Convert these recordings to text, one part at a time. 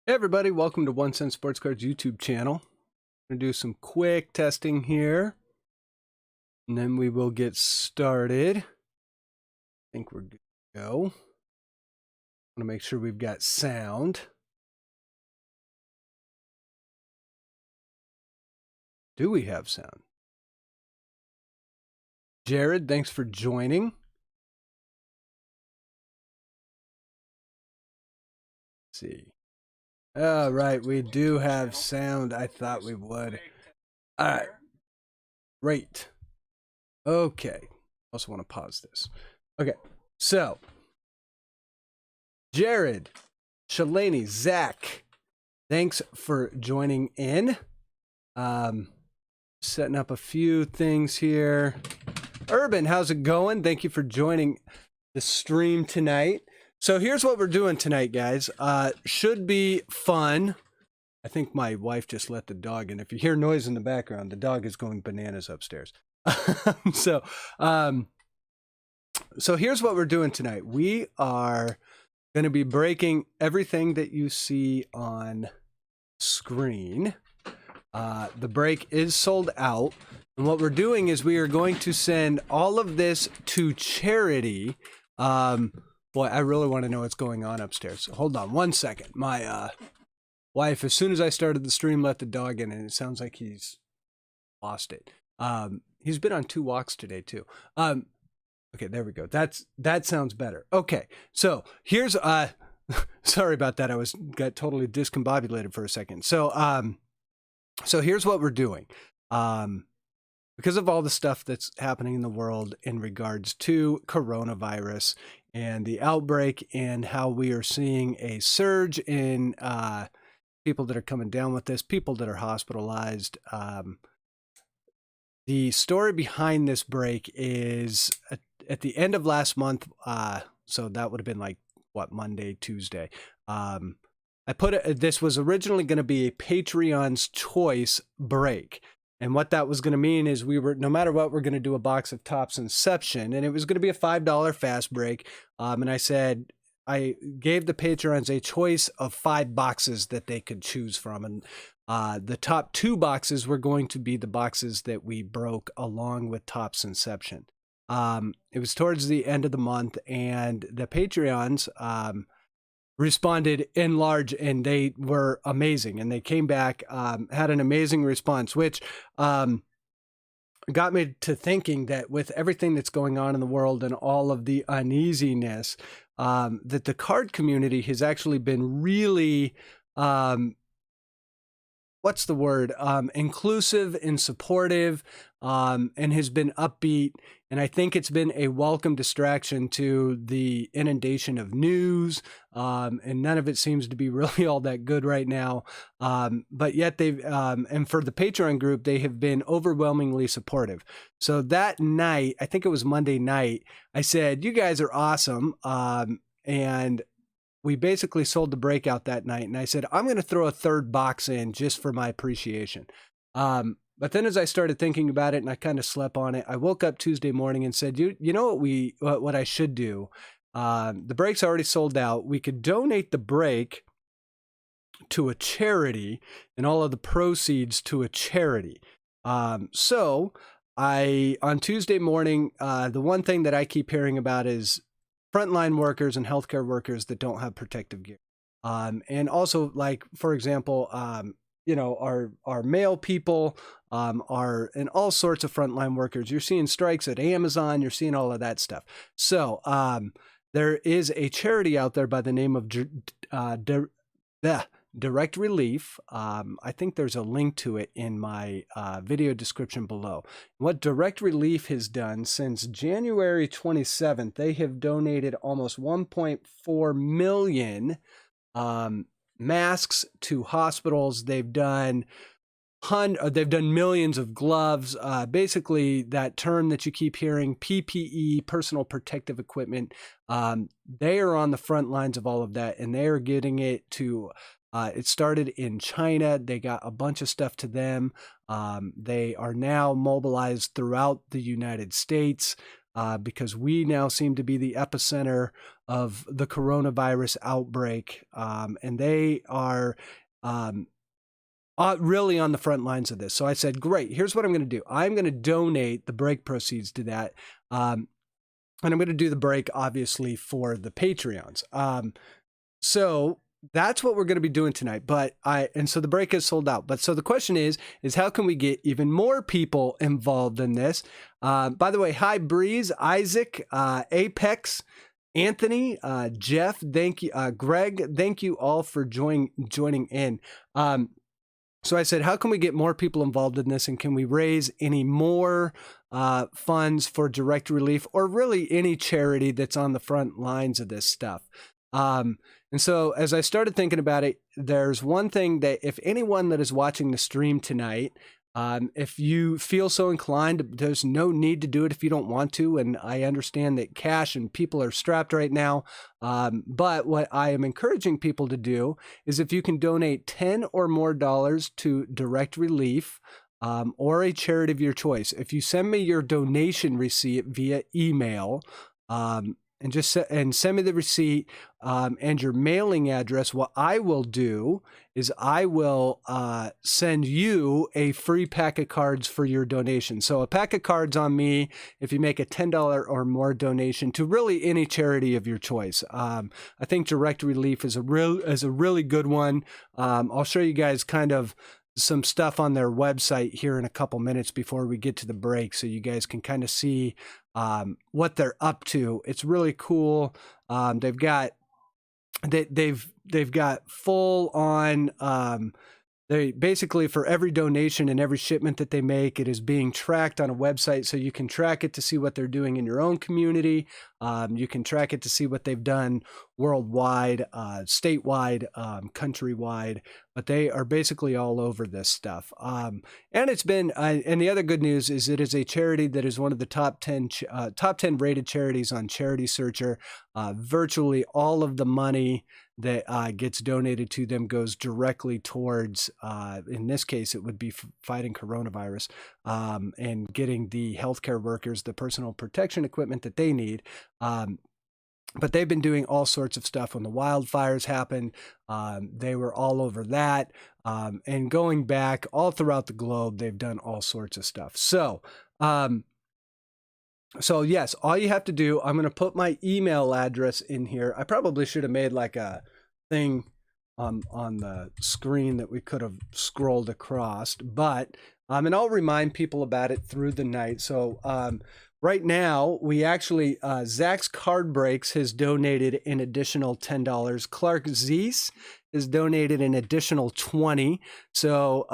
Hey everybody, welcome to 1 Cent Sports Cards YouTube channel. I'm going to do some quick testing here, and then we will get started. I think we're good to go. I want to make sure we've got sound. Do we have sound? Jared, thanks for joining. Let's see. All right, we do have sound. I thought we would. All right. Great. Okay. Also want to pause this. Okay. So, Jared, Shalani, Zach, thanks for joining in. Setting up a few things here. Urban, how's it going? Thank you for joining the stream tonight. So here's what we're doing tonight, guys. Should be fun. I think my wife just let the dog in. If you hear noise in the background, the dog is going bananas upstairs. So here's what we're doing tonight. We are going to be breaking everything that you see on screen. The break is sold out. And what we're doing is we are going to send all of this to charity. Boy, I really want to know what's going on upstairs. So hold on one second. My wife, as soon as I started the stream, let the dog in, and it sounds like he's lost it. He's been on 2 walks today, too. Okay, there we go. That sounds better. Okay, so here's... sorry about that. I got totally discombobulated for a second. So here's what we're doing. Because of all the stuff that's happening in the world in regards to coronavirus and the outbreak and how we are seeing a surge in people that are coming down with this, people that are hospitalized. The story behind this break is at the end of last month, so that would have been like, what, Monday, Tuesday. This was originally going to be a Patreon's Choice break. And what that was going to mean is no matter what, we're going to do a box of Topps Inception, and it was going to be a $5 fast break. And I said, I gave the Patrons a choice of 5 boxes that they could choose from. And the top 2 boxes were going to be the boxes that we broke along with Topps Inception. It was towards the end of the month, and the Patreons responded in large, and they were amazing, and they came back, had an amazing response, which got me to thinking that with everything that's going on in the world and all of the uneasiness, that the card community has actually been really what's the word, inclusive and supportive, and has been upbeat. And I think it's been a welcome distraction to the inundation of news, and none of it seems to be really all that good right now. But yet they've, and for the Patreon group, they have been overwhelmingly supportive. So that night, I think it was Monday night, I said, you guys are awesome. And we basically sold the breakout that night. And I said, I'm going to throw a 3rd box in just for my appreciation. But then as I started thinking about it and I kind of slept on it, I woke up Tuesday morning and said, you know what I should do? The break's already sold out. We could donate the break to a charity and all of the proceeds to a charity. So on Tuesday morning, the one thing that I keep hearing about is frontline workers and healthcare workers that don't have protective gear. And also, like, for example, our mail people, are in all sorts of frontline workers. You're seeing strikes at Amazon. You're seeing all of that stuff. So there is a charity out there by the name of Direct Relief. I think there's a link to it in my video description below. What Direct Relief has done since January 27th, they have donated almost 1.4 million masks to hospitals. They've done millions of gloves. Basically, that term that you keep hearing, PPE, personal protective equipment, they are on the front lines of all of that, and they are getting it to, it started in China. They got a bunch of stuff to them. They are now mobilized throughout the United States. because we now seem to be the epicenter of the coronavirus outbreak, and they are really on the front lines of this. So I said, great, here's what I'm going to do. I'm going to donate the break proceeds to that. And I'm going to do the break, obviously, for the Patreons. So that's what we're going to be doing tonight. So the break is sold out. But so the question is how can we get even more people involved in this? By the way, hi, Breeze, Isaac, Apex, Anthony, Jeff, thank you, Greg, thank you all for joining in. So I said, how can we get more people involved in this, and can we raise any more funds for direct relief, or really any charity that's on the front lines of this stuff? And so as I started thinking about it, there's one thing that if anyone that is watching the stream tonight, if you feel so inclined, there's no need to do it if you don't want to. And I understand that cash and people are strapped right now. But what I am encouraging people to do is if you can donate $10 or more to direct relief, or a charity of your choice, if you send me your donation receipt via email, and just send me the receipt and your mailing address, what I will do is I will send you a free pack of cards for your donation. So a pack of cards on me if you make a $10 or more donation to really any charity of your choice. I think direct relief is a really good one. I'll show you guys kind of some stuff on their website here in a couple minutes before we get to the break, so you guys can kind of see what they're up to. It's really cool. They've got full on. They basically, for every donation and every shipment that they make, it is being tracked on a website, so you can track it to see what they're doing in your own community. You can track it to see what they've done worldwide, statewide, countrywide, but they are basically all over this stuff. And it's been, and the other good news is it is a charity that is one of the top 10 rated charities on Charity Searcher. Virtually all of the money that gets donated to them goes directly towards, in this case, it would be fighting coronavirus, and getting the healthcare workers the personal protection equipment that they need. But they've been doing all sorts of stuff when the wildfires happened. They were all over that. And going back all throughout the globe, they've done all sorts of stuff. So yes, all you have to do, I'm going to put my email address in here. I probably should have made like a thing on the screen that we could have scrolled across, but, and I'll remind people about it through the night. So, right now we actually, Zach's Card Breaks has donated an additional $10. Clark Zeis has donated an additional $20. So,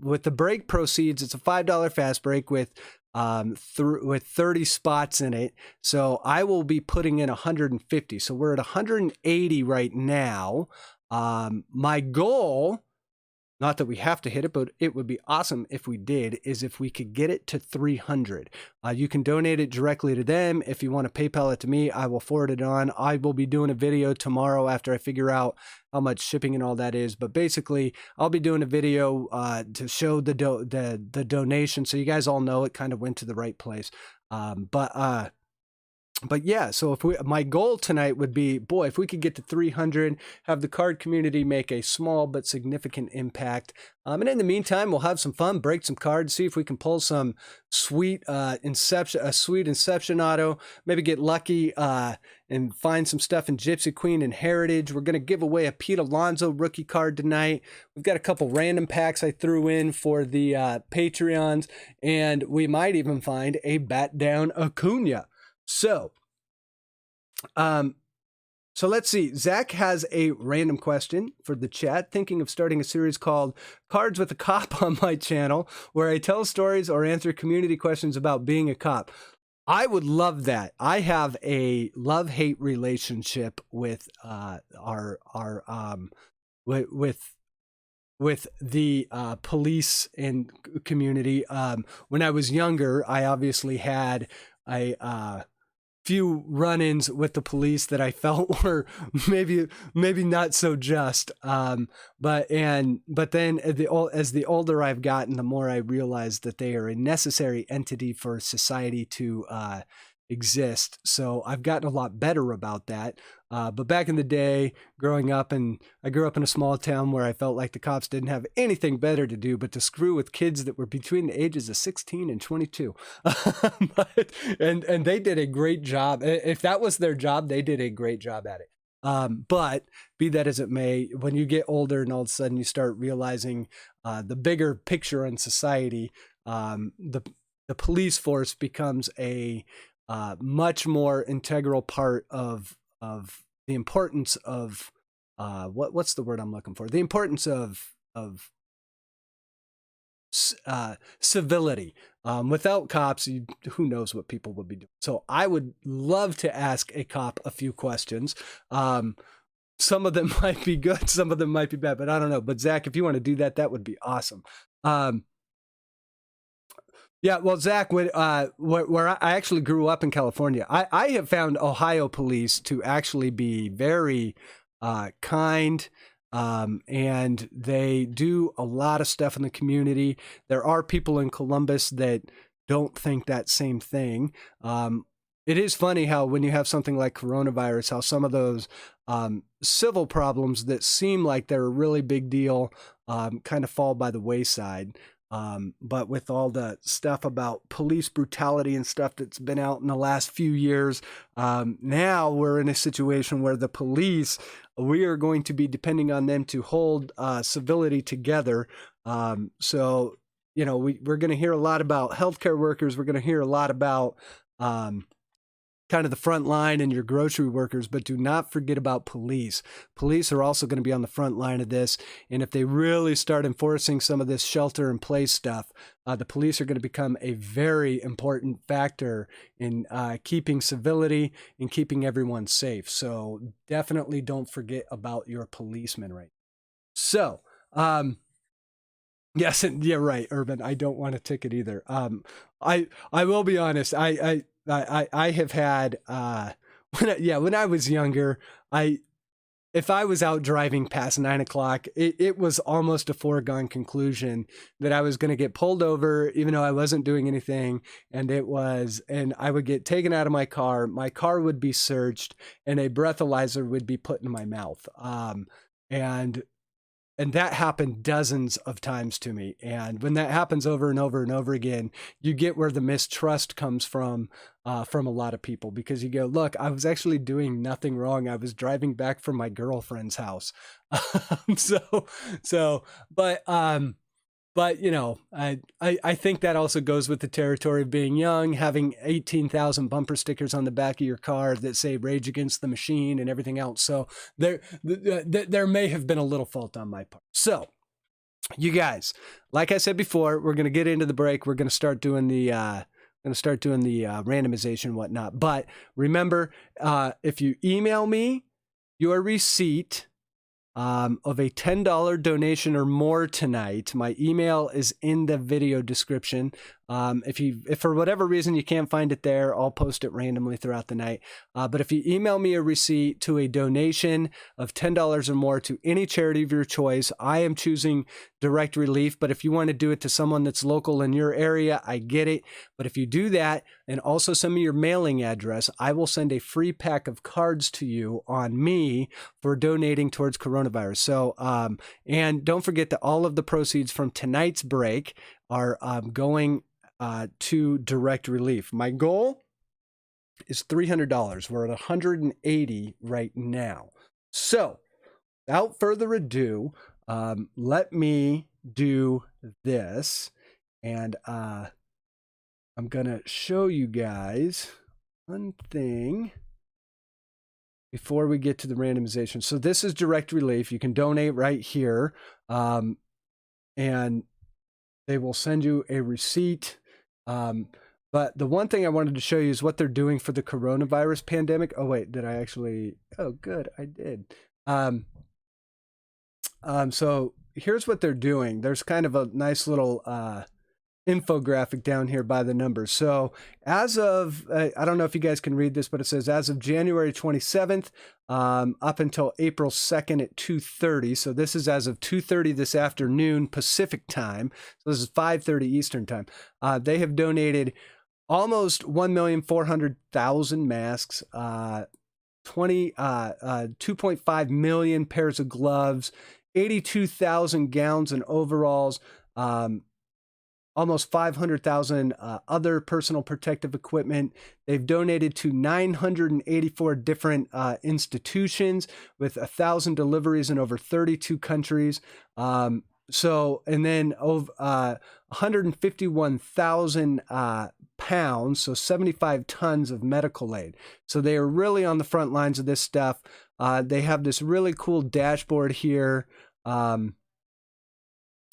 with the break proceeds, it's a $5 fast break with 30 spots in it. So I will be putting in 150. So we're at 180 right now. My goal, not that we have to hit it, but it would be awesome if we did, is if we could get it to 300. You can donate it directly to them. If you want to PayPal it to me, I will forward it on. I will be doing a video tomorrow after I figure out how much shipping and all that is. But basically, I'll be doing a video to show the donation, so you guys all know it kind of went to the right place. But yeah, so my goal tonight would be, boy, if we could get to 300, have the card community make a small but significant impact. And in the meantime, we'll have some fun, break some cards, see if we can pull some sweet Inception auto, maybe get lucky and find some stuff in Gypsy Queen and Heritage. We're going to give away a Pete Alonso rookie card tonight. We've got a couple random packs I threw in for the Patreons, and we might even find a bat down Acuna. So let's see. Zach has a random question for the chat. Thinking of starting a series called Cards with a Cop on my channel, where I tell stories or answer community questions about being a cop. I would love that. I have a love-hate relationship with with the police and community. When I was younger, I obviously had a few run-ins with the police that I felt were maybe not so just. But then as the older I've gotten, the more I realized that they are a necessary entity for society to exist. So I've gotten a lot better about that. But back in the day, growing up, and I grew up in a small town where I felt like the cops didn't have anything better to do but to screw with kids that were between the ages of 16 and 22. And they did a great job. If that was their job, they did a great job at it. But be that as it may, when you get older and all of a sudden you start realizing the bigger picture in society, the police force becomes a much more integral part of the importance of what's the word I'm looking for? The importance of civility. Without cops, who knows what people would be doing. So I would love to ask a cop a few questions. Some of them might be good, some of them might be bad, but I don't know. But Zach, if you want to do that, that would be awesome. Yeah, well, Zach, where I actually grew up in California, I have found Ohio police to actually be very kind, and they do a lot of stuff in the community. There are people in Columbus that don't think that same thing. It is funny how when you have something like coronavirus, how some of those civil problems that seem like they're a really big deal kind of fall by the wayside. But with all the stuff about police brutality and stuff that's been out in the last few years, now we're in a situation where the police, we are going to be depending on them to hold civility together. So, you know, we're going to hear a lot about healthcare workers. We're going to hear a lot about kind of the front line and your grocery workers, but do not forget about police. Police are also going to be on the front line of this. And if they really start enforcing some of this shelter in place stuff, the police are going to become a very important factor in keeping civility and keeping everyone safe. So definitely don't forget about your policemen, right? So, yes, and yeah, right, Urban. I don't want a ticket either. I will be honest. I have had when I was younger, if I was out driving past 9 o'clock, it was almost a foregone conclusion that I was going to get pulled over, even though I wasn't doing anything. And I would get taken out of my car. My car would be searched, and a breathalyzer would be put in my mouth. And that happened dozens of times to me. And when that happens over and over and over again, you get where the mistrust comes from a lot of people, because you go, look, I was actually doing nothing wrong. I was driving back from my girlfriend's house. But you know, I think that also goes with the territory of being young, having 18,000 bumper stickers on the back of your car that say Rage Against the Machine and everything else. So there may have been a little fault on my part. So you guys, like I said before, we're going to get into the break. We're going to start doing the randomization and whatnot. But remember, if you email me your receipt of a $10 donation or more tonight, my email is in the video description. If for whatever reason you can't find it there, I'll post it randomly throughout the night. But if you email me a receipt to a donation of $10 or more to any charity of your choice, I am choosing Direct Relief. But if you want to do it to someone that's local in your area, I get it. But if you do that and also send me your mailing address, I will send a free pack of cards to you on me for donating towards coronavirus. So, and don't forget that all of the proceeds from tonight's break are going to Direct Relief. My goal is $300. We're at $180 right now. So, without further ado, let me do this, and I'm gonna show you guys one thing before we get to the randomization. So this is Direct Relief. You can donate right here, and they will send you a receipt. But the one thing I wanted to show you is what they're doing for the coronavirus pandemic. Oh wait, did I actually? Oh good, I did. So here's what they're doing. There's kind of a nice little infographic down here by the numbers. So as of, I don't know if you guys can read this, but it says as of January 27th, up until April 2nd at 2:30. So this is as of 2:30 this afternoon, Pacific time. So this is 5:30 Eastern time. They have donated almost 1,400,000 masks, 2.5 million pairs of gloves, 82,000 gowns and overalls, almost 500,000 other personal protective equipment. They've donated to 984 different institutions with 1,000 deliveries in over 32 countries. And then over 151,000 pounds, so 75 tons of medical aid. So they are really on the front lines of this stuff. They have this really cool dashboard here,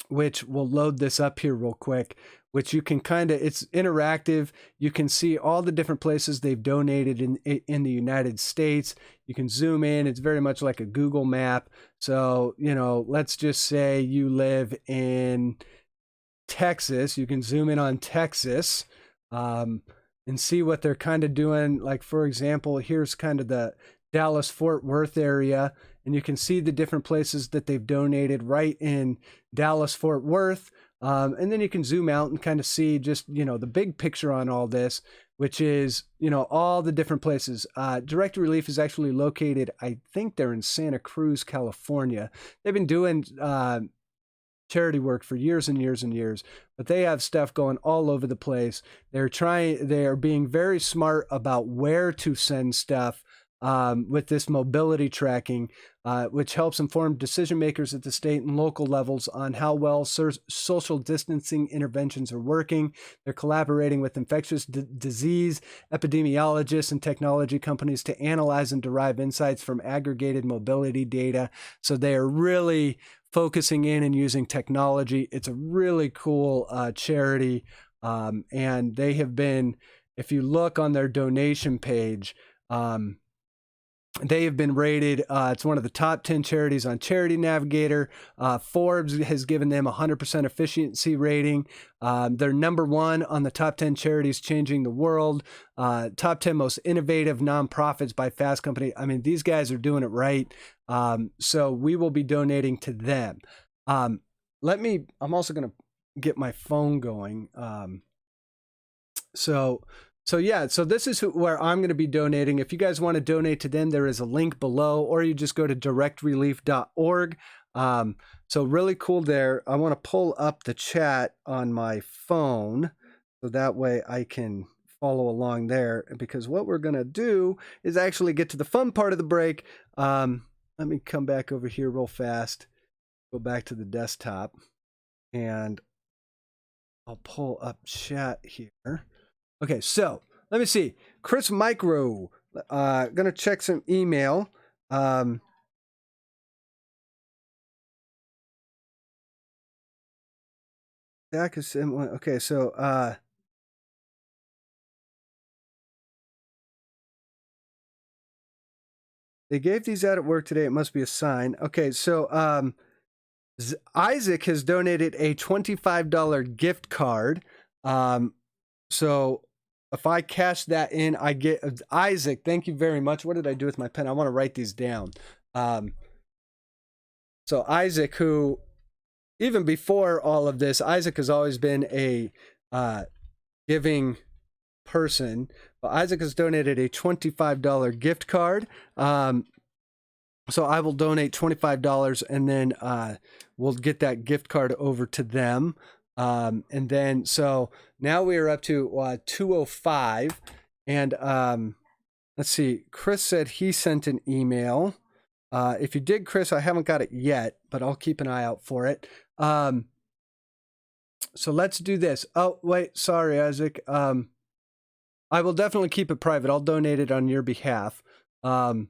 which we'll load this up here real quick, which you can it's interactive. You can see all the different places they've donated in the United States. You can zoom in. It's very much like a Google map. So, let's just say you live in Texas. You can zoom in on Texas and see what they're kind of doing. Like, for example, here's kind of the Dallas-Fort Worth area, and you can see the different places that they've donated right in Dallas-Fort Worth. And then you can zoom out and kind of see just, the big picture on all this, which is, all the different places. Direct Relief is actually located, I think they're in Santa Cruz, California. They've been doing charity work for years and years and years, but they have stuff going all over the place. They're being very smart about where to send stuff with this mobility tracking, which helps inform decision makers at the state and local levels on how well social distancing interventions are working. They're collaborating with infectious disease epidemiologists and technology companies to analyze and derive insights from aggregated mobility data. So they are really focusing in and using technology. It's a really cool charity. And they have been, if you look on their donation page, they have been rated, it's one of the top 10 charities on Charity Navigator. Forbes has given them 100% efficiency rating. They're number one on the top 10 charities changing the world. Top 10 most innovative nonprofits by Fast Company. I mean, these guys are doing it right. So we will be donating to them. I'm also going to get my phone going. So this is where I'm going to be donating. If you guys want to donate to them, there is a link below, or you just go to directrelief.org. So really cool there. I want to pull up the chat on my phone so that way I can follow along there, because what we're going to do is actually get to the fun part of the break. Let me come back over here real fast, go back to the desktop, and I'll pull up chat here. Okay, so let me see. Chris Micro, gonna check some email. Okay, so they gave these out at work today. It must be a sign. Okay, so Isaac has donated a $25 gift card. So if I cash that in, I get Isaac. Thank you very much. What did I do with my pen? I want to write these down. So Isaac, who even before all of this, Isaac has always been a giving person. But Isaac has donated a $25 gift card. So I will donate $25, and then we'll get that gift card over to them. And then, so now we are up to 205. And let's see, Chris said he sent an email. If you did, Chris, I haven't got it yet, but I'll keep an eye out for it. So let's do this. Oh, wait, sorry, Isaac. I will definitely keep it private. I'll donate it on your behalf. But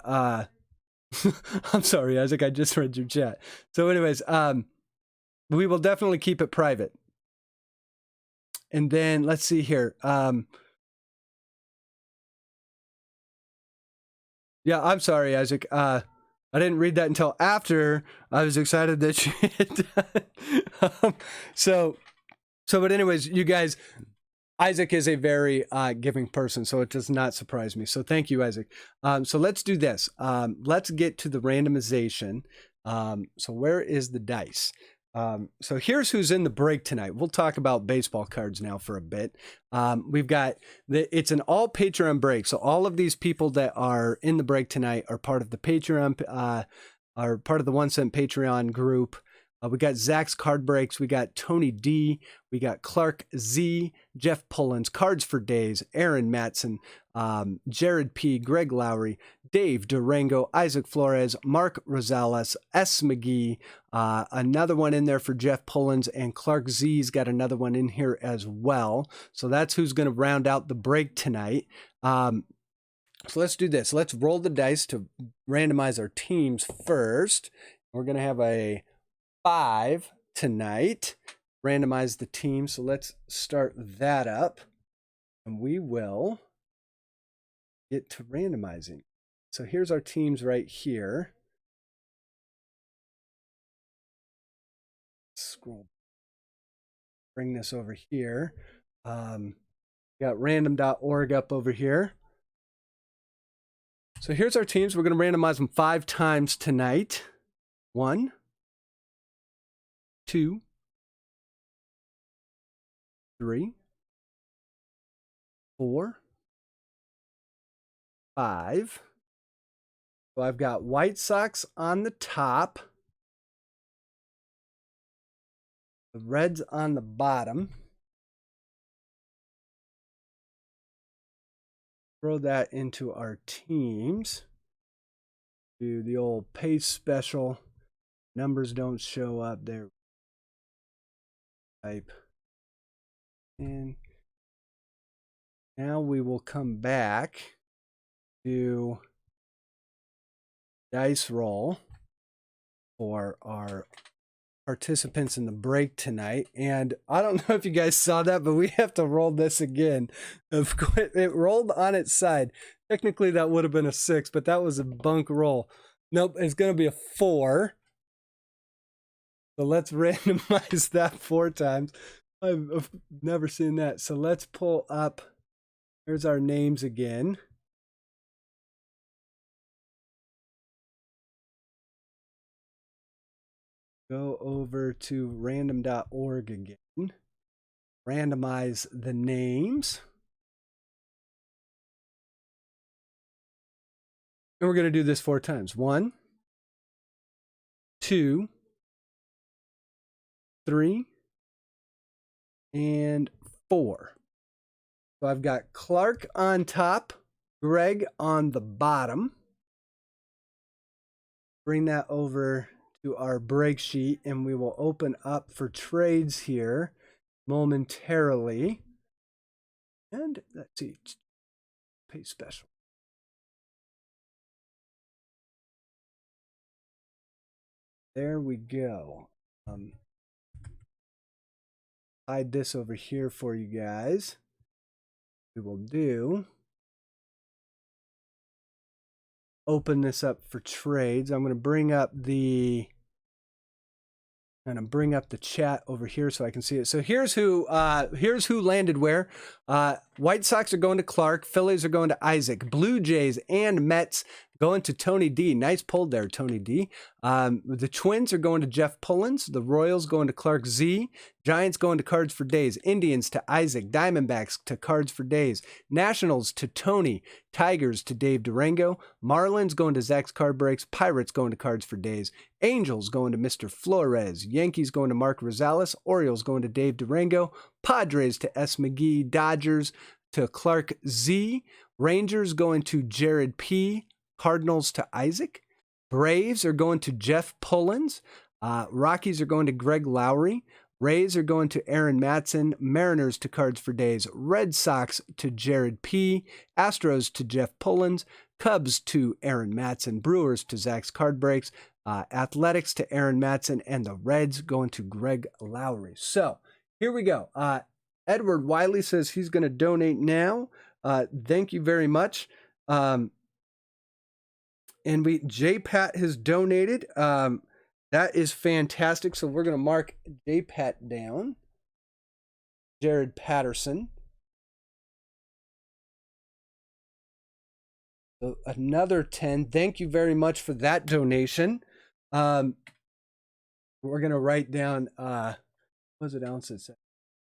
I'm sorry, Isaac, I just read your chat. So anyways, we will definitely keep it private. And then let's see here. Yeah, I'm sorry, Isaac. I didn't read that until after I was excited that you had done. But anyways, you guys, Isaac is a very giving person, so it does not surprise me. So thank you, Isaac. So let's do this. Let's get to the randomization. So where is the dice? So here's who's in the break tonight. We'll talk about baseball cards now for a bit. We've got it's an all Patreon break. So all of these people that are in the break tonight are part of the Patreon, are part of the 1 Cent Patreon group. We got Zach's card breaks. We got Tony D. We got Clark Z. Jeff Pullins, Cards for Daze, Aaron Mattson, Jared P. Greg Lauire, Dave Durango, Isaac Flores, Marc Rosales, S. McGee, another one in there for Jeff Pullins, and Clark Z's got another one in here as well. So that's who's going to round out the break tonight. So let's do this. Let's roll the dice to randomize our teams first. We're going to have a 5 tonight. Randomize the team. So let's start that up. And we will get to randomizing. So here's our teams right here. Scroll. Bring this over here. Got random.org up over here. So here's our teams. We're going to randomize them 5 times tonight. 1, 2, 3, 4, 5. So I've got White Sox on the top, the Reds on the bottom. Throw that into our teams. Do the old pace special. Numbers don't show up there. Type. And now we will come back to dice roll for our participants in the break tonight. And I don't know if you guys saw that, but we have to roll this again. It rolled on its side. Technically that would have been a 6, but that was a bunk roll. Nope, it's going to be a 4. So let's randomize that 4 times. I've never seen that. So let's pull up. Here's our names again. Go over to random.org again. Randomize the names. And we're going to do this 4 times. 1, 2, 3, and 4. So I've got Clark on top, Greg on the bottom. Bring that over to our break sheet, and we will open up for trades here momentarily. And let's see, pay special. There we go. Hide this over here for you guys. We will do. Open this up for trades. I'm going to bring up the chat over here so I can see it. So here's who landed where. White Sox are going to Clark. Phillies are going to Isaac. Blue Jays and Mets going to Tony D. Nice pull there, Tony D. The Twins are going to Jeff Pullins. The Royals going to Clark Z. Giants going to Cards for Daze. Indians to Isaac. Diamondbacks to Cards for Daze. Nationals to Tony. Tigers to Dave Durango. Marlins going to Zach's Card Breaks. Pirates going to Cards for Daze. Angels going to Mr. Flores. Yankees going to Marc Rosales. Orioles going to Dave Durango. Padres to S. McGee. Dodgers to Clark Z. Rangers going to Jared P. Cardinals to Isaac. Braves are going to Jeff Pullins. Rockies are going to Greg Lauire. Rays are going to Aaron Mattson. Mariners to Cards for Daze. Red Sox to Jared P. Astros to Jeff Pullins. Cubs to Aaron Mattson. Brewers to Zach's Card Breaks. Athletics to Aaron Mattson. And the Reds going to Greg Lauire. So here we go. Edward Wiley says he's going to donate now. Thank you very much. And J Pat has donated. That is fantastic. So we're going to mark J Pat down. Jared Patterson. So another 10. Thank you very much for that donation. We're gonna write down what was it Alan said?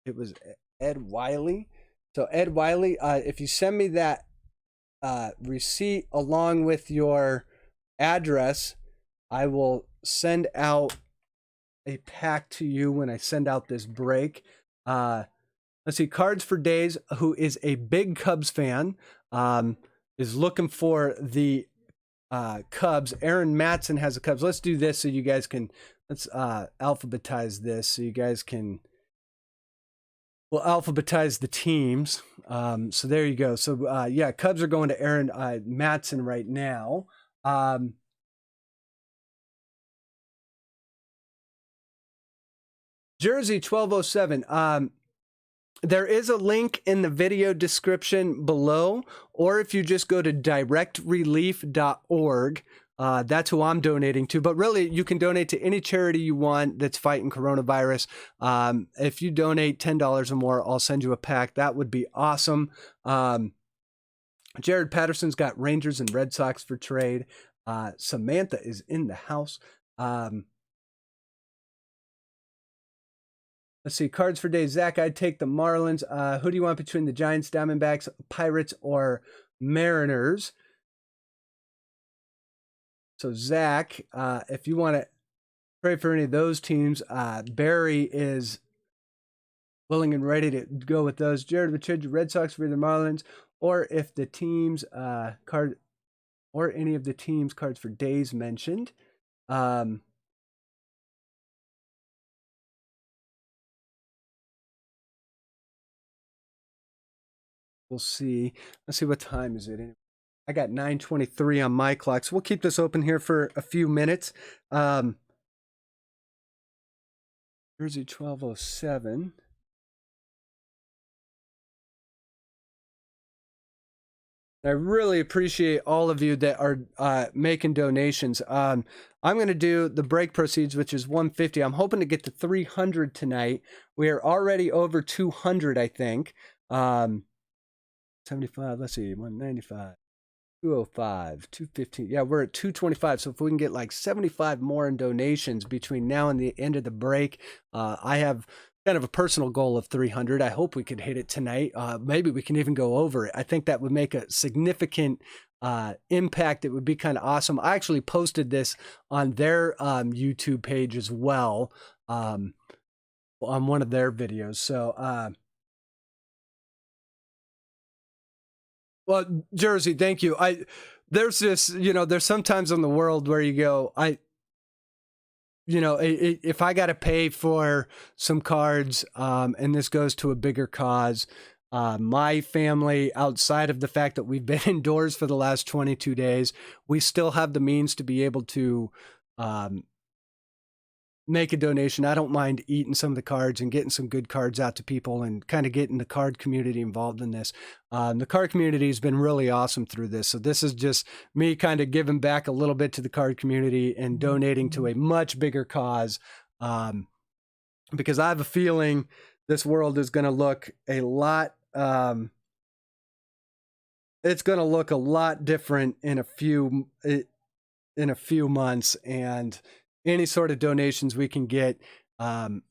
It was Ed Wiley. So Ed Wiley, if you send me that receipt along with your address, I will send out a pack to you when I send out this break. Let's see, Cards for Daze, who is a big Cubs fan, is looking for the Cubs. Aaron Mattson has the Cubs. Let's do this so you guys can, let's alphabetize this so you guys can, we'll alphabetize the teams. So there you go. So yeah, Cubs are going to Aaron Mattson right now. Jersey 1207. There is a link in the video description below, or if you just go to directrelief.org, that's who I'm donating to. But really, you can donate to any charity you want that's fighting coronavirus. If you donate $10 or more, I'll send you a pack. That would be awesome. Jared Patterson's got Rangers and Red Sox for trade. Samantha is in the house. Let's see, Cards for Days. Zach, I'd take the Marlins. Who do you want between the Giants, Diamondbacks, Pirates, or Mariners? So Zach, if you want to trade for any of those teams, Barry is willing and ready to go with those. Jared would trade the Red Sox for the Marlins, or if the teams or any of the teams Cards for Days mentioned. We'll see. Let's see, what time is it? I got 9:23 on my clock, so we'll keep this open here for a few minutes. Jersey 1207. I really appreciate all of you that are making donations. I'm going to do the break proceeds, which is 150. I'm hoping to get to 300 tonight. We are already over 200, I think. 75, let's see, 195, 205, 215. Yeah, we're at 225. So if we can get like 75 more in donations between now and the end of the break, I have kind of a personal goal of 300. I hope we could hit it tonight. Maybe we can even go over it. I think that would make a significant impact. It would be kind of awesome. I actually posted this on their YouTube page as well, on one of their videos. So, well, Jersey, thank you. There's this, there's sometimes in the world where you go, if I got to pay for some cards, and this goes to a bigger cause, my family, outside of the fact that we've been indoors for the last 22 days, we still have the means to be able to make a donation. I don't mind eating some of the cards and getting some good cards out to people and kind of getting the card community involved in this. The card community has been really awesome through this. So this is just me kind of giving back a little bit to the card community and donating to a much bigger cause. Because I have a feeling this world is going to look a lot, it's going to look a lot different in a few months, and any sort of donations we can get to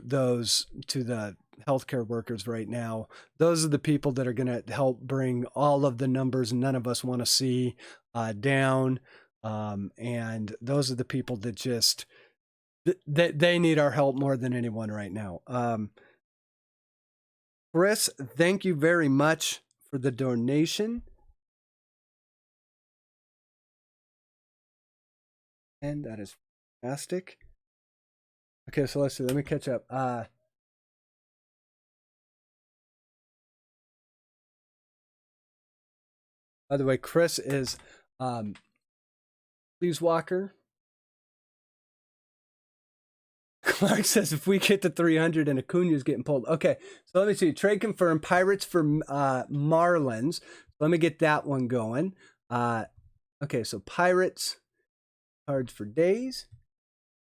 the healthcare workers right now, those are the people that are going to help bring all of the numbers none of us want to see down, and those are the people that just they need our help more than anyone right now. Chris, thank you very much for the donation. And that is fantastic. Okay, so let's see. Let me catch up. By the way, Chris is Please Walker. Clark says if we get to 300 and Acuna's getting pulled. Okay, so let me see. Trade confirmed. Pirates for Marlins. Let me get that one going. Okay, so Pirates, Cards for Days.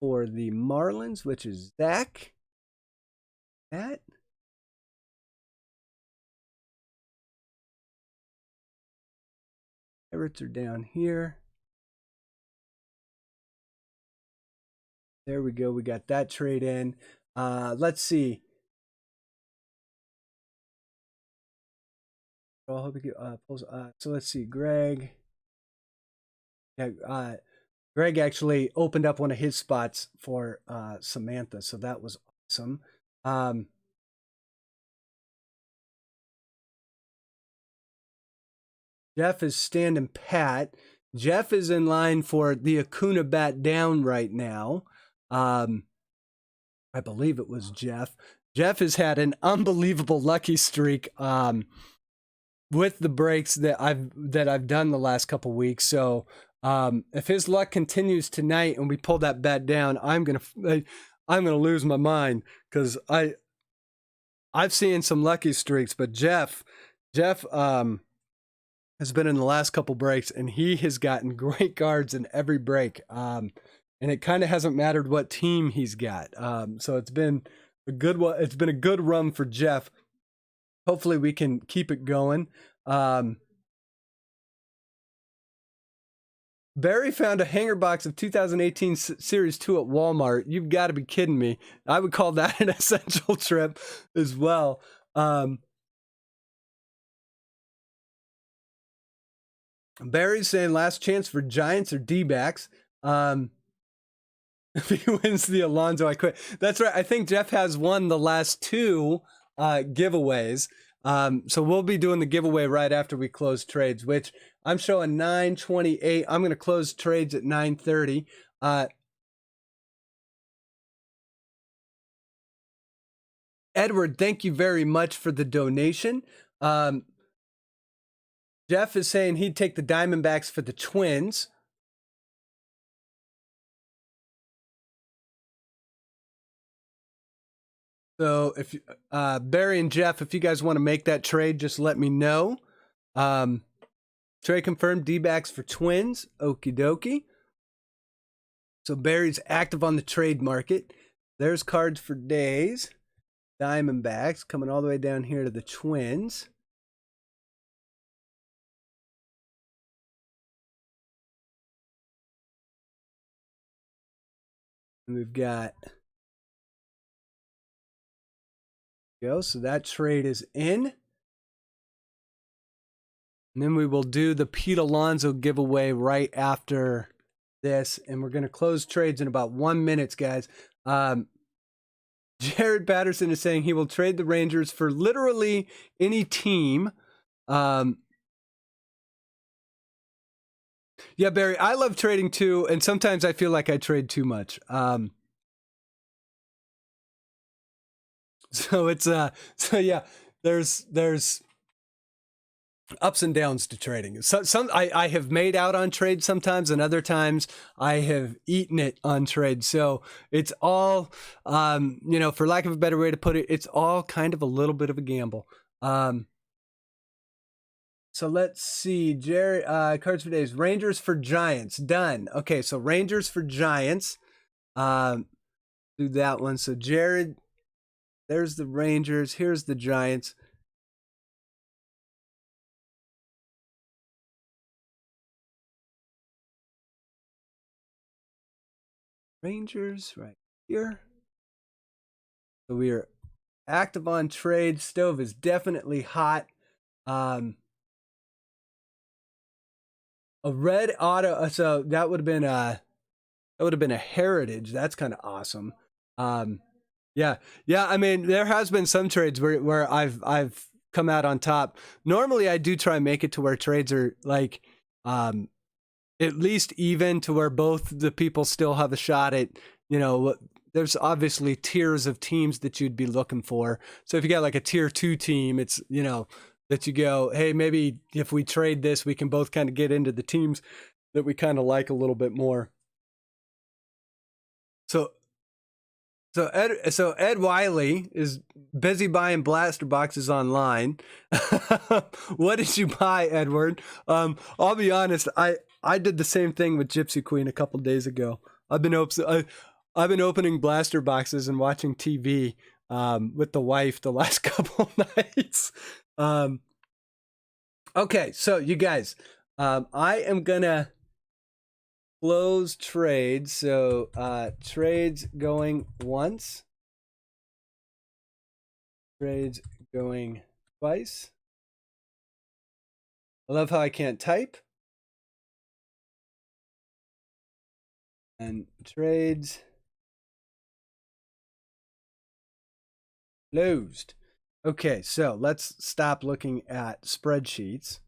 For the Marlins, which is Zach. That. Pirates are down here. There we go. We got that trade in. Let's see. I hope we get so let's see. Greg. Yeah, Greg actually opened up one of his spots for Samantha, so that was awesome. Jeff is standing pat. Jeff is in line for the Acuna bat down right now. I believe it was Jeff. Jeff has had an unbelievable lucky streak with the breaks that I've done the last couple weeks. So if his luck continues tonight and we pull that bet down, I'm gonna lose my mind because I've seen some lucky streaks, but Jeff has been in the last couple breaks and he has gotten great cards in every break. And it kind of hasn't mattered what team he's got. So it's been a good one. It's been a good run for Jeff. Hopefully we can keep it going. Barry found a hanger box of 2018 Series 2 at Walmart. You've got to be kidding me. I would call that an essential trip as well. Barry's saying last chance for Giants or D-backs. If he wins the Alonso, I quit. That's right. I think Jeff has won the last two giveaways. So we'll be doing the giveaway right after we close trades, which I'm showing 9:28. I'm going to close trades at 9:30. Edward, thank you very much for the donation. Jeff is saying he'd take the Diamondbacks for the Twins. So if Barry and Jeff, if you guys want to make that trade, just let me know. Trade confirmed, D-backs for Twins. Okie dokie. So Barry's active on the trade market. There's cards for Daze. Diamondbacks coming all the way down here to the Twins. And we've got... Go. So that trade is in. And then we will do the Pete Alonso giveaway right after this. And we're going to close trades in about 1 minute, guys. Jared Patterson is saying he will trade the Rangers for literally any team. Yeah, Barry, I love trading too. And sometimes I feel like I trade too much. So it's so yeah, there's ups and downs to trading. Some I have made out on trades sometimes, and other times I have eaten it on trades. So it's all for lack of a better way to put it, it's all kind of a little bit of a gamble. So let's see, Jerry, cards for days. Rangers for Giants, done. Okay, so Rangers for Giants. Do that one. So Jared. There's the Rangers. Here's the Giants. Rangers right here. So we are active on trade. Stove is definitely hot. A red auto. So that would have been a heritage. That's kind of awesome. Yeah. I mean, there has been some trades where I've come out on top. Normally, I do try and make it to where trades are like at least even to where both the people still have a shot at. There's obviously tiers of teams that you'd be looking for. So if you got like a tier 2 team, it's that you go, hey, maybe if we trade this, we can both kind of get into the teams that we kind of like a little bit more. So Ed Wiley is busy buying blaster boxes online. What did you buy, Edward? I'll be honest. I did the same thing with Gypsy Queen a couple days ago. I've been opening blaster boxes and watching TV with the wife the last couple nights. Okay, so you guys, I am gonna close trades. So trades going once. Trades going twice. I love how I can't type. And trades closed. Okay, so let's stop looking at spreadsheets.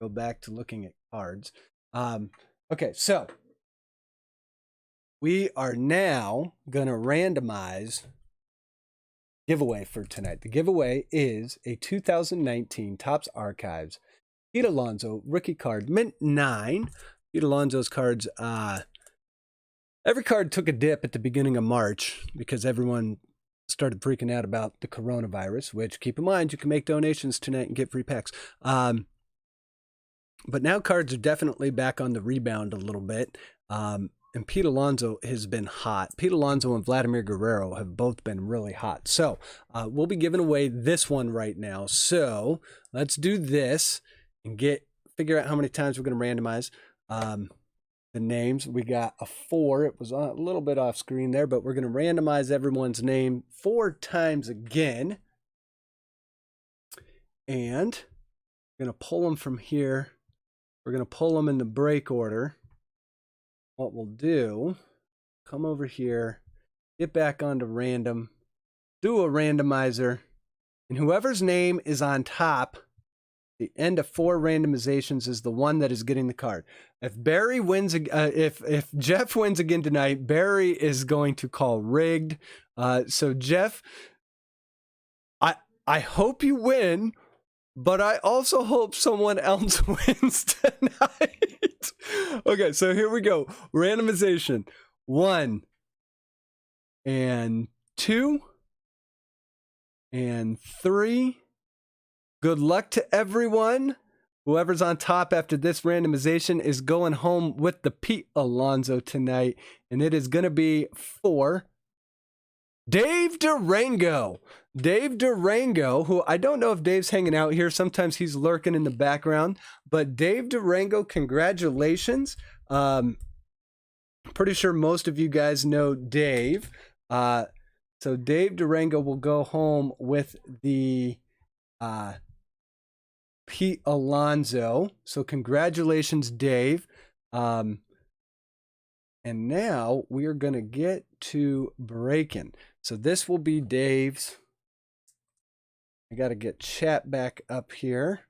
Go back to looking at cards. Okay, so we are now going to randomize giveaway for tonight. The giveaway is a 2019 Topps Archives Pete Alonso rookie card, mint 9. Pete Alonso's cards, every card took a dip at the beginning of March because everyone started freaking out about the coronavirus, which, keep in mind, you can make donations tonight and get free packs. But now cards are definitely back on the rebound a little bit. And Pete Alonso has been hot. Pete Alonso and Vladimir Guerrero have both been really hot. So we'll be giving away this one right now. So let's do this and figure out how many times we're going to randomize the names. We got a 4. It was a little bit off screen there, but we're going to randomize everyone's name 4 times again. And we're going to pull them from here. We're going to pull them in the break order. What we'll do, come over here, get back onto random, do a randomizer, and whoever's name is on top, the end of 4 randomizations is the one that is getting the card. If Barry wins, if Jeff wins again tonight, Barry is going to call rigged. So Jeff, I hope you win, but I also hope someone else wins tonight. Okay, so here we go. Randomization 1 and 2 and 3. Good luck to everyone. Whoever's on top after this randomization is going home with the Pete Alonso tonight, and it is going to be for Dave Durango. Dave Durango, who I don't know if Dave's hanging out here. Sometimes he's lurking in the background. But Dave Durango, congratulations. Pretty sure most of you guys know Dave. So Dave Durango will go home with the Pete Alonso. So congratulations, Dave. And now we are going to get to breaking. So this will be Dave's. I got to get chat back up here.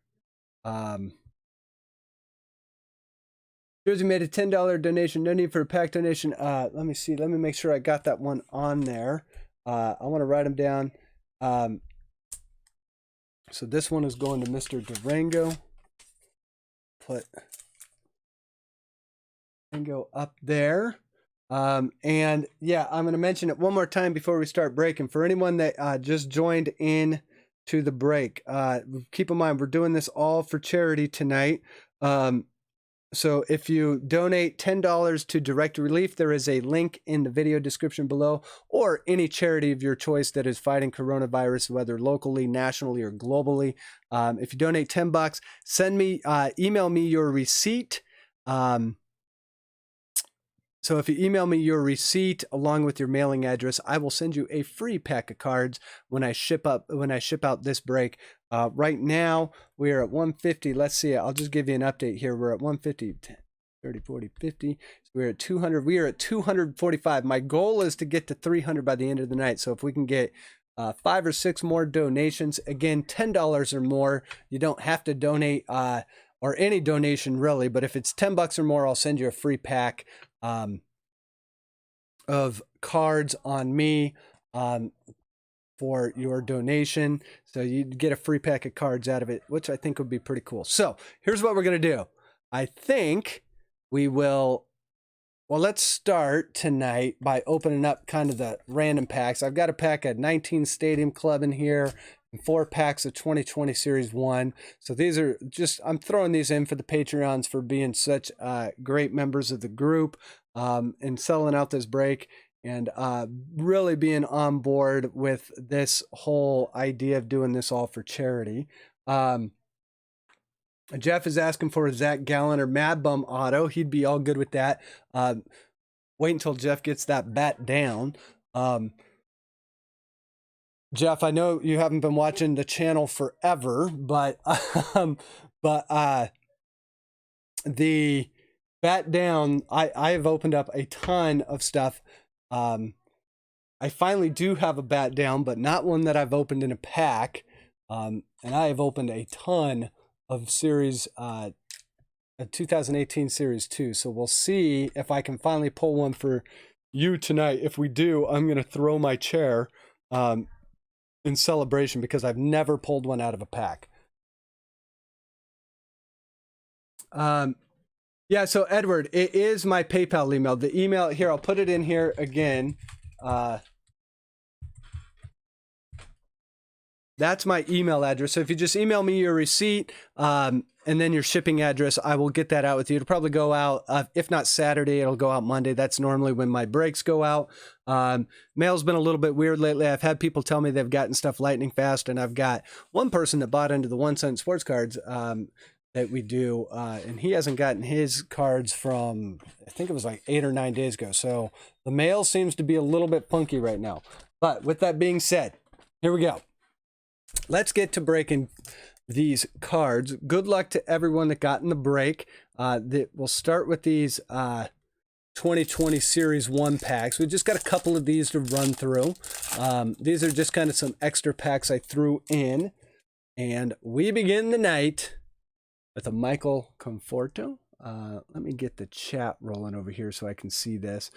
Jersey made a $10 donation. No need for a pack donation. Let me see. Let me make sure I got that one on there. I want to write them down. So this one is going to Mr. Durango. Put Durango up there. And yeah, I'm going to mention it one more time before we start breaking. For anyone that just joined in to the break, keep in mind we're doing this all for charity tonight. So if you donate $10 to Direct Relief, there is a link in the video description below, or any charity of your choice that is fighting coronavirus, whether locally, nationally, or globally. If you donate $10, send me, email me your receipt. So if you email me your receipt along with your mailing address, I will send you a free pack of cards when I ship out this break. Right now we are at 150. Let's see. I'll just give you an update here. We're at 150, 10, 30, 40, 50. So we're at 200. We are at 245. My goal is to get to 300 by the end of the night. So if we can get 5 or 6 more donations, again, $10 or more, you don't have to donate or any donation really, but if it's $10 or more, I'll send you a free pack of cards on me for your donation. So you get a free pack of cards out of it, which I think would be pretty cool. So here's what we're going to do. I think we will, well, let's start tonight by opening up kind of the random packs. I've got a pack of 19 Stadium Club in here, 4 packs of 2020 Series 1. So these are just, I'm throwing these in for the Patreons for being such great members of the group and selling out this break and really being on board with this whole idea of doing this all for charity. Jeff is asking for a Zach Gallen or Mad Bum auto. He'd be all good with that. Wait until Jeff gets that bat down. Jeff, I know you haven't been watching the channel forever, but the bat down, I have opened up a ton of stuff. I finally do have a bat down, but not one that I've opened in a pack. And I have opened a ton of series, 2018 Series 2. So we'll see if I can finally pull one for you tonight. If we do, I'm going to throw my chair in celebration because I've never pulled one out of a pack. Yeah, so Edward, it is my PayPal email. The email here, I'll put it in here again. That's my email address. So if you just email me your receipt and then your shipping address, I will get that out with you. It'll probably go out, if not Saturday, it'll go out Monday. That's normally when my breaks go out. Mail's been a little bit weird lately. I've had people tell me they've gotten stuff lightning fast, and I've got one person that bought into the 1 cent sports cards that we do, and he hasn't gotten his cards from, I think it was like 8 or 9 days ago. So the mail seems to be a little bit funky right now. But with that being said, here we go. Let's get to breaking these cards. Good luck to everyone that got in the break. We'll start with these 2020 Series 1 packs. We just got a couple of these to run through. These are just kind of some extra packs I threw in. And we begin the night with a Michael Conforto. Let me get the chat rolling over here so I can see this.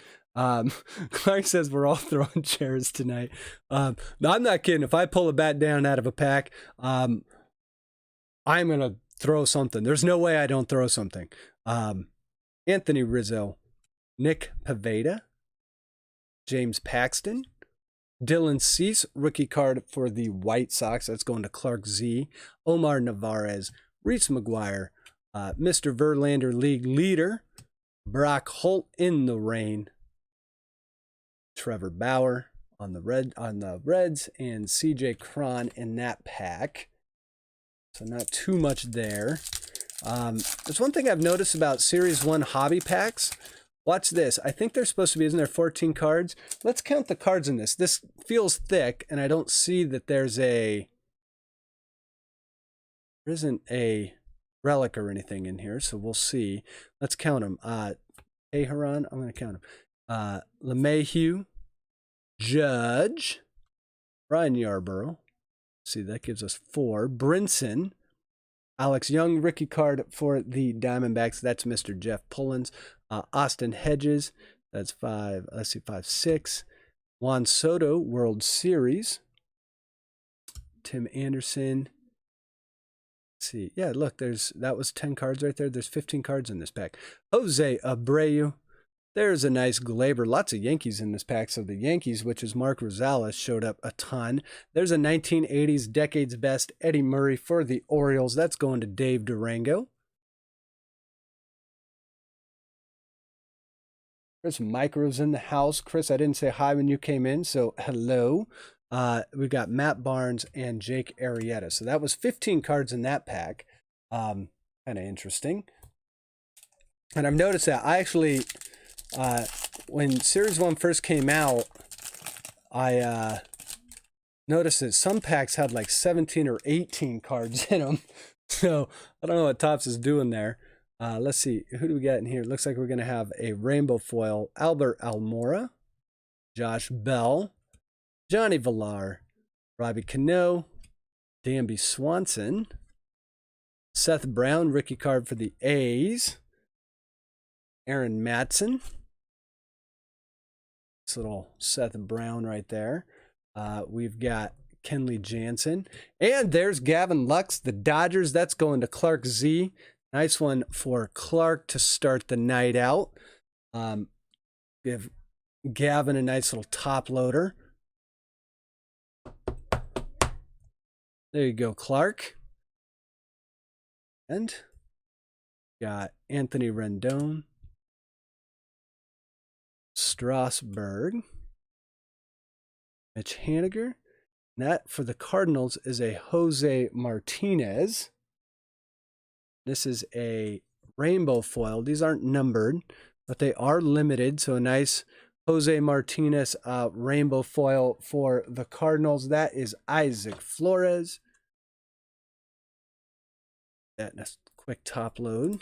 Clark says we're all throwing chairs tonight. No, I'm not kidding. If I pull a bat down out of a pack, I'm going to throw something. There's no way I don't throw something. Anthony Rizzo, Nick Pavetta, James Paxton, Dylan Cease, rookie card for the White Sox. That's going to Clark Z. Omar Narvaez, Reese McGuire, Mr. Verlander league leader, Brock Holt in the rain, Trevor Bauer on the Reds, and CJ Cron in that pack. So not too much there. There's one thing I've noticed about Series 1 hobby packs. Watch this. I think there's supposed to be, isn't there 14 cards? Let's count the cards in this. This feels thick, and I don't see that there isn't a relic or anything in here, so we'll see. Let's count them. Teheran, I'm going to count them. LeMahieu, Judge, Ryan Yarborough. See, that gives us 4. Brinson, Alex Young, rookie card for the Diamondbacks. That's Mr. Jeff Pullins. Austin Hedges, that's 5. Let's see, 5, 6. Juan Soto, World Series. Tim Anderson. Let's see. Yeah, look, that was 10 cards right there. There's 15 cards in this pack. Jose Abreu. There's a nice Glaber. Lots of Yankees in this pack. So the Yankees, which is Marc Rosales, showed up a ton. There's a 1980s Decade's Best Eddie Murray for the Orioles. That's going to Dave Durango. Chris Micro's in the house. Chris, I didn't say hi when you came in, so hello. We've got Matt Barnes and Jake Arrieta. So that was 15 cards in that pack. Kind of interesting. And I've noticed that I actually, when Series 1 first came out, I noticed that some packs had like 17 or 18 cards in them. So I don't know what Topps is doing there. Let's see. Who do we got in here? Looks like we're going to have a rainbow foil. Albert Almora, Josh Bell, Johnny Villar, Robbie Cano, Danby Swanson, Seth Brown, rookie card for the A's, Aaron Mattson. This little Seth Brown right there. We've got Kenley Jansen. And there's Gavin Lux, the Dodgers. That's going to Clark Z. Nice one for Clark to start the night out. Give Gavin a nice little top loader. There you go, Clark. And got Anthony Rendon, Strasburg, Mitch Haniger. And that for the Cardinals is a Jose Martinez. This is a rainbow foil. These aren't numbered, but they are limited. So a nice Jose Martinez rainbow foil for the Cardinals. That is Isaac Flores. That in a quick top load.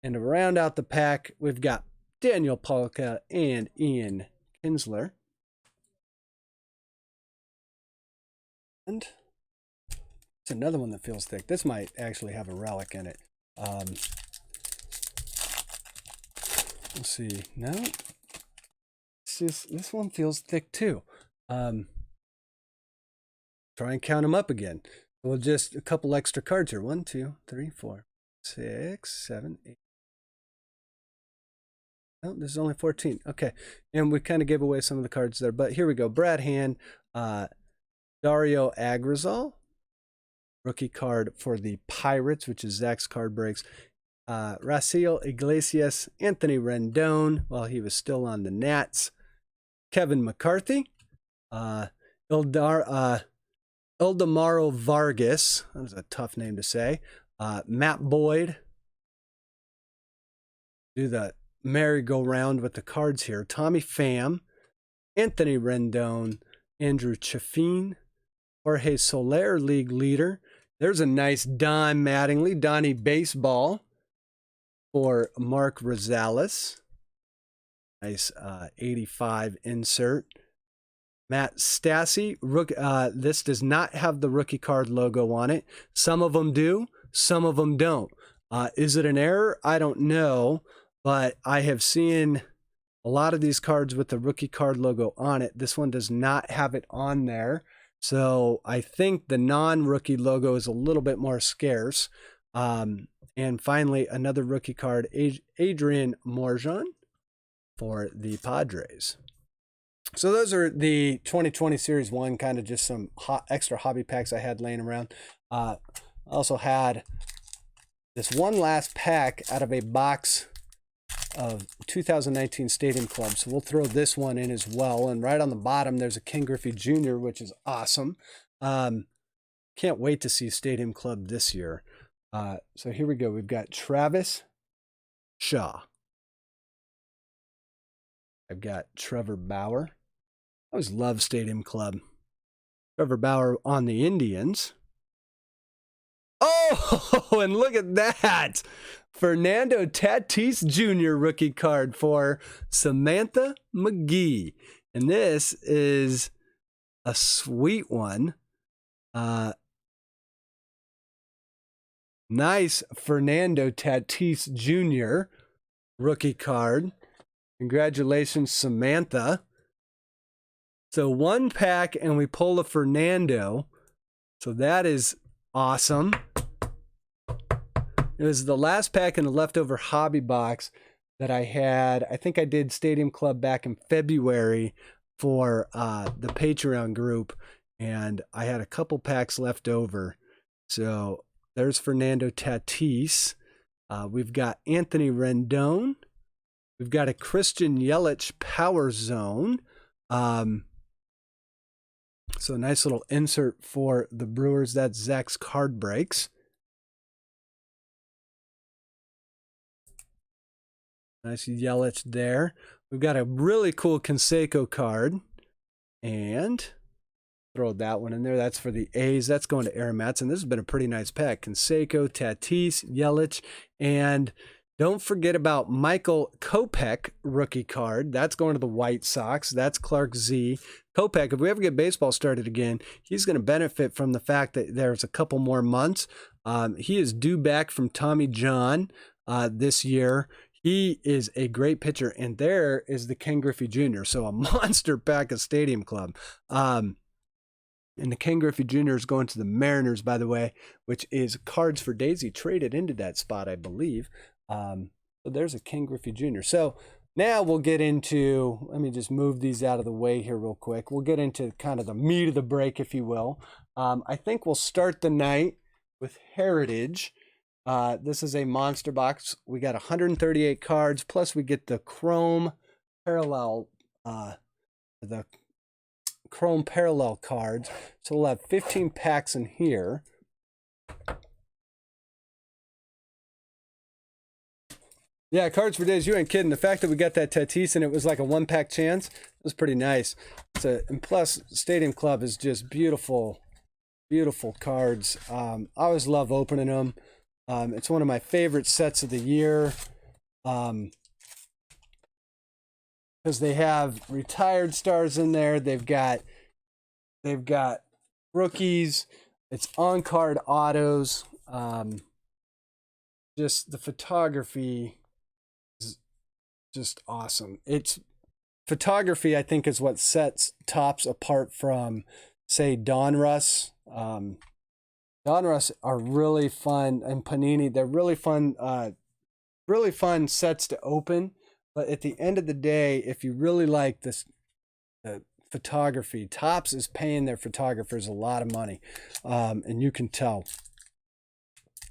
And to round out the pack, we've got Daniel Polka and Ian Kinsler. And it's another one that feels thick. This might actually have a relic in it. Let's see. No, it's just, this one feels thick too. Try and count them up again. We'll just a couple extra cards here. 1, 2, 3, 4, 6, 7, 8. Oh, this is only 14. Okay. And we kind of gave away some of the cards there, but here we go. Brad Hand, Dario Agrizal, rookie card for the Pirates, which is Zach's card breaks. Raciel Iglesias, Anthony Rendon, while he was still on the Nats. Kevin McCarthy, Eldamaro Vargas, that was a tough name to say. Matt Boyd, do the merry-go-round with the cards here. Tommy Pham, Anthony Rendon, Andrew Chaffin, Jorge Soler, league leader. There's a nice Don Mattingly, Donnie Baseball for Marc Rosales. Nice 85 insert. Matt Stassi, this does not have the rookie card logo on it. Some of them do, some of them don't. Is it an error? I don't know, but I have seen a lot of these cards with the rookie card logo on it. This one does not have it on there. So I think the non-rookie logo is a little bit more scarce. And finally, another rookie card, Adrian Morjan for the Padres. So those are the 2020 Series 1, kind of just some extra hobby packs I had laying around. I also had this one last pack out of a box of 2019 Stadium Club. So we'll throw this one in as well. And right on the bottom, there's a Ken Griffey Jr., which is awesome. Can't wait to see Stadium Club this year. So here we go. We've got Travis Shaw. I've got Trevor Bauer. I always love Stadium Club. Trevor Bauer on the Indians. Oh, and look at that. Fernando Tatis Jr. rookie card for Samantha McGee. And this is a sweet one. Nice Fernando Tatis Jr. rookie card. Congratulations, Samantha. So one pack and we pull a Fernando. So that is awesome. It was the last pack in the leftover hobby box that I had. I think I did Stadium Club back in February for the Patreon group, and I had a couple packs left over. So there's Fernando Tatis. We've got Anthony Rendon. We've got a Christian Yelich Power Zone. So nice little insert for the Brewers. That's Zach's card breaks. Nice Yelich there. We've got a really cool Canseco card. And throw that one in there. That's for the A's. That's going to Aaron Mattson. This has been a pretty nice pack. Canseco, Tatis, Yelich, and don't forget about Michael Kopech rookie card. That's going to the White Sox. That's Clark Z. Kopech, if we ever get baseball started again, he's going to benefit from the fact that there's a couple more months. He is due back from Tommy John this year. He is a great pitcher, and there is the Ken Griffey Jr., so a monster pack of Stadium Club. And the Ken Griffey Jr. is going to the Mariners, by the way, which is cards for Daisy traded into that spot, I believe. So there's a Ken Griffey Jr. So now we'll get into, let me just move these out of the way here real quick. We'll get into kind of the meat of the break, if you will. I think we'll start the night with Heritage. This is a monster box. We got 138 cards, plus we get the Chrome Parallel, cards. So we'll have 15 packs in here. Yeah, Cards for Days, you ain't kidding. The fact that we got that Tatis and it was like a 1-pack chance was pretty nice. And plus, Stadium Club is just beautiful, beautiful cards. I always love opening them. It's one of my favorite sets of the year because they have retired stars in there. They've got rookies. It's on-card autos. Just the photography is just awesome. It's photography, I think, is what sets Topps apart from, say, Donruss. Donruss are really fun, and Panini, they're really fun sets to open. But at the end of the day, if you really like this photography, Topps is paying their photographers a lot of money, and you can tell.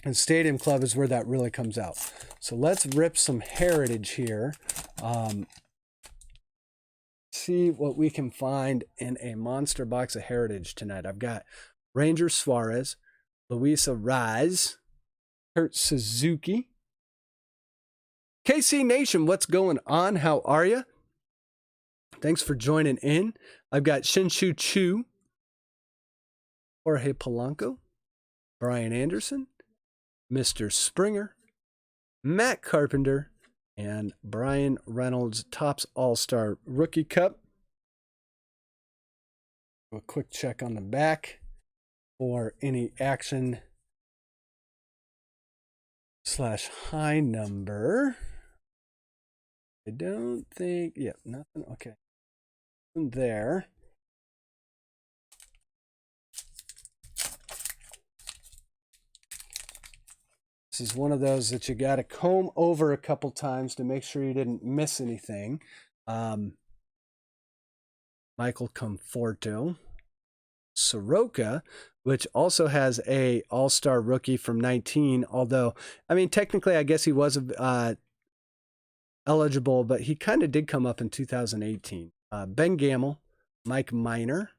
And Stadium Club is where that really comes out. So let's rip some Heritage here. See what we can find in a monster box of Heritage tonight. I've got Ranger Suarez, Luisa Rise, Kurt Suzuki. KC Nation, what's going on? How are you? Thanks for joining in. I've got Shinshu Chu, Jorge Polanco, Brian Anderson, Mr. Springer, Matt Carpenter, and Brian Reynolds, Topps All-Star Rookie Cup. A quick check on the back for any action / high number. I don't think, yeah, nothing, okay. Nothing there. This is one of those that you got to comb over a couple times to make sure you didn't miss anything. Michael Conforto. Soroka, which also has a all-star rookie from 19, although, I mean, technically, I guess he was eligible, but he kind of did come up in 2018. Ben Gamel, Mike Minor.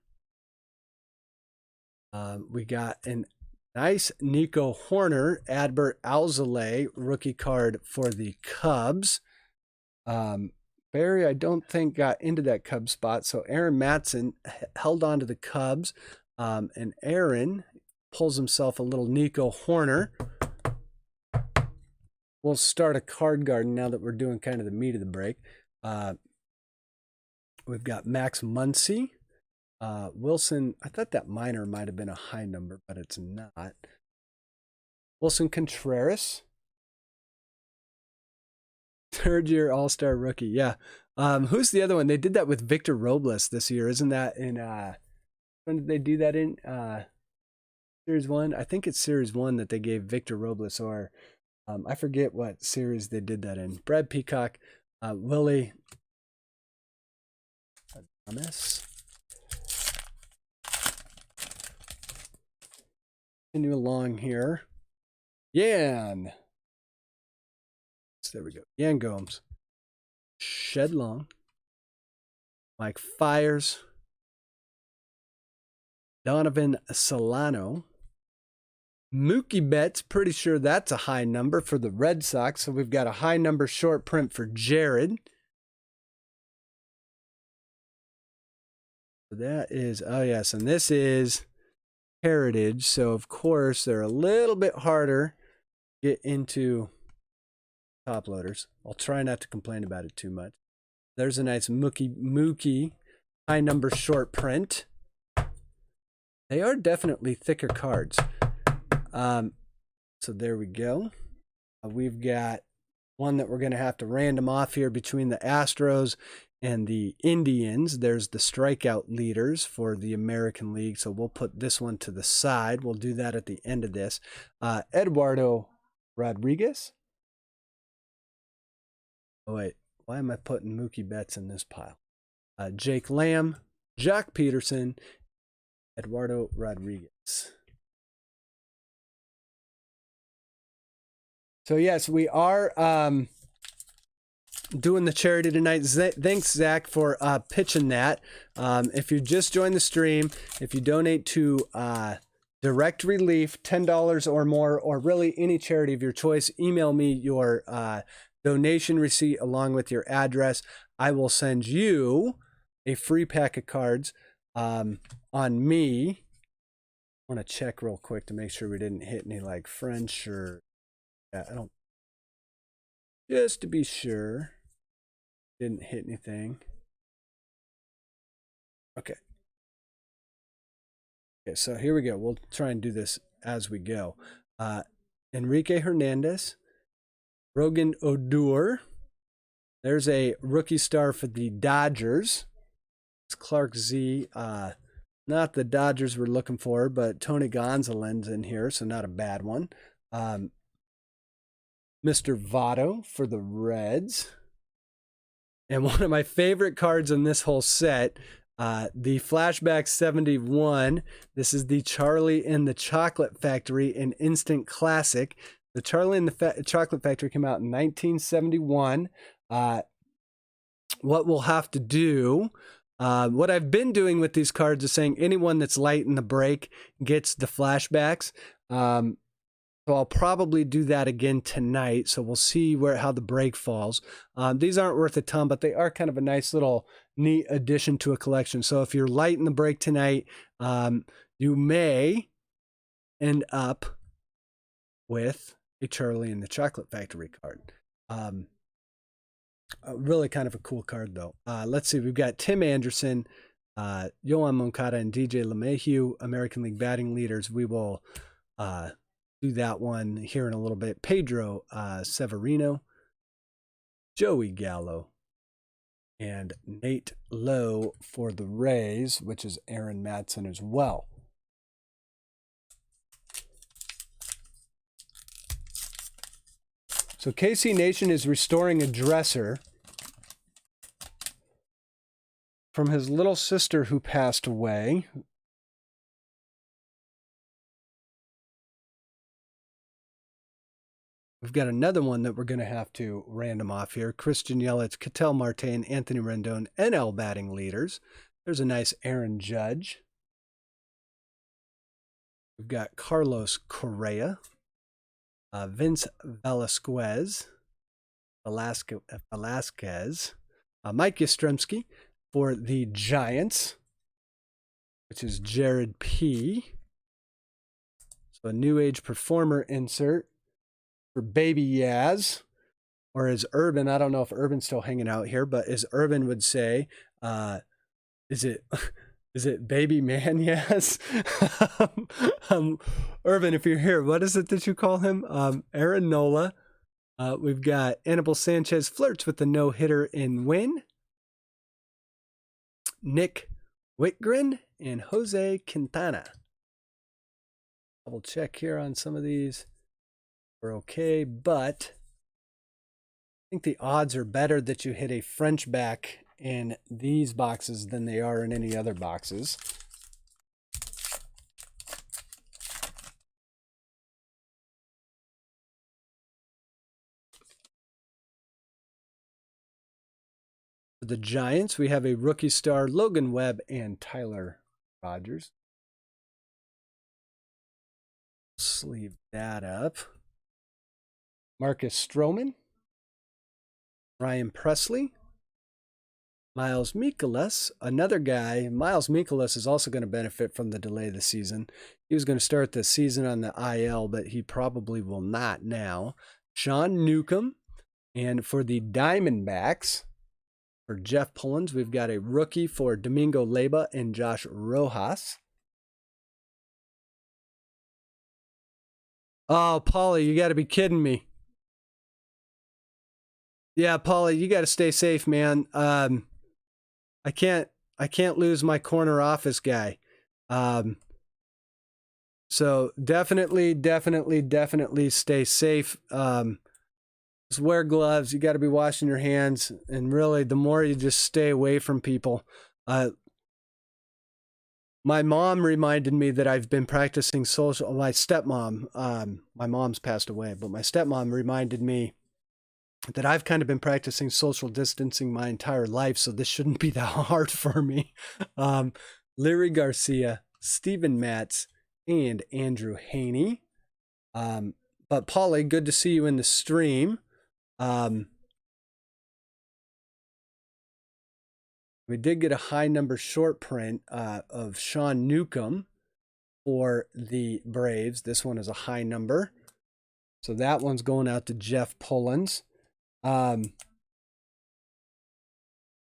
We got an nice Nico Horner, Adbert Alzolay rookie card for the Cubs. Barry, I don't think, got into that Cubs spot, so Aaron Mattson held on to the Cubs, and Aaron pulls himself a little Nico Horner. We'll start a card garden now that we're doing kind of the meat of the break. We've got Max Muncy. Wilson, I thought that minor might have been a high number, but it's not. Wilson Contreras. Third-year All-Star rookie, yeah. Who's the other one? They did that with Victor Robles this year. Isn't that in, when did they do that in? Series 1? I think it's Series 1 that they gave Victor Robles, or I forget what series they did that in. Brad Peacock, Willie Adames. Continue along here. Yan. There we go. Yan Gomes. Shedlong. Mike Fires. Donovan Solano. Mookie Betts. Pretty sure that's a high number for the Red Sox. So we've got a high number short print for Jared. That is, oh yes, and this is Heritage. So of course they're a little bit harder to get into top loaders. I'll try not to complain about it too much. There's a nice Mookie high number short print. They are definitely thicker cards. So there we go. We've got one that we're going to have to random off here between the Astros and the Indians. There's the strikeout leaders for the American League. So we'll put this one to the side. We'll do that at the end of this. Eduardo Rodriguez. Oh, wait. Why am I putting Mookie Betts in this pile? Jake Lamb, Jock Peterson, Eduardo Rodriguez. So, yes, we are doing the charity tonight. Thanks, Zach, for pitching that. If you just joined the stream, if you donate to Direct Relief, $10 or more, or really any charity of your choice, email me your donation receipt along with your address. I will send you a free pack of cards on me. I want to check real quick to make sure we didn't hit any like French or I don't, just to be sure didn't hit anything. Okay, so here we go. We'll try and do this as we go. Enrique Hernandez, Rogan Odor. There's a rookie star for the Dodgers. It's Clark Z. Not the Dodgers we're looking for, but Tony Gonsolin's in here, so not a bad one. Mr. Votto for the Reds. And one of my favorite cards in this whole set, the Flashback 71. This is the Charlie in the Chocolate Factory, an instant classic. The Charlie in the Chocolate Factory came out in 1971. What we'll have to do, what I've been doing with these cards is saying anyone that's light in the break gets the flashbacks. So I'll probably do that again tonight. So we'll see how the break falls. These aren't worth a ton, but they are kind of a nice little neat addition to a collection. So if you're light in the break tonight, you may end up with a Charlie in the Chocolate Factory card. Really kind of a cool card, though. Let's see. We've got Tim Anderson, Yoan Moncada, and DJ LeMahieu, American League batting leaders. We will do that one here in a little bit. Pedro Severino, Joey Gallo, and Nate Lowe for the Rays, which is Aaron Mattson as well. So KC Nation is restoring a dresser from his little sister who passed away. We've got another one that we're going to have to random off here. Christian Yelich, Ketel Marte, and Anthony Rendon, NL batting leaders. There's a nice Aaron Judge. We've got Carlos Correa, Vince Velasquez, Mike Yastrzemski for the Giants, which is Jared P. So a New Age Performer insert for Baby Yaz, or as Urban, I don't know if Urban's still hanging out here, but as Urban would say, is it Baby Man Yaz? Urban, if you're here, what is it that you call him? Aaron Nola. We've got Anibal Sanchez flirts with the no-hitter in win. Nick Whitgren and Jose Quintana. Double check here on some of these. We're okay, but I think the odds are better that you hit a French back in these boxes than they are in any other boxes. For the Giants, we have a rookie star, Logan Webb and Tyler Rogers. Sleeve that up. Marcus Stroman, Ryan Presley, Miles Mikolas, another guy. Miles Mikolas is also going to benefit from the delay of the season. He was going to start the season on the IL, but he probably will not now. Sean Newcomb, and for the Diamondbacks, for Jeff Pullins, we've got a rookie for Domingo Leyba and Josh Rojas. Oh, Paulie, you got to be kidding me. Yeah, Paulie, you got to stay safe, man. I can't lose my corner office guy. So definitely stay safe. Just wear gloves. You got to be washing your hands, and really, the more you just stay away from people. My mom reminded me that I've been practicing social. My stepmom, my mom's passed away, but my stepmom reminded me that I've kind of been practicing social distancing my entire life, so this shouldn't be that hard for me. Larry Garcia, Steven Matz, and Andrew Haney. But Paulie, good to see you in the stream. We did get a high number short print of Sean Newcomb for the Braves. This one is a high number. So that one's going out to Jeff Pullins. Yeah,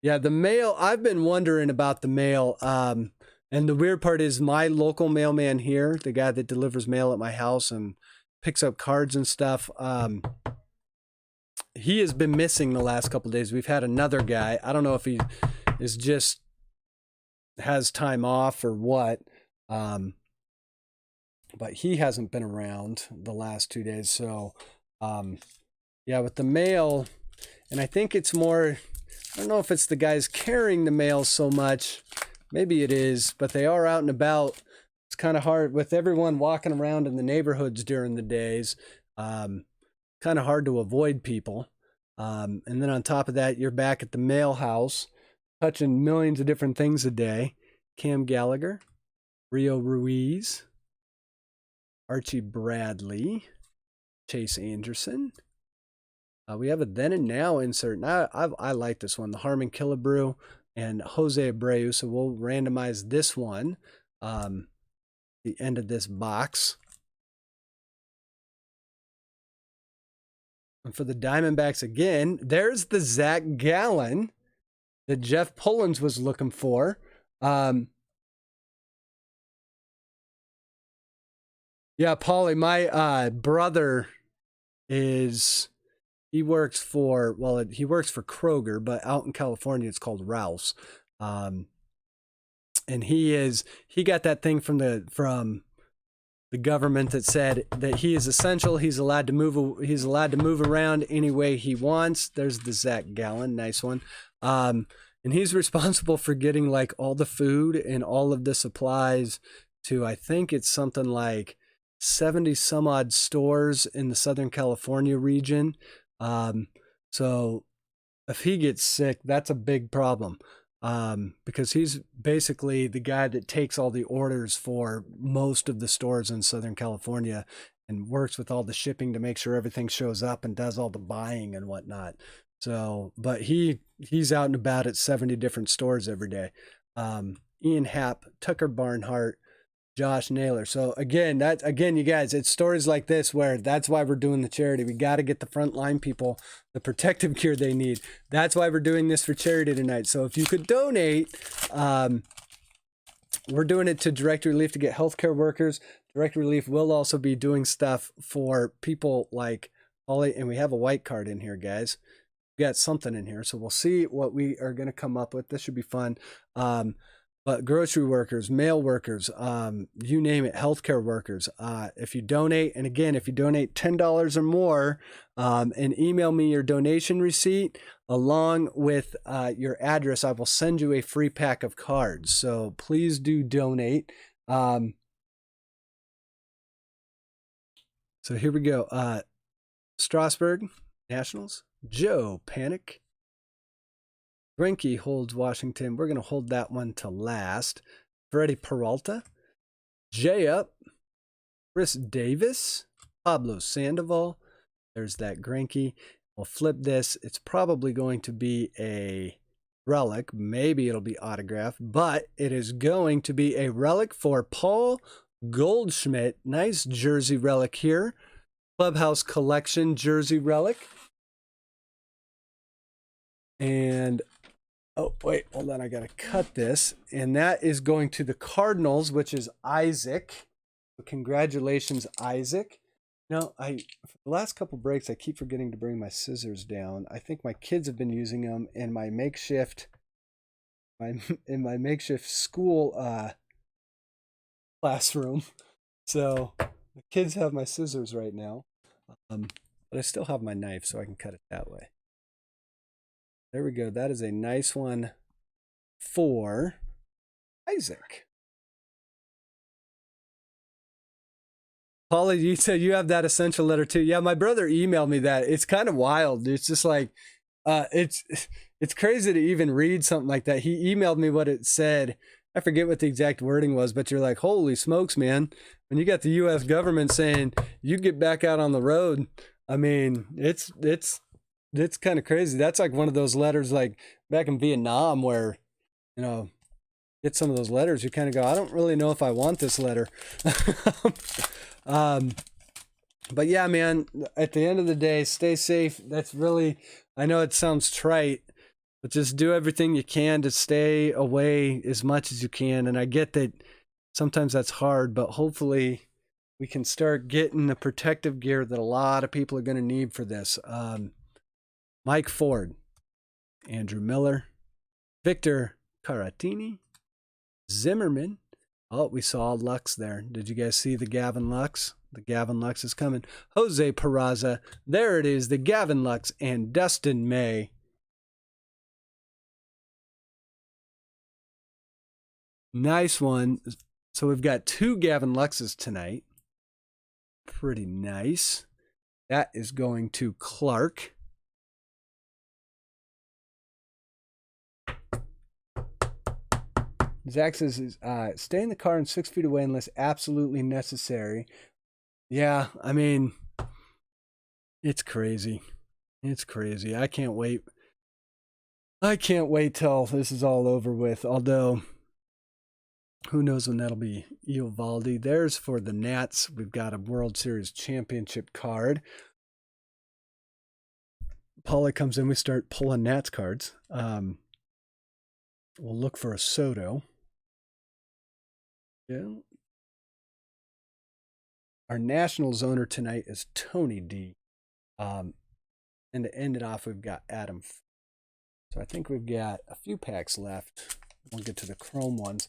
the mail, I've been wondering about the mail. And the weird part is my local mailman here, the guy that delivers mail at my house and picks up cards and stuff, he has been missing the last couple of days. We've had another guy. I don't know if he is just has time off or what. But he hasn't been around the last 2 days. So, yeah, with the mail, and I think it's more, I don't know if it's the guys carrying the mail so much. Maybe it is, but they are out and about. It's kind of hard with everyone walking around in the neighborhoods during the days. Kind of hard to avoid people. And then on top of that, you're back at the mail house, touching millions of different things a day. Cam Gallagher, Rio Ruiz, Archie Bradley, Chase Anderson. We have a then and now insert. Now I like this one, the Harmon Killebrew and Jose Abreu. So we'll randomize this one. The end of this box. And for the Diamondbacks again, there's the Zach Gallen that Jeff Pullins was looking for. Yeah, Paulie, my brother he works for Kroger, but out in California it's called Ralph's. And he got that thing from the government that said that he is essential. He's allowed to move around any way he wants. There's the Zach Gallen, nice one. And he's responsible for getting like all the food and all of the supplies to, I think it's something like 70 some odd stores in the Southern California region. So if he gets sick, that's a big problem. Because he's basically the guy that takes all the orders for most of the stores in Southern California and works with all the shipping to make sure everything shows up and does all the buying and whatnot. So, but he's out and about at 70 different stores every day. Ian Happ, Tucker Barnhart, Josh Naylor. So again, you guys, it's stories like this where that's why we're doing the charity. We got to get the frontline people the protective gear they need. That's why we're doing this for charity tonight. So if you could donate, we're doing it to Direct Relief to get healthcare workers. Direct Relief will also be doing stuff for people like Ollie, and we have a white card in here, guys. We got something in here, so we'll see what we are going to come up with. This should be fun. But grocery workers, mail workers, you name it, healthcare workers. If you donate, and again, if you donate $10 or more, and email me your donation receipt along with your address, I will send you a free pack of cards. So please do donate. So here we go. Strasburg, Nationals, Joe Panic. Greinke holds Washington. We're going to hold that one to last. Freddie Peralta, Jay Up, Chris Davis, Pablo Sandoval. There's that Greinke. We'll flip this. It's probably going to be a relic. Maybe it'll be autographed, but it is going to be a relic for Paul Goldschmidt. Nice jersey relic here. Clubhouse Collection jersey relic. And oh, wait, hold on. I got to cut this. And that is going to the Cardinals, which is Isaac. So congratulations, Isaac. Now, for the last couple breaks, I keep forgetting to bring my scissors down. I think my kids have been using them in my makeshift school classroom. So the kids have my scissors right now. But I still have my knife, so I can cut it that way. There we go. That is a nice one for Isaac. Paulie, you said you have that essential letter too. Yeah, my brother emailed me that. It's kind of wild. It's just like, it's crazy to even read something like that. He emailed me what it said. I forget what the exact wording was, but you're like, holy smokes, man. When you got the U.S. government saying you get back out on the road, I mean, it's kind of crazy. That's like one of those letters like back in Vietnam where you know, get some of those letters, you kind of go, I don't really know if I want this letter. But yeah, man, at the end of the day, stay safe. That's really, I know it sounds trite, but just do everything you can to stay away as much as you can. And I get that sometimes that's hard, but hopefully we can start getting the protective gear that a lot of people are going to need for this. Mike Ford, Andrew Miller, Victor Caratini, Zimmerman. Oh, we saw Lux there. Did you guys see the Gavin Lux? The Gavin Lux is coming. Jose Peraza. There it is, the Gavin Lux and Dustin May. Nice one. So we've got 2 Gavin Luxes tonight. Pretty nice. That is going to Clark. Zach says, stay in the car and 6 feet away unless absolutely necessary. Yeah, I mean, it's crazy. It's crazy. I can't wait. I can't wait till this is all over with. Although, who knows when that'll be. Eovaldi. There's for the Nats. We've got a World Series championship card. Paula comes in. We start pulling Nats cards. We'll look for a Soto. Yeah. Our Nationals owner tonight is Tony D. And to end it off, we've got Adam. So I think we've got a few packs left. We'll get to the chrome ones.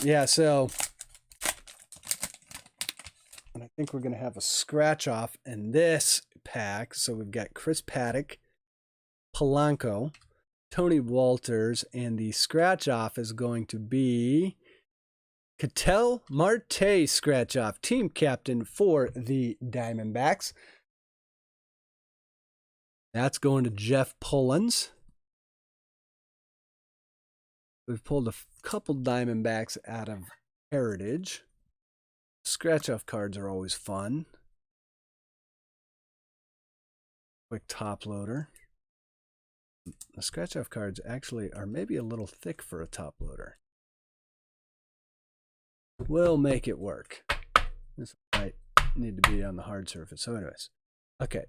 Yeah, so and I think we're going to have a scratch off in this pack. So we've got Chris Paddock, Polanco, Tony Walters, and the scratch off is going to be Ketel Marte scratch off, team captain for the Diamondbacks. That's going to Jeff Pullins. We've pulled a couple Diamondbacks out of Heritage. Scratch off cards are always fun. Quick top loader. The scratch off cards actually are maybe a little thick for a top loader. We'll make it work. This might need to be on the hard surface. So anyways, okay.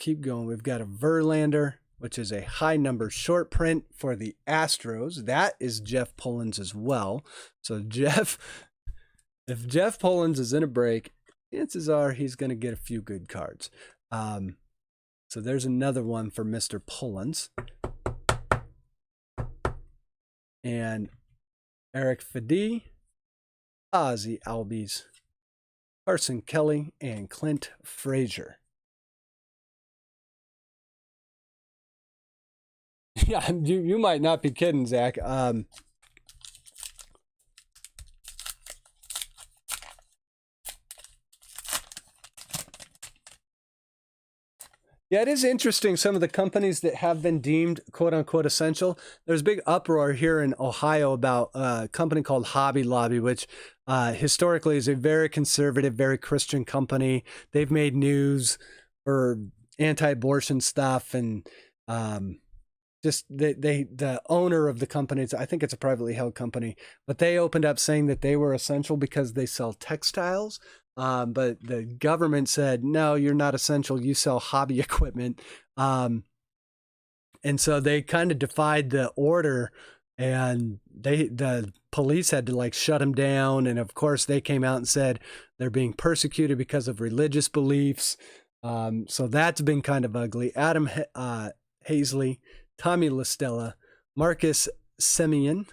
Keep going. We've got a Verlander, which is a high number short print for the Astros. That is Jeff Pullins as well. So if Jeff Pullins is in a break, chances are he's going to get a few good cards. So there's another one for Mr. Pullins. And Eric Fedee, Ozzie Albies, Carson Kelly, and Clint Frazier. Yeah, you might not be kidding, Zach. Yeah, it is interesting. Some of the companies that have been deemed quote unquote essential. There's a big uproar here in Ohio about a company called Hobby Lobby, which historically is a very conservative, very Christian company. They've made news for anti-abortion stuff, and just the owner of the company, I think it's a privately held company, but they opened up saying that they were essential because they sell textiles. But the government said, no, you're not essential. You sell hobby equipment. And so they kind of defied the order, and the police had to like shut them down. And of course they came out and said they're being persecuted because of religious beliefs. So that's been kind of ugly. Adam Hazley, Tommy LaStella, Marcus Semien,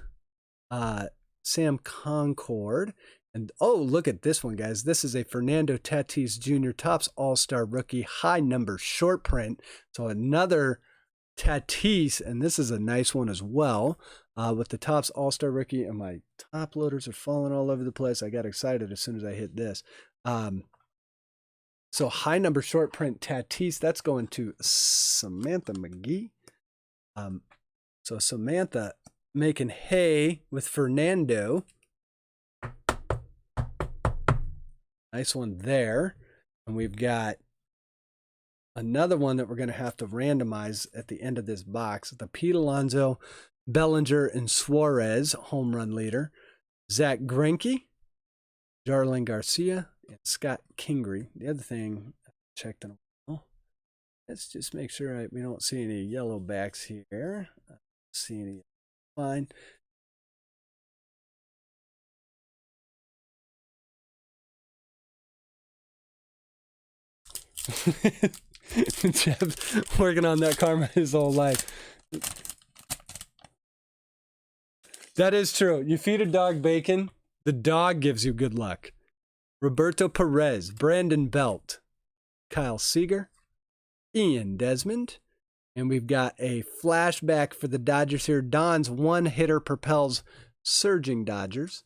Sam Concord. And oh, look at this one, guys. This is a Fernando Tatis Jr. Topps All-Star Rookie high number short print. So another Tatis, and this is a nice one as well, with the Topps All-Star Rookie. And my top loaders are falling all over the place. I got excited as soon as I hit this. So high number short print Tatis, that's going to Samantha McGee. So Samantha making hay with Fernando. Nice one there. And we've got another one that we're going to have to randomize at the end of this box. The Pete Alonso Bellinger and Suarez, home run leader. Zach Greinke, Jarlin Garcia, and Scott Kingery. The other thing I checked on, let's just make sure we don't see any yellow backs here. I don't see any. Fine. Jeff working on that karma his whole life. That is true. You feed a dog bacon, the dog gives you good luck. Roberto Perez, Brandon Belt, Kyle Seager, Ian Desmond, and we've got a flashback for the Dodgers here. Don's one-hitter propels surging Dodgers.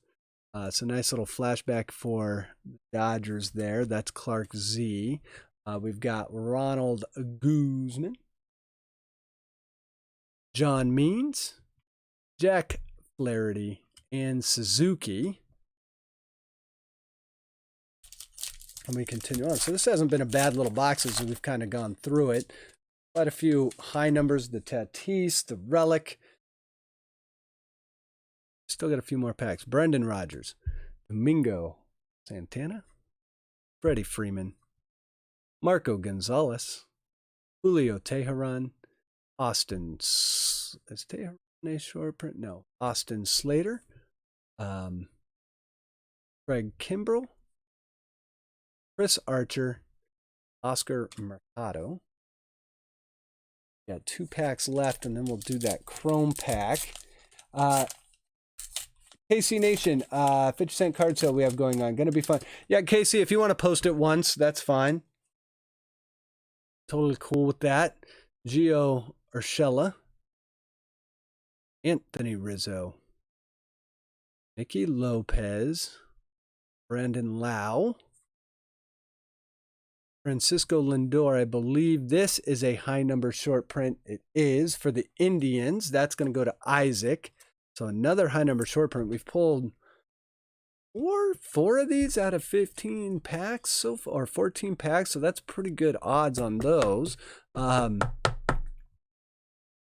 So nice little flashback for the Dodgers there. That's Clark Z. We've got Ronald Guzman, John Means, Jack Flaherty, and Suzuki. And we continue on. So this hasn't been a bad little box as we've kind of gone through it. Quite a few high numbers, the Tatis, the Relic. Still got a few more packs. Brendan Rodgers, Domingo Santana, Freddie Freeman, Marco Gonzalez, Julio Teheran, Austin, is Teheran a short print? No. Austin Slater, Craig Kimbrell, Chris Archer, Oscar Mercado. Got 2 packs left, and then we'll do that Chrome pack. KC Nation, 50-cent card sale we have going on. Going to be fun. Yeah, Casey, if you want to post it once, that's fine. Totally cool with that. Gio Urshela, Anthony Rizzo, Nicky Lopez, Brandon Lau, Francisco Lindor. I believe this is a high number short print. It is for the Indians. That's going to go to Isaac. So another high number short print. We've pulled four of these out of 15 packs so far, or 14 packs. So that's pretty good odds on those.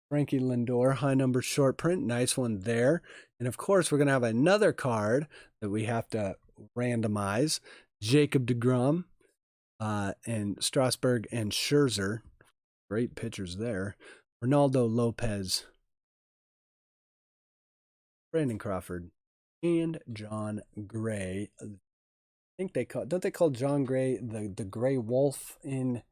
Frankie Lindor, high number short print. Nice one there. And of course, we're going to have another card that we have to randomize. Jacob deGrom, and Strasburg and Scherzer. Great pitchers there. Ronaldo Lopez, Brandon Crawford, and John Gray. I think don't they call John Gray the Gray Wolf in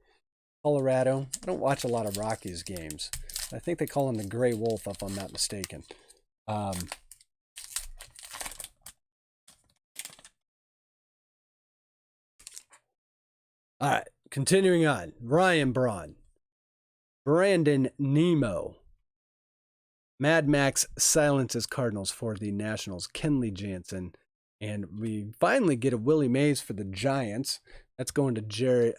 Colorado? I don't watch a lot of Rockies games. I think they call him the Gray Wolf, if I'm not mistaken. All right, continuing on. Ryan Braun, Brandon Nemo, Mad Max silences Cardinals for the Nationals, Kenley Jansen, and we finally get a Willie Mays for the Giants. That's going to Jared.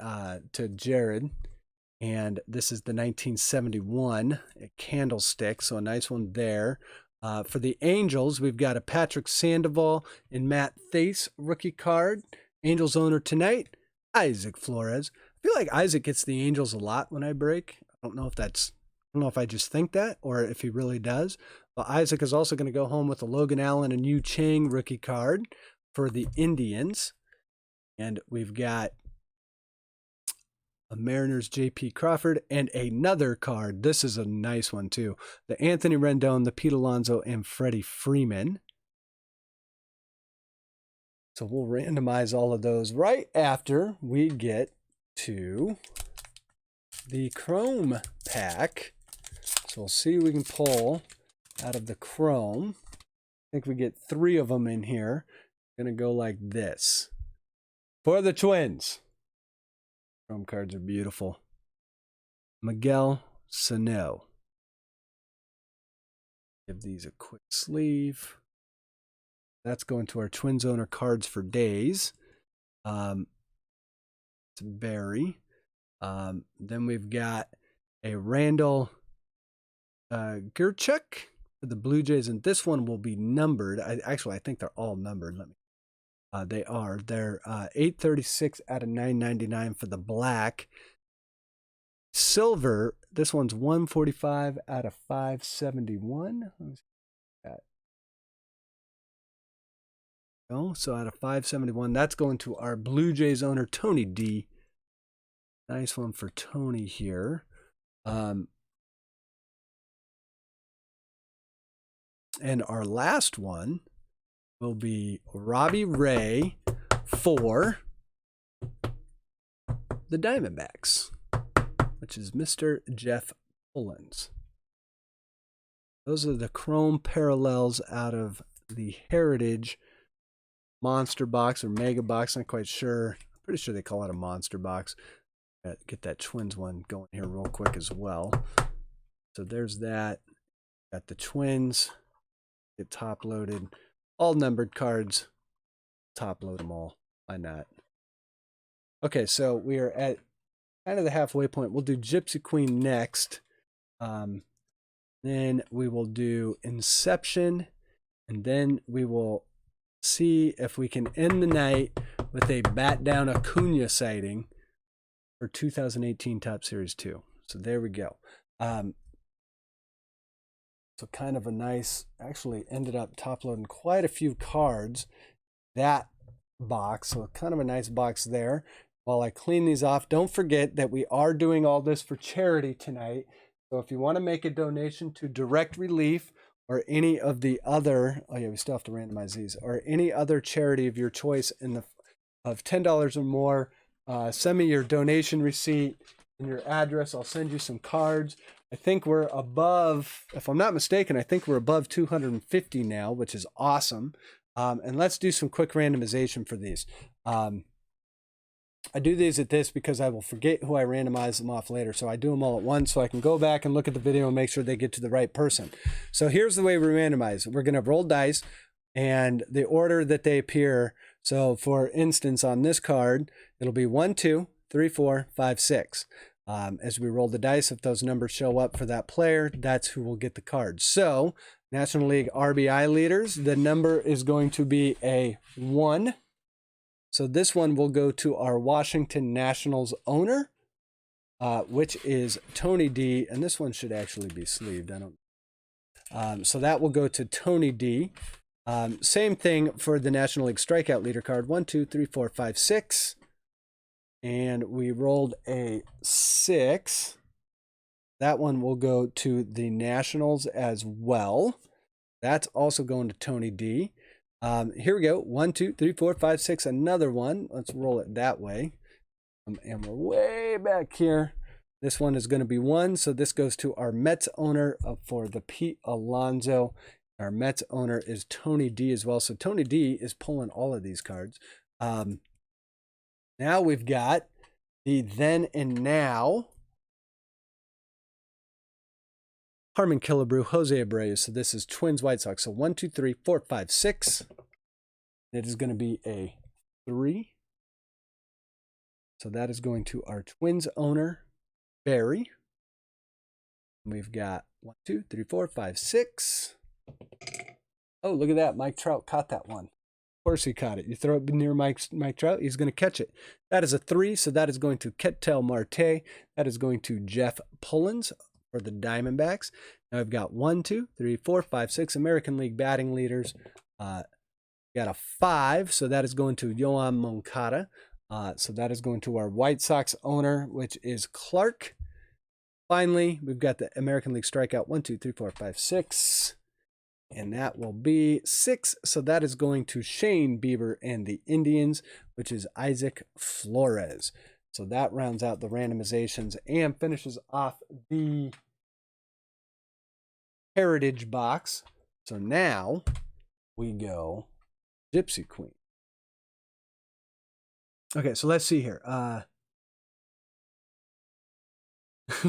And this is the 1971 Candlestick, so a nice one there. For the Angels, we've got a Patrick Sandoval and Matt Thace rookie card. Angels owner tonight, Isaac Flores. I feel like Isaac gets the Angels a lot when I break. I don't know if I just think that or if he really does. But Isaac is also going to go home with a Logan Allen and Yu Chang rookie card for the Indians. And we've got a Mariners J.P. Crawford and another card. This is a nice one too. The Anthony Rendon, the Pete Alonso, and Freddie Freeman. So we'll randomize all of those right after we get to the Chrome pack. So we'll see what we can pull out of the Chrome. I think we get 3 of them in here. Going to go like this. For the Twins. Chrome cards are beautiful. Miguel Sano. Give these a quick sleeve. That's going to our Twins owner cards for Daze. It's Barry. Then we've got a Randall Gerchuk for the Blue Jays, and this one will be numbered. I think they're all numbered. They are. They're 836 out of 999 for the black. silver, this one's 145 out of 571. Let me see that. Oh, so out of 571, that's going to our Blue Jays owner, Tony D. Nice one for Tony here. And our last one will be Robbie Ray for the Diamondbacks, which is Mr. Jeff Pullins. Those are the chrome parallels out of the Heritage Monster Box or Mega Box. I'm not quite sure. I'm pretty sure they call it a Monster Box. Get that Twins one going here real quick as well. So there's that. Got the Twins. Get top loaded. All numbered cards. Top load them all. Why not? Okay, so we are at kind of the halfway point. We'll do Gypsy Queen next. Then we will do Inception. And then we will see if we can end the night with a bat down Acuna sighting for 2018 Top Series 2. So there we go. So kind of a nice, actually ended up top loading quite a few cards. That box, so kind of a nice box there. While I clean these off, don't forget that we are doing all this for charity tonight. So if you want to make a donation to Direct Relief or any of the other, oh yeah, we still have to randomize these, or any other charity of your choice of $10 or more, send me your donation receipt and your address. I'll send you some cards. I think we're above, if I'm not mistaken, I think we're above 250 now, which is awesome. And let's do some quick randomization for these. I do these at this because I will forget who I randomize them off later. So I do them all at once so I can go back and look at the video and make sure they get to the right person. So here's the way we randomize. We're going to roll dice and the order that they appear. So for instance, on this card, it'll be 1, 2, 3, 4, 5, 6. As we roll the dice, if those numbers show up for that player, that's who will get the card. So National League RBI leaders, the number is going to be a 1. So this one will go to our Washington Nationals owner, which is Tony D. And this one should actually be sleeved. So that will go to Tony D. Same thing for the National League strikeout leader card. 1, 2, 3, 4, 5, 6. And we rolled a 6. That one will go to the Nationals as well. That's also going to Tony D. Here we go. 1, 2, 3, 4, 5, 6. Another one. Let's roll it that way. And we're way back here. This one is going to be 1. So this goes to our Mets owner for the Pete Alonso. Our Mets owner is Tony D as well. So Tony D is pulling all of these cards. Now we've got the then and now. Harmon Killebrew, Jose Abreu. So this is Twins White Sox. So 1, 2, 3, 4, 5, 6. It is going to be a 3. So that is going to our Twins owner, Barry. We've got 1, 2, 3, 4, 5, 6. Oh, look at that. Mike Trout caught that one. Of course he caught it. You throw it near Mike Trout, he's going to catch it. That is a 3. So that is going to Ketel Marte. That is going to Jeff Pullins for the Diamondbacks. Now I've got 1, 2, 3, 4, 5, 6 American League batting leaders. Got a 5, so that is going to Yoan Moncada. So that is going to our White Sox owner, which is Clark. Finally, we've got the American League strikeout 1, 2, 3, 4, 5, 6. And that will be 6. So that is going to Shane Bieber and the Indians, which is Isaac Flores. So that rounds out the randomizations and finishes off the Heritage box. So now we go Gypsy Queen. Okay, so let's see here.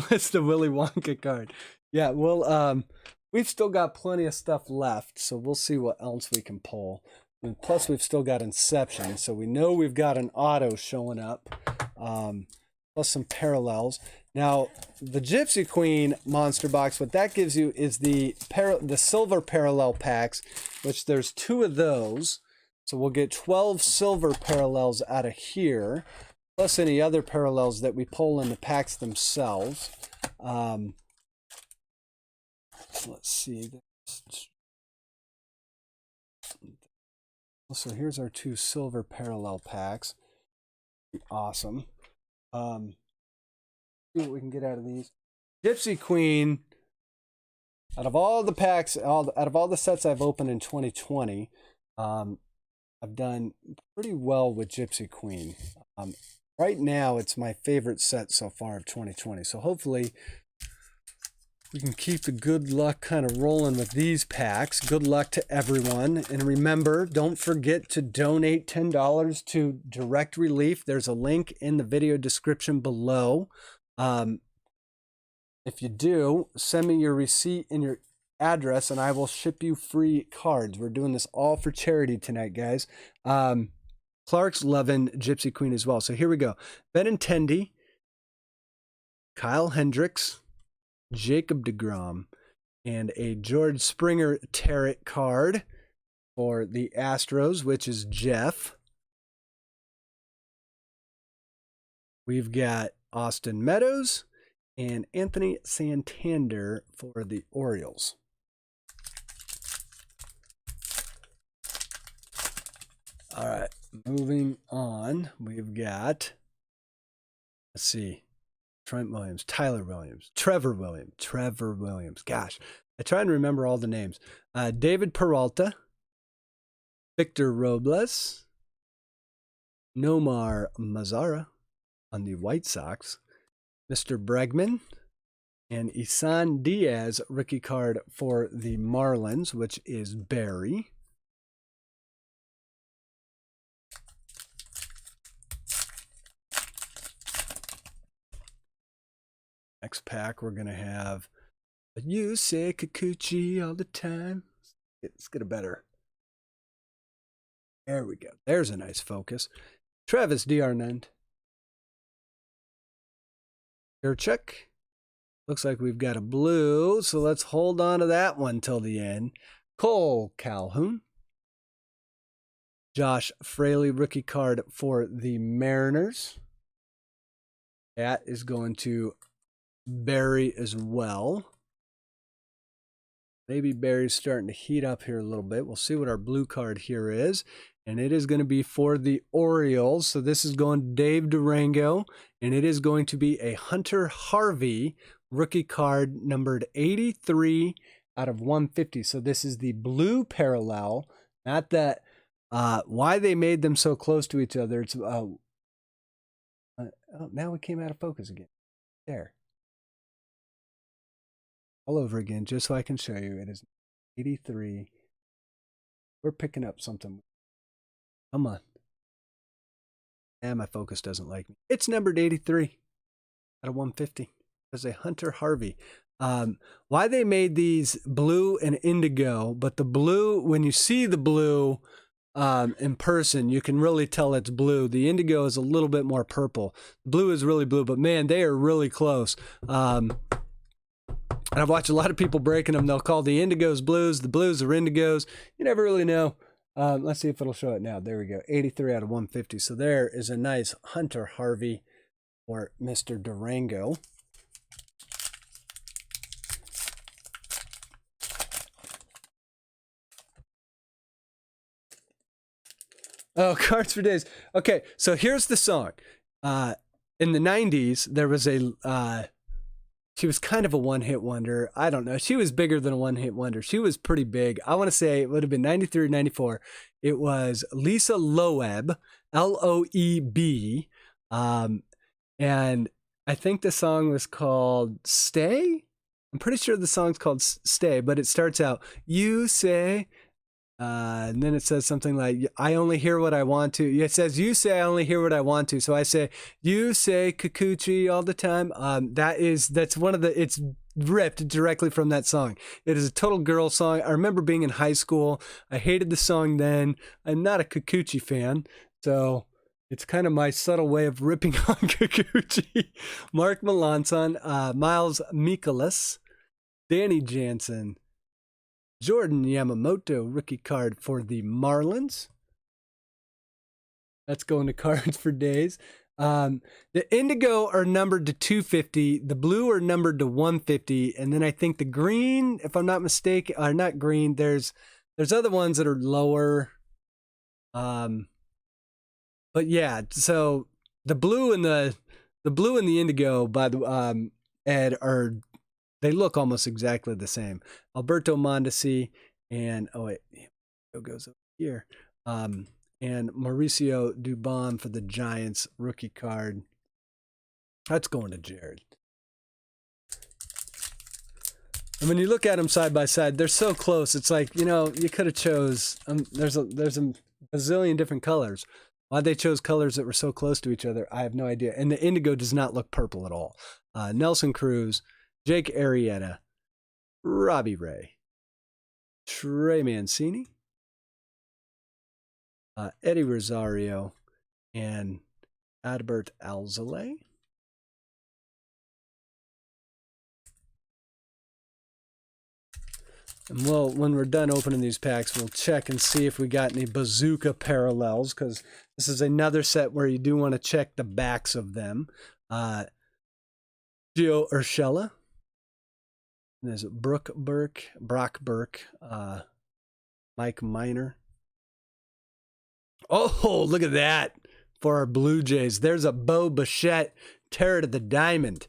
What's the Willy Wonka card? Yeah, well, we've still got plenty of stuff left, so we'll see what else we can pull. And plus, we've still got Inception, so we know we've got an auto showing up, plus some parallels. Now, the Gypsy Queen Monster Box, what that gives you is the silver parallel packs, which there's 2 of those. So we'll get 12 silver parallels out of here. plus any other parallels that we pull in the packs themselves. Let's see. So here's our 2 silver parallel packs. Awesome. See what we can get out of these. Gypsy Queen. Out of all the packs, out of all the sets I've opened in 2020, I've done pretty well with Gypsy Queen. Right now, it's my favorite set so far of 2020. So hopefully, we can keep the good luck kind of rolling with these packs. Good luck to everyone. And remember, don't forget to donate $10 to Direct Relief. There's a link in the video description below. If you do, send me your receipt and your address, and I will ship you free cards. We're doing this all for charity tonight, guys. Clark's loving Gypsy Queen as well. So here we go. Benintendi, Kyle Hendricks, Jacob deGrom, and a George Springer tarot card for the Astros, which is Jeff. We've got Austin Meadows and Anthony Santander for the Orioles. All right, moving on. We've got, let's see, Trent Williams, Tyler Williams, Trevor Williams. Gosh, I try and remember all the names. David Peralta, Victor Robles, Nomar Mazara on the White Sox, Mr. Bregman, and Isan Diaz rookie card for the Marlins, which is Barry. Next pack, we're going to have You Say Kikuchi all the time. Let's get a better. There we go. There's a nice focus. Travis D'Arnand. Urchuk. Looks like we've got a blue, so let's hold on to that one till the end. Cole Calhoun. Josh Fraley rookie card for the Mariners. That is going to Barry as well. Maybe Barry's starting to heat up here a little bit. We'll see what our blue card here is. And it is going to be for the Orioles. So this is going to Dave Durango. And it is going to be a Hunter Harvey rookie card numbered 83 out of 150. So this is the blue parallel. Not that, why they made them so close to each other. It's, oh, now we came out of focus again. There. All over again, just so I can show you. It is 83. We're picking up something. Come on. And my focus doesn't like me. It's numbered 83 out of 150. There's a Hunter Harvey. Why they made these blue and indigo, but the blue, when you see the blue in person, you can really tell it's blue. The indigo is a little bit more purple. Blue is really blue, but man, they are really close. And I've watched a lot of people breaking them. They'll call the indigos blues, the blues are indigos. You never really know. Let's see if it'll show it now. There we go. 83 out of 150. So there is a nice Hunter Harvey or Mr. Durango. Oh, Cards for Days. Okay, so here's the song. In the 90s, there was a... she was kind of a one-hit wonder. I don't know. She was bigger than a one-hit wonder. She was pretty big. I want to say it would have been 93 or 94. It was Lisa Loeb, L-O-E-B. And I think the song was called Stay? I'm pretty sure the song's called Stay, but it starts out, you say... and then it says something like, I only hear what I want to. It says, you say I only hear what I want to. So I say, you say Kikuchi all the time. That's one of the, it's ripped directly from that song. It is a total girl song. I remember being in high school. I hated the song then. I'm not a Kikuchi fan. So it's kind of my subtle way of ripping on Kikuchi. Mark Melanson, Miles Mikolas, Danny Jansen, Jordan Yamamoto rookie card for the Marlins. That's going to Cards for Days. The indigo are numbered to 250. The blue are numbered to 150. And then I think the green, if I'm not mistaken, are not green. There's other ones that are lower. But yeah, so the blue and the indigo by the Ed are, they look almost exactly the same. Alberto Mondesi and it goes over here. And Mauricio Dubon for the Giants rookie card. That's going to Jared. And when you look at them side by side, they're so close. It's like, you could have chose. There's a bazillion different colors. Why they chose colors that were so close to each other, I have no idea. And the indigo does not look purple at all. Nelson Cruz, Jake Arrieta, Robbie Ray, Trey Mancini, Eddie Rosario, and Adbert Alzolay. And when we're done opening these packs, we'll check and see if we got any bazooka parallels, because this is another set where you do want to check the backs of them. Gio Urshela. There's Brock Burke, Mike Minor. Oh, look at that for our Blue Jays. There's a Bo Bichette, Terror to the Diamond.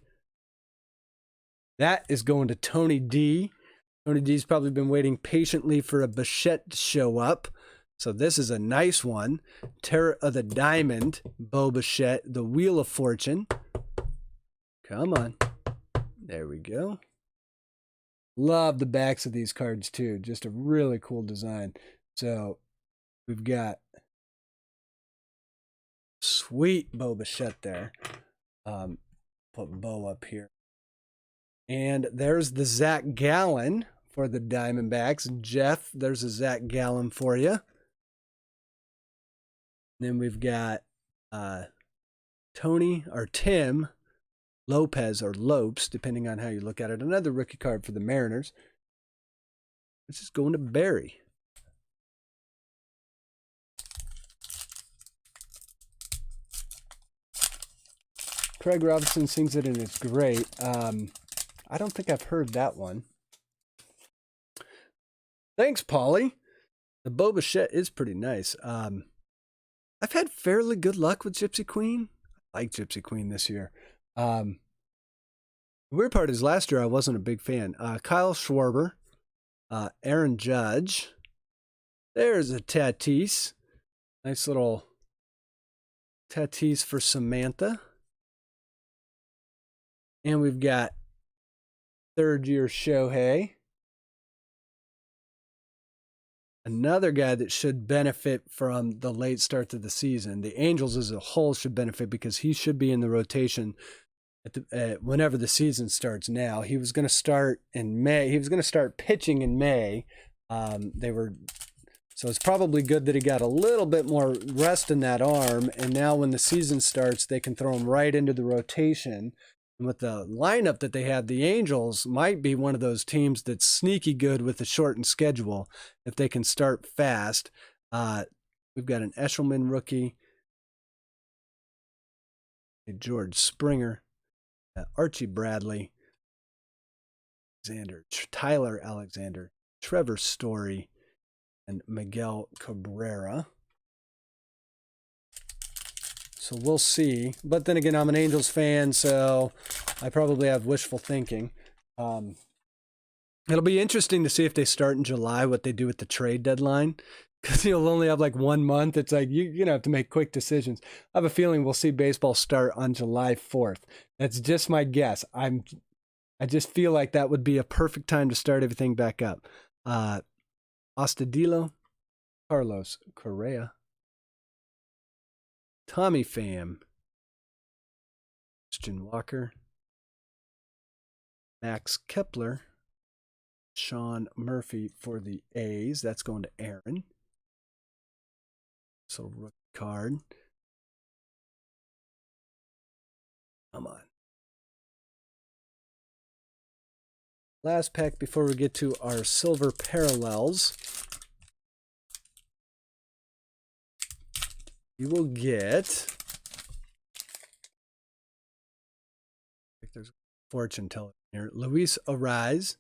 That is going to Tony D. Tony D's probably been waiting patiently for a Bichette to show up. So this is a nice one. Terror of the Diamond, Bo Bichette, the Wheel of Fortune. Come on. There we go. Love the backs of these cards too. Just a really cool design. So we've got sweet Bo Bichette there. Put Bo up here. And there's the Zach Gallen for the Diamondbacks. Jeff, there's a Zach Gallen for you. Then we've got Tony or Tim Lopez or Lopes, depending on how you look at it. Another rookie card for the Mariners. This is going to Barry. Craig Robinson sings it and it's great. I don't think I've heard that one. Thanks, Paulie. The Bo Bichette is pretty nice. I've had fairly good luck with Gypsy Queen. I like Gypsy Queen this year. The weird part is last year I wasn't a big fan. Kyle Schwarber, Aaron Judge. There's a Tatis. Nice little Tatis for Samantha. And we've got third-year Shohei. Another guy that should benefit from the late start to the season. The Angels as a whole should benefit because he should be in the rotation whenever the season starts now. He was going to start in May. He was going to start pitching in May. So it's probably good that he got a little bit more rest in that arm. And now when the season starts, they can throw him right into the rotation. And with the lineup that they have, the Angels might be one of those teams that's sneaky good with a shortened schedule if they can start fast. We've got an Eshelman rookie, George Springer, Archie Bradley, Tyler Alexander, Trevor Story, and Miguel Cabrera. So we'll see. But then again, I'm an Angels fan, so I probably have wishful thinking. It'll be interesting to see if they start in July, what they do with the trade deadline. Because you'll only have like 1 month. It's like you're going to have to make quick decisions. I have a feeling we'll see baseball start on July 4th. That's just my guess. I just feel like that would be a perfect time to start everything back up. Astudillo, Carlos Correa, Tommy Pham, Christian Walker, Max Kepler, Sean Murphy for the A's. That's going to Aaron. So rookie card. Come on. Last pack before we get to our silver parallels. You will get fortune teller here. Luis Ariz,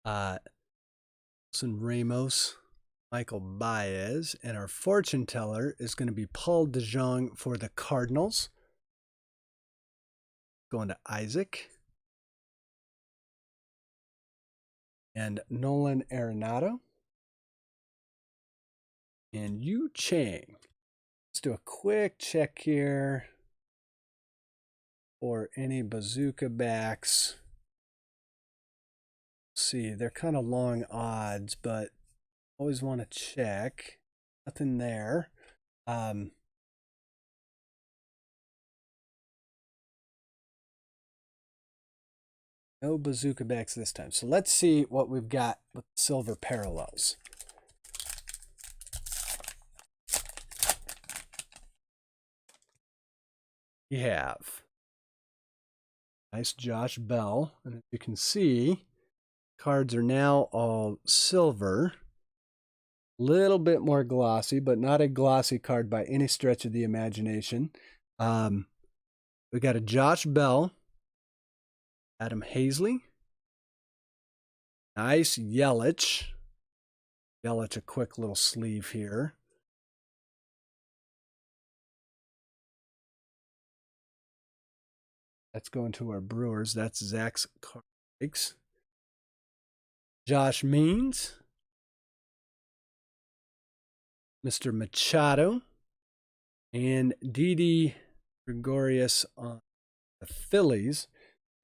Wilson Ramos, Michael Baez, and our fortune teller is going to be Paul DeJong for the Cardinals. Going to Isaac. And Nolan Arenado. And Yu Chang. Let's do a quick check here for any bazooka backs. Let's see, they're kind of long odds, but always want to check. Nothing there. No bazooka backs this time. So let's see what we've got with silver parallels. We have nice Josh Bell. And as you can see, cards are now all silver. Little bit more glossy, but not a glossy card by any stretch of the imagination. We got a Josh Bell, Adam Hazley, nice Yelich. Yelich, a quick little sleeve here. That's going to our Brewers. That's Zach's card breaks. Josh Means, Mr. Machado, and Didi Gregorius on the Phillies.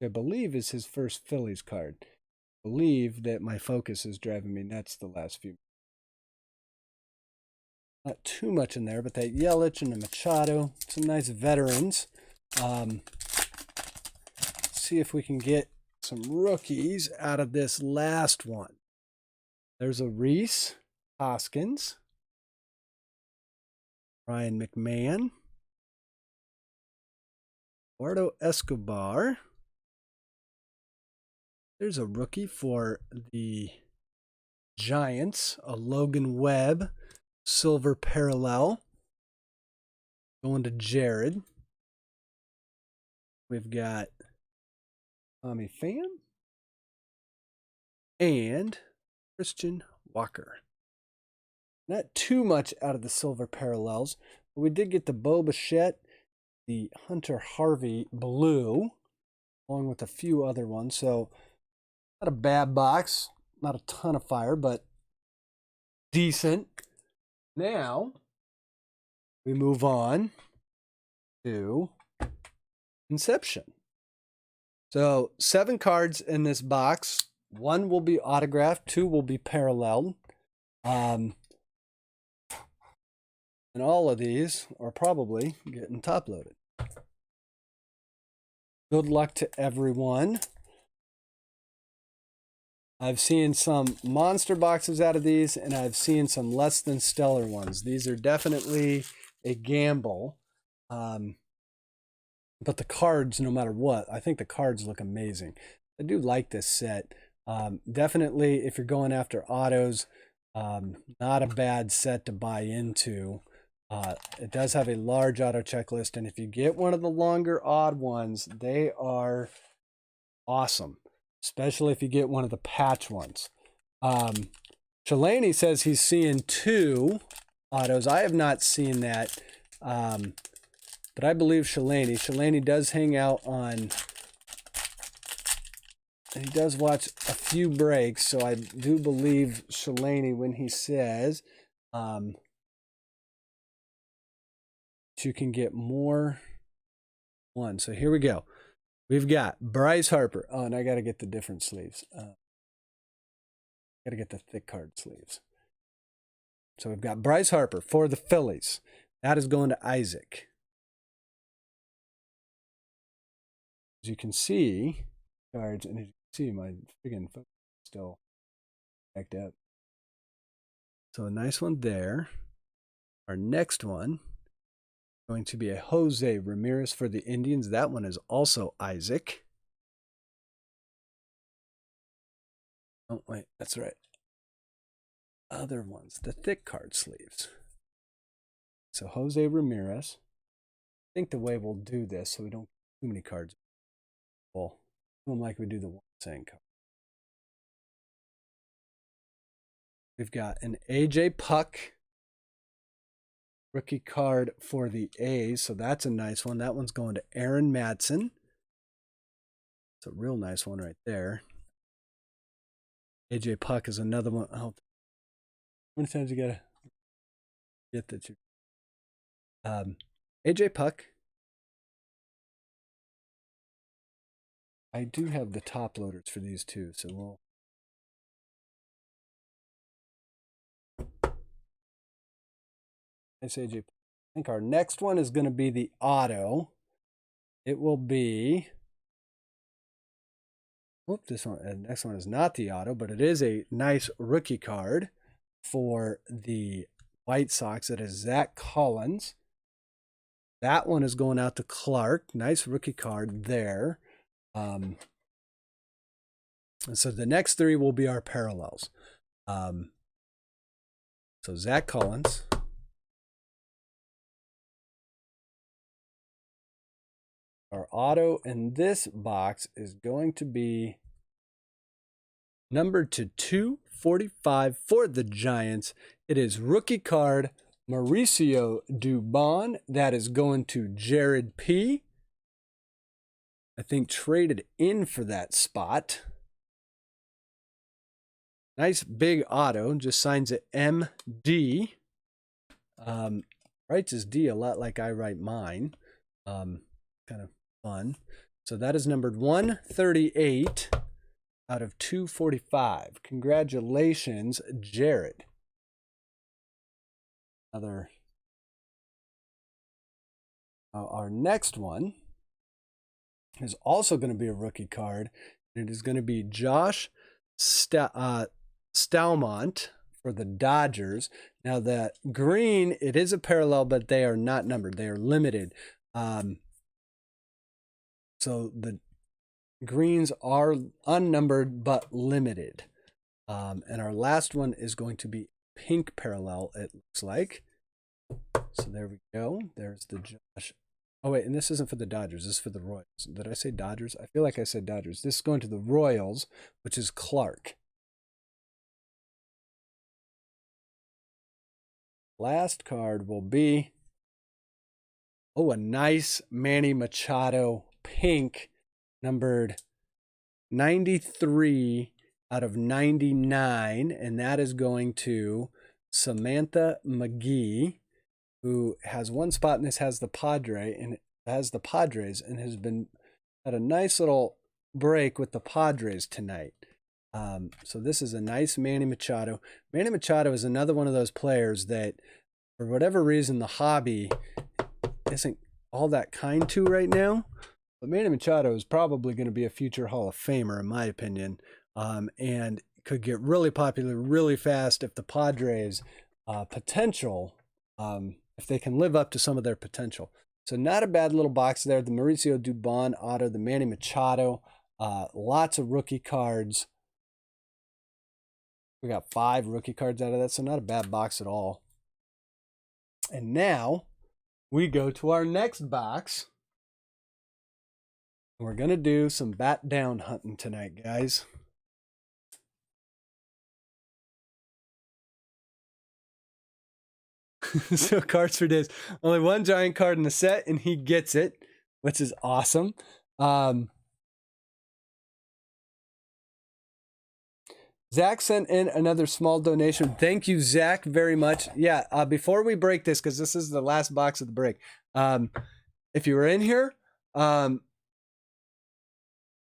I believe is his first Phillies card. I believe that my focus is driving me nuts the last few. Not too much in there, but that Yelich and the Machado, some nice veterans. See if we can get some rookies out of this last one. There's a Reese Hoskins, Ryan McMahon, Eduardo Escobar. There's a rookie for the Giants, a Logan Webb, silver parallel. Going to Jared. We've got Tommy Pham and Christian Walker. Not too much out of the silver parallels, but we did get the Bo Bichette, the Hunter Harvey blue, along with a few other ones. So not a bad box, not a ton of fire, but decent. Now we move on to Inception. So 7 cards in this box. 1 will be autographed, 2 will be paralleled. And all of these are probably getting top loaded. Good luck to everyone. I've seen some monster boxes out of these, and I've seen some less than stellar ones. These are definitely a gamble. But the cards, no matter what, I think the cards look amazing. I do like this set. Definitely, if you're going after autos, not a bad set to buy into. It does have a large auto checklist, and if you get one of the longer odd ones, they are awesome, especially if you get one of the patch ones. Shalani says he's seeing 2 autos. I have not seen that, but I believe Shalani. Shalani does hang out on, and he does watch a few breaks, so I do believe Shalani when he says you can get more one. So here we go. We've got Bryce Harper. Oh, and I got to get the different sleeves. Got to get the thick card sleeves. So we've got Bryce Harper for the Phillies. That is going to Isaac. As you can see, cards, and as you can see, my friggin' phone is still backed up. So a nice one there. Our next one going to be a Jose Ramirez for the Indians. That one is also Isaac. Oh, wait, that's right. Other ones, the thick card sleeves. So Jose Ramirez. I think the way we'll do this so we don't get too many cards. Well, them like we do the one saying card. We've got an AJ Puck rookie card for the A's, so that's a nice one. That one's going to Aaron Mattson. It's a real nice one right there. AJ Puck is another one. Oh, how many times you gotta get that you? AJ Puck. I do have the top loaders for these two, so we'll. Nice AJ. I think our next one is going to be the auto. It will be. Whoop, this one. Next one is not the auto, but it is a nice rookie card for the White Sox. It is Zach Collins. That one is going out to Clark. Nice rookie card there. And so the next three will be our parallels. So Zach Collins. Our auto in this box is going to be numbered to 245 for the Giants. It is rookie card Mauricio Dubon. That is going to Jared P. I think traded in for that spot. Nice big auto. Just signs it MD. Writes his D a lot like I write mine. Kind of fun. So that is numbered 138 out of 245. Congratulations, Jared. Our next one is also going to be a rookie card. And it is going to be Josh Staumont for the Dodgers. Now that green, it is a parallel, but they are not numbered. They are limited. So the greens are unnumbered but limited. And our last one is going to be pink parallel, it looks like. So there we go. There's the Josh. Oh, wait, and this isn't for the Dodgers. This is for the Royals. Did I say Dodgers? I feel like I said Dodgers. This is going to the Royals, which is Clark. Last card will be, oh, a nice Manny Machado pink, numbered 93 out of 99, and that is going to Samantha McGee, who has one spot, and this has the Padres, and has been at a nice little break with the Padres tonight. So this is a nice Manny Machado. Manny Machado is another one of those players that, for whatever reason, the hobby isn't all that kind to right now. But Manny Machado is probably going to be a future Hall of Famer, in my opinion, and could get really popular really fast if the Padres' potential, if they can live up to some of their potential. So not a bad little box there. The Mauricio Dubon auto, the Manny Machado, lots of rookie cards. We got 5 rookie cards out of that, so not a bad box at all. And now we go to our next box. We're going to do some bat down hunting tonight, guys. So cards for Daze. Only one giant card in the set, and he gets it, which is awesome. Zach sent in another small donation. Thank you, Zach, very much. Yeah, before we break this, because this is the last box of the break, if you were in here,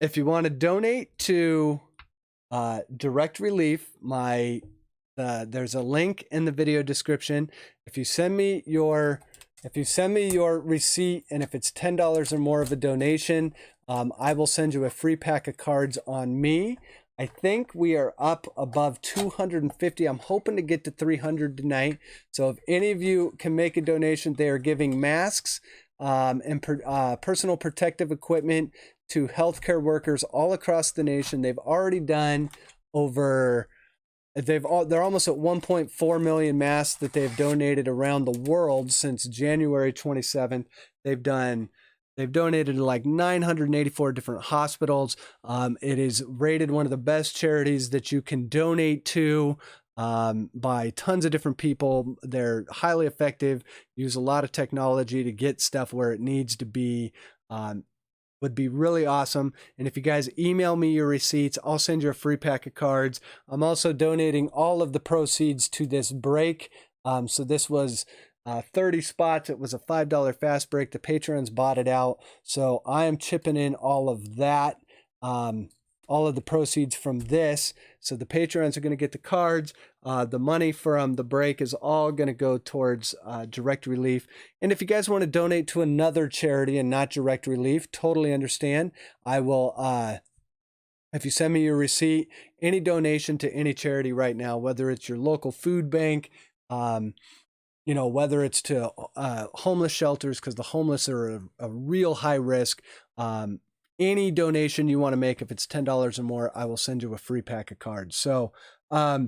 if you want to donate to Direct Relief, there's a link in the video description. If you send me your receipt, and if it's $10 or more of a donation, I will send you a free pack of cards on me. I think we are up above 250. I'm hoping to get to 300 tonight. So if any of you can make a donation, they are giving masks and personal protective equipment to healthcare workers all across the nation. They've already done they're almost at 1.4 million masks that they've donated around the world since January 27th. They've done They've donated to like 984 different hospitals. It is rated one of the best charities that you can donate to by tons of different people. They're highly effective, use a lot of technology to get stuff where it needs to be. Would be really awesome. And if you guys email me your receipts, I'll send you a free pack of cards. I'm also donating all of the proceeds to this break. So this was 30 spots. It was a $5 fast break. The patrons bought it out. So I am chipping in all of that, all of the proceeds from this. So the patrons are going to get the cards. The money from the break is all going to go towards direct relief. And if you guys want to donate to another charity and not direct relief, totally understand. I will, if you send me your receipt, any donation to any charity right now, whether it's your local food bank, you know, whether it's to homeless shelters, because the homeless are a real high risk. Any donation you want to make, if it's $10 or more, I will send you a free pack of cards. So, yeah,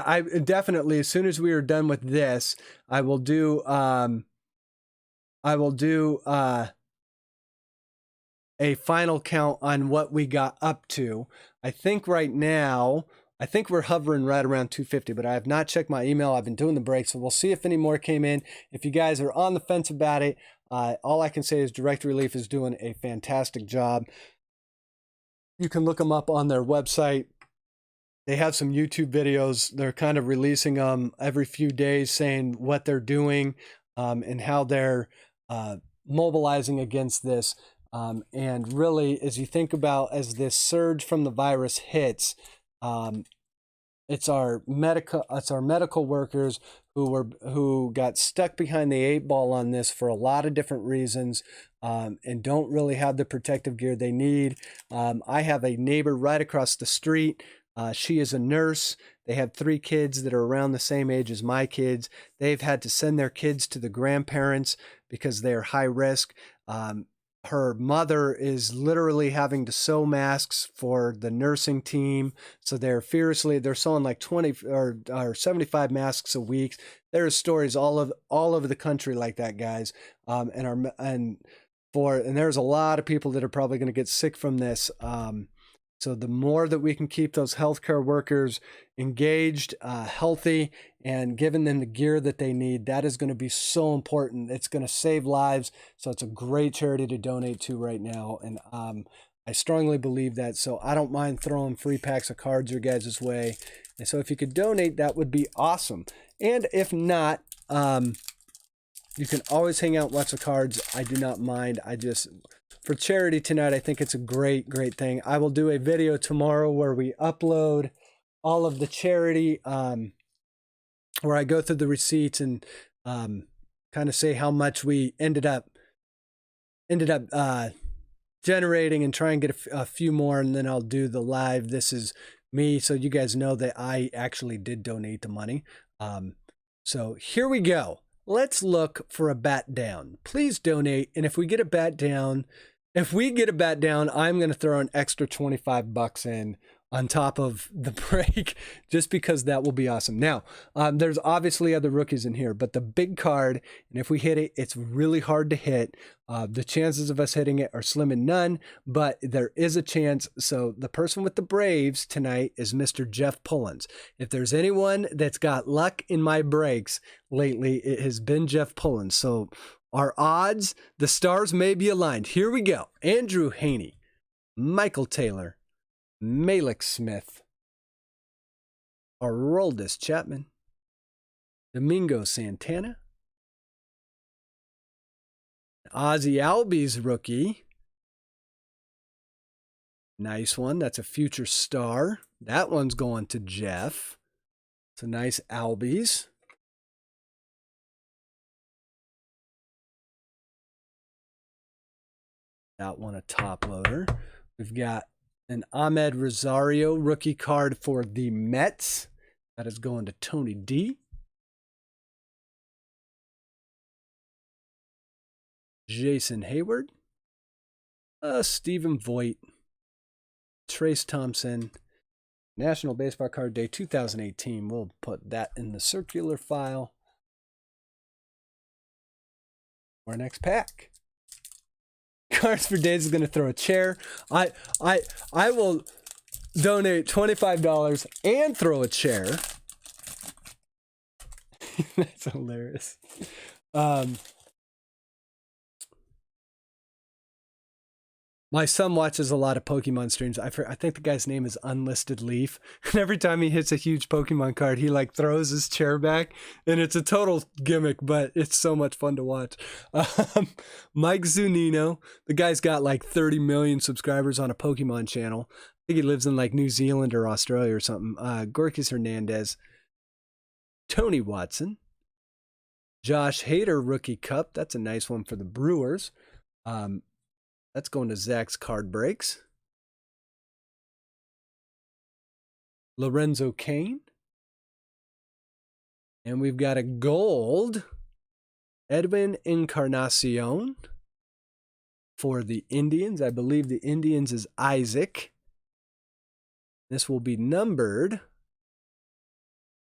I definitely, as soon as we are done with this, I will do a final count on what we got up to. I think right now, I think we're hovering right around 250, but I have not checked my email. I've been doing the break, so we'll see if any more came in. If you guys are on the fence about it, all I can say is Direct Relief is doing a fantastic job. You can look them up on their website. They have some YouTube videos. They're kind of releasing them every few days, saying what they're doing and how they're mobilizing against this. And really, as you think about, as this surge from the virus hits, it's our medical workers who got stuck behind the 8 ball on this for a lot of different reasons, and don't really have the protective gear they need. I have a neighbor right across the street. She is a nurse. They have 3 kids that are around the same age as my kids. They've had to send their kids to the grandparents because they're high risk. Her mother is literally having to sew masks for the nursing team. So they're sewing like 20 or 75 masks a week. There's stories all over the country like that, guys. And there's a lot of people that are probably going to get sick from this. So the more that we can keep those healthcare workers engaged, healthy, and giving them the gear that they need, that is going to be so important. It's going to save lives. So it's a great charity to donate to right now. And I strongly believe that. So I don't mind throwing free packs of cards your guys' way. And so if you could donate, that would be awesome. And if not, you can always hang out and watch the cards. I do not mind. For charity tonight, I think it's a great thing. I will do a video tomorrow where we upload all of the charity, where I go through the receipts and kind of say how much we ended up generating, and try and get a few more, and then I'll do the live "This is me," so you guys know that I actually did donate the money. So here we go. Let's look for a bat down. Please donate, and if we get a bat down, I'm going to throw an extra $25 in on top of the break, just because that will be awesome. Now, there's obviously other rookies in here, but the big card, and if we hit it, it's really hard to hit. The chances of us hitting it are slim and none, but there is a chance. So the person with the Braves tonight is Mr. Jeff Pullins. If there's anyone that's got luck in my breaks lately, it has been Jeff Pullins. So our odds, the stars may be aligned. Here we go. Andrew Haney, Michael Taylor, Malik Smith, Aroldis Chapman, Domingo Santana, Ozzy Albies rookie. Nice one. That's a future star. That one's going to Jeff. It's a nice Albies. That one a top loader. We've got an Ahmed Rosario rookie card for the Mets. That is going to Tony D. Jason Hayward. Stephen Voigt. Trace Thompson. National Baseball Card Day 2018. We'll put that in the circular file. Our next pack. cards for Daze is going to throw a chair. I will donate $25 and throw a chair. That's hilarious. My son watches a lot of Pokemon streams. I think the guy's name is Unlisted Leaf. And every time he hits a huge Pokemon card, he like throws his chair back. And it's a total gimmick, but it's so much fun to watch. Mike Zunino. The guy's got like 30 million subscribers on a Pokemon channel. I think he lives in like New Zealand or Australia or something. Gorkis Hernandez. Tony Watson. Josh Hader Rookie Cup. That's a nice one for the Brewers. That's going to Zach's Card Breaks. Lorenzo Kane. And we've got a gold Edwin Encarnacion for the Indians. I believe the Indians is Isaac. This will be numbered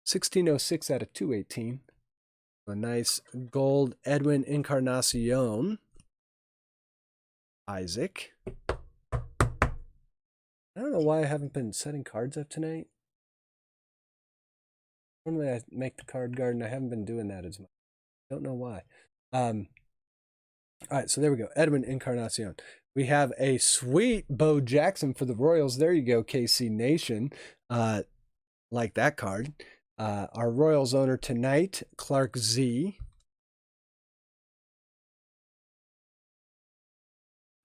1606 out of 218. A nice gold Edwin Encarnacion. Isaac. I don't know why I haven't been setting cards up tonight. Normally I make the card garden. I haven't been doing that as much. Don't know why. All right, so there we go. Edwin Encarnacion. We have a sweet Bo Jackson for the Royals. There you go, KC Nation. Like that card. Our Royals owner tonight, Clark Z.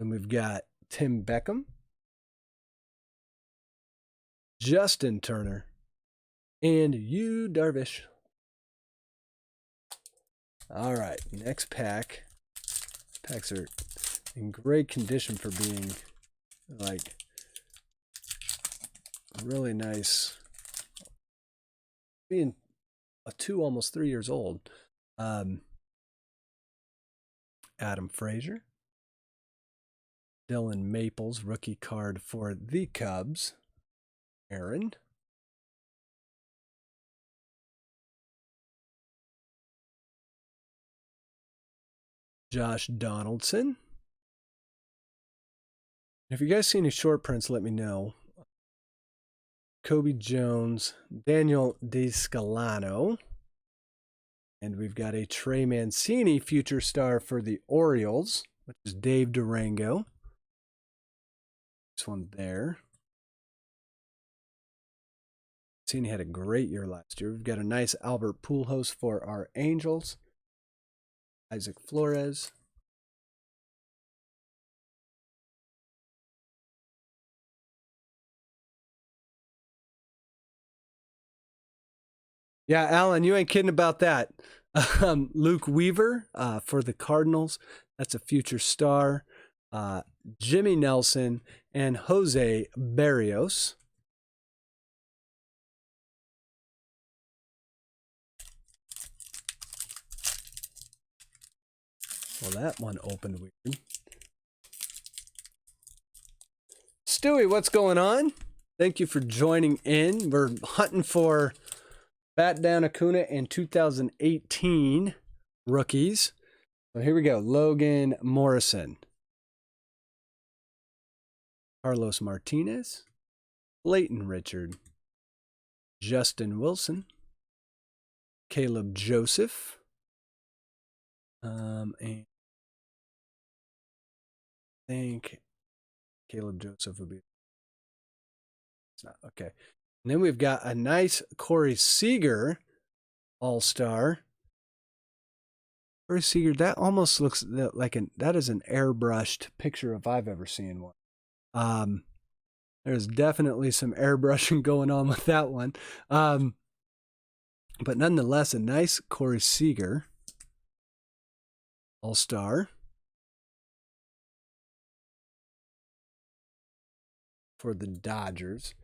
And we've got Tim Beckham, Justin Turner, and Yu Darvish. All right, next pack. Packs are in great condition for being like really nice. Being a 2, almost 3 years old. Adam Frazier. Dylan Maples, rookie card for the Cubs. Aaron. Josh Donaldson. If you guys see any short prints, let me know. Kobe Jones, Daniel DeScalano. And we've got a Trey Mancini future star for the Orioles, which is Dave Durango. This one there. Mancini had a great year last year. We've got a nice Albert Pujols for our Angels. Isaac Flores. Yeah, Alan, you ain't kidding about that. Luke Weaver for the Cardinals. That's a future star. Jimmy Nelson and Jose Barrios. Well, that one opened weird. Stewie, what's going on? Thank you for joining in. We're hunting for Bat Down Acuna and 2018 rookies. So here we go. Logan Morrison. Carlos Martinez. Leighton Richard. Justin Wilson. Caleb Joseph. And I think Caleb Joseph would be. It's not. Okay. And then we've got a nice Corey Seager all-star. Corey Seager, that almost looks like that is an airbrushed picture if I've ever seen one. There's definitely some airbrushing going on with that one. But nonetheless, a nice Corey Seager all-star for the Dodgers.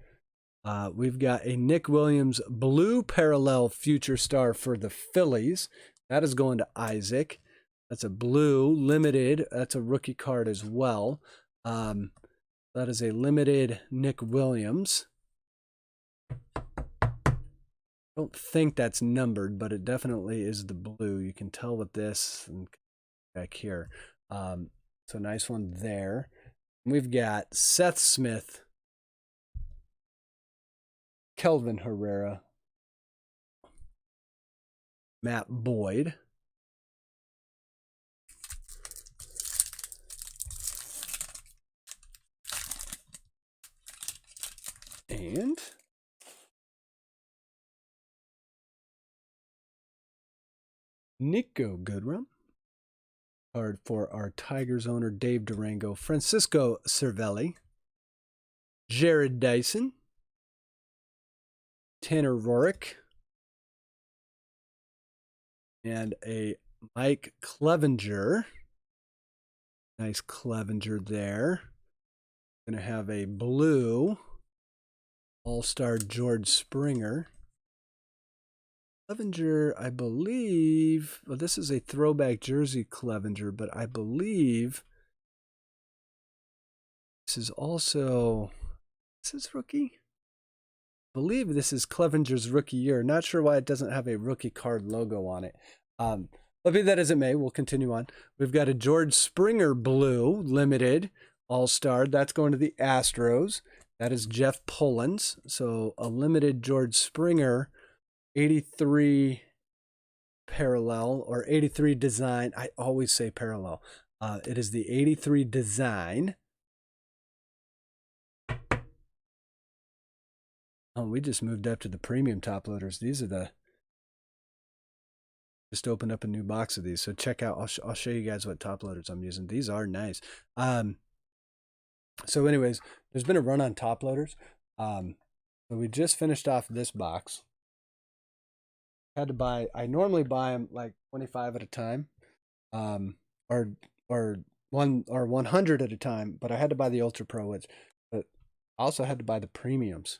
We've got a Nick Williams blue parallel future star for the Phillies. That is going to Isaac. That's a blue limited. That's a rookie card as well. That is a limited Nick Williams. I don't think that's numbered, but it definitely is the blue. You can tell with this and back here. So nice one there. We've got Seth Smith, Kelvin Herrera, Matt Boyd, and Nico Goodrum. Card for our Tigers owner, Dave Durango, Francisco Cervelli, Jared Dyson, Tanner Rourke, and a Mike Clevenger. Nice Clevenger there. Going to have a blue All-Star George Springer. Clevenger, I believe, well, this is a throwback jersey Clevenger, but I believe this is also, this is rookie? I believe this is Clevenger's rookie year. Not sure why it doesn't have a rookie card logo on it. But be that as it may, we'll continue on. We've got a George Springer blue limited All-Star. That's going to the Astros. That is Jeff Pullins. So a limited George Springer 83 parallel or 83 design. I always say parallel. It is the 83 design. Oh, we just moved up to the premium top loaders. These are the, just opened up a new box of these. So check out, I'll show you guys what top loaders I'm using. These are nice. So anyways, there's been a run on top loaders. So we just finished off this box. Had to buy, I normally buy them like 25 at a time, or 100 at a time, but I had to buy the Ultra Pro, but I also had to buy the premiums.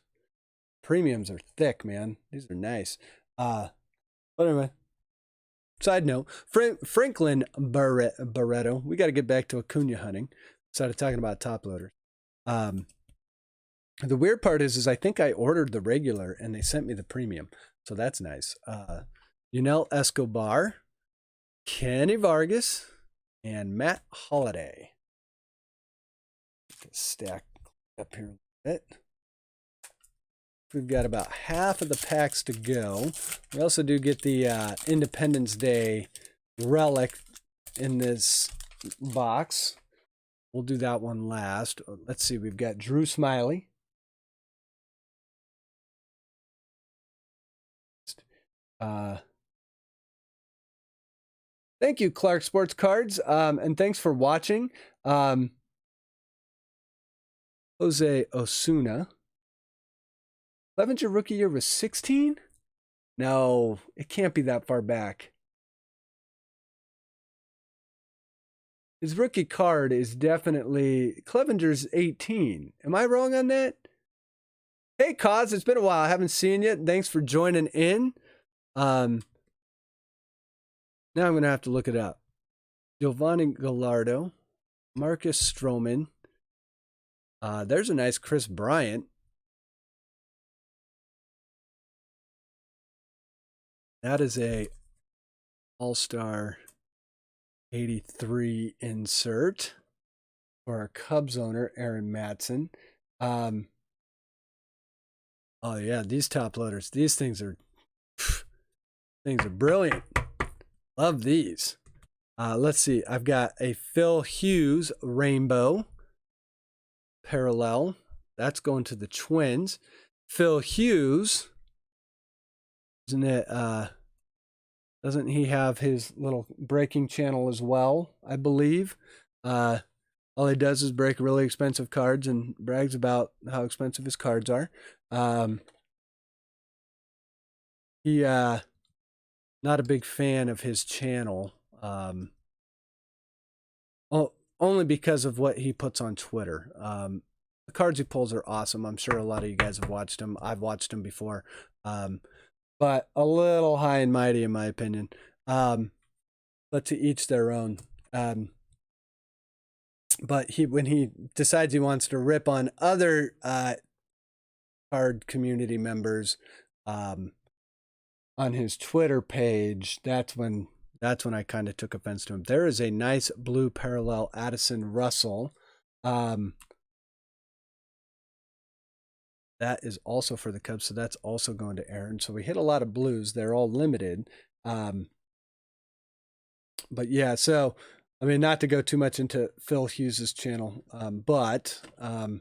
Premiums are thick, man. These are nice. But anyway, side note, Franklin Barreto, we got to get back to Acuna hunting. Started talking about top loaders. The weird part is I think I ordered the regular and they sent me the premium. So that's nice. Yunel Escobar, Kenny Vargas, and Matt Holliday. Stack up here a bit. We've got about half of the packs to go. We also do get the Independence Day relic in this box. We'll do that one last. Let's see. We've got Drew Smiley. Thank you, Clark Sports Cards, and thanks for watching. Jose Osuna. Clevenger rookie year was 16? No, it can't be that far back. His rookie card is definitely Clevenger's 18. Am I wrong on that? Hey, Cause, it's been a while. I haven't seen you. Thanks for joining in. Now I'm going to have to look it up. Giovanni Gallardo, Marcus Stroman. There's a nice Chris Bryant. That is a All-Star 83 insert for our Cubs owner, Aaron Mattson. Oh yeah, these top loaders. These things are brilliant. Love these. Let's see. I've got a Phil Hughes rainbow parallel. That's going to the Twins. Phil Hughes, isn't it? Doesn't he have his little breaking channel as well? I believe. All he does is break really expensive cards and brags about how expensive his cards are. He not a big fan of his channel. Only because of what he puts on Twitter. The cards he pulls are awesome. I'm sure a lot of you guys have watched him. I've watched him before. But a little high and mighty in my opinion. But to each their own. But when he decides he wants to rip on other card community members on his Twitter page, that's when That's when I kind of took offense to him. There is a nice blue parallel Addison Russell. That is also for the Cubs, so that's also going to Aaron. So we hit a lot of blues. They're all limited. But yeah, so, I mean, not to go too much into Phil Hughes's channel, but it's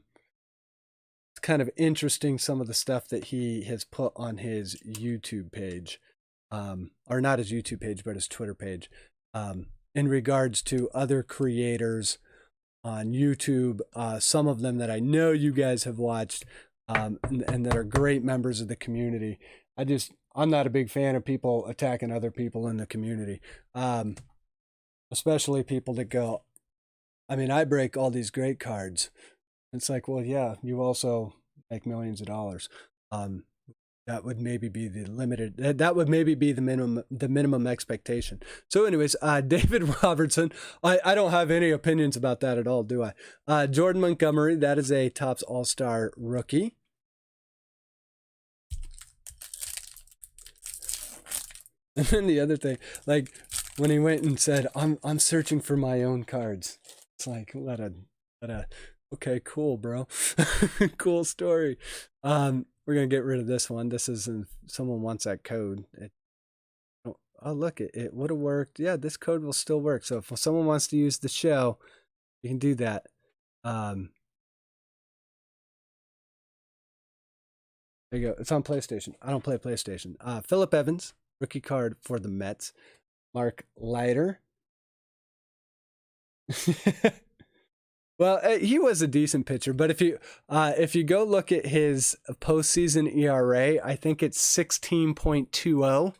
kind of interesting some of the stuff that he has put on his YouTube page, or not his YouTube page, but his Twitter page, in regards to other creators on YouTube, some of them that I know you guys have watched, and that are great members of the community. I'm not a big fan of people attacking other people in the community, especially people that go, I mean, I break all these great cards. It's like, well, yeah, you also make millions of dollars. That would maybe be the limited, that would maybe be the minimum expectation. So anyways, David Robertson, I don't have any opinions about that at all, do I? Jordan Montgomery, that is a Topps All-Star rookie. And then the other thing, like when he went and said, I'm searching for my own cards. It's like, what a okay, cool, bro. Cool story. We're going to get rid of this one. This is, someone wants that code. Oh, look, it would have worked. Yeah, this code will still work. So if someone wants to use the show, you can do that. There you go. It's on PlayStation. I don't play PlayStation. Phillip Evans, rookie card for the Mets. Mark Leiter. Well, he was a decent pitcher, but if you go look at his postseason ERA, I think it's 16.20.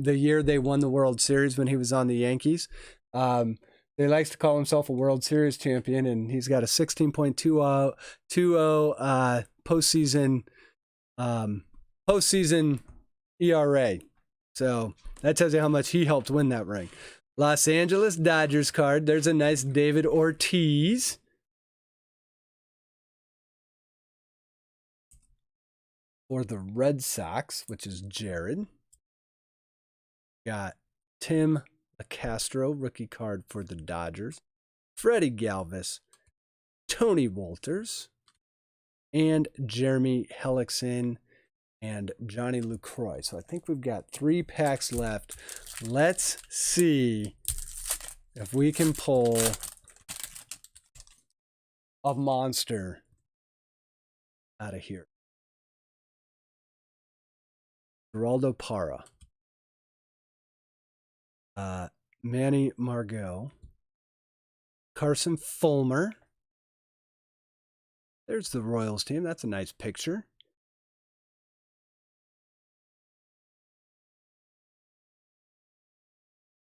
The year they won the World Series when he was on the Yankees, he likes to call himself a World Series champion, and he's got a 16.20 postseason ERA. So that tells you how much he helped win that ring. Los Angeles Dodgers card. There's a nice David Ortiz. For the Red Sox, which is Jared. Got Tim LaCastro, rookie card for the Dodgers. Freddie Galvis. Tony Wolters. And Jeremy Hellickson. And Johnny Lucroy. So I think we've got 3 packs left. Let's see if we can pull a monster out of here. Geraldo Parra. Manny Margot. Carson Fulmer. There's the Royals team. That's a nice picture.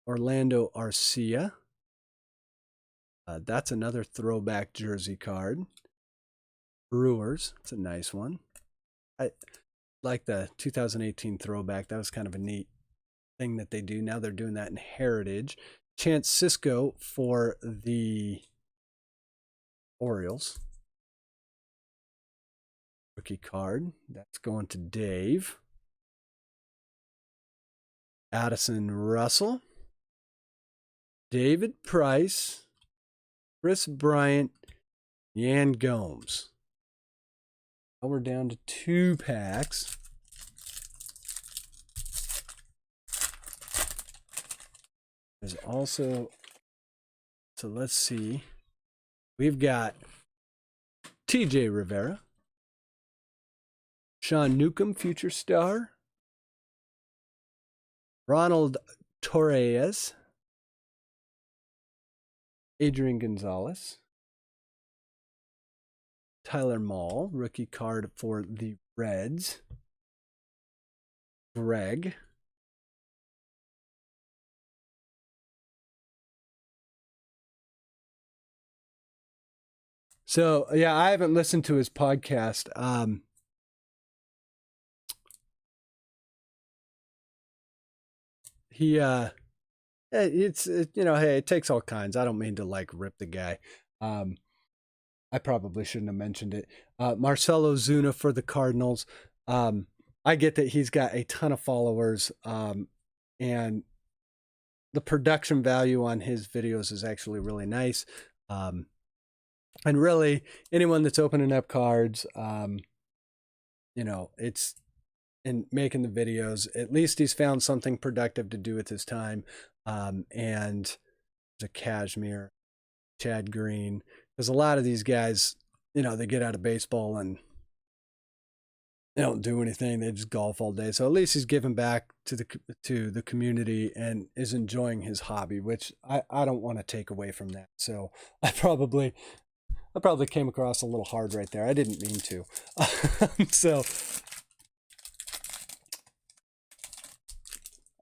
Orlando Arcia. That's another throwback jersey card. Brewers. It's a nice one. I like the 2018 throwback. That was kind of a neat thing that they do. Now they're doing that in Heritage. Chance Sisco for the Orioles. Rookie card. That's going to Dave. Addison Russell. David Price, Chris Bryant, Yan Gomes. Now we're down to 2 packs. There's also, so let's see. We've got TJ Rivera, Sean Newcomb, future star, Ronald Torres, Adrian Gonzalez, Tyler Mall, rookie card for the Reds, Greg, so yeah, I haven't listened to his podcast. Hey, it takes all kinds. I don't mean to like rip the guy. I probably shouldn't have mentioned it. Marcelo Zuna for the Cardinals. I get that he's got a ton of followers, and the production value on his videos is actually really nice. And really, anyone that's opening up cards, you know, it's in making the videos, at least he's found something productive to do with his time. And there's a Cashmere, Chad Green. There's a lot of these guys, you know, they get out of baseball and they don't do anything. They just golf all day. So at least he's giving back to the community and is enjoying his hobby, which I don't want to take away from that. So I probably came across a little hard right there. I didn't mean to. So,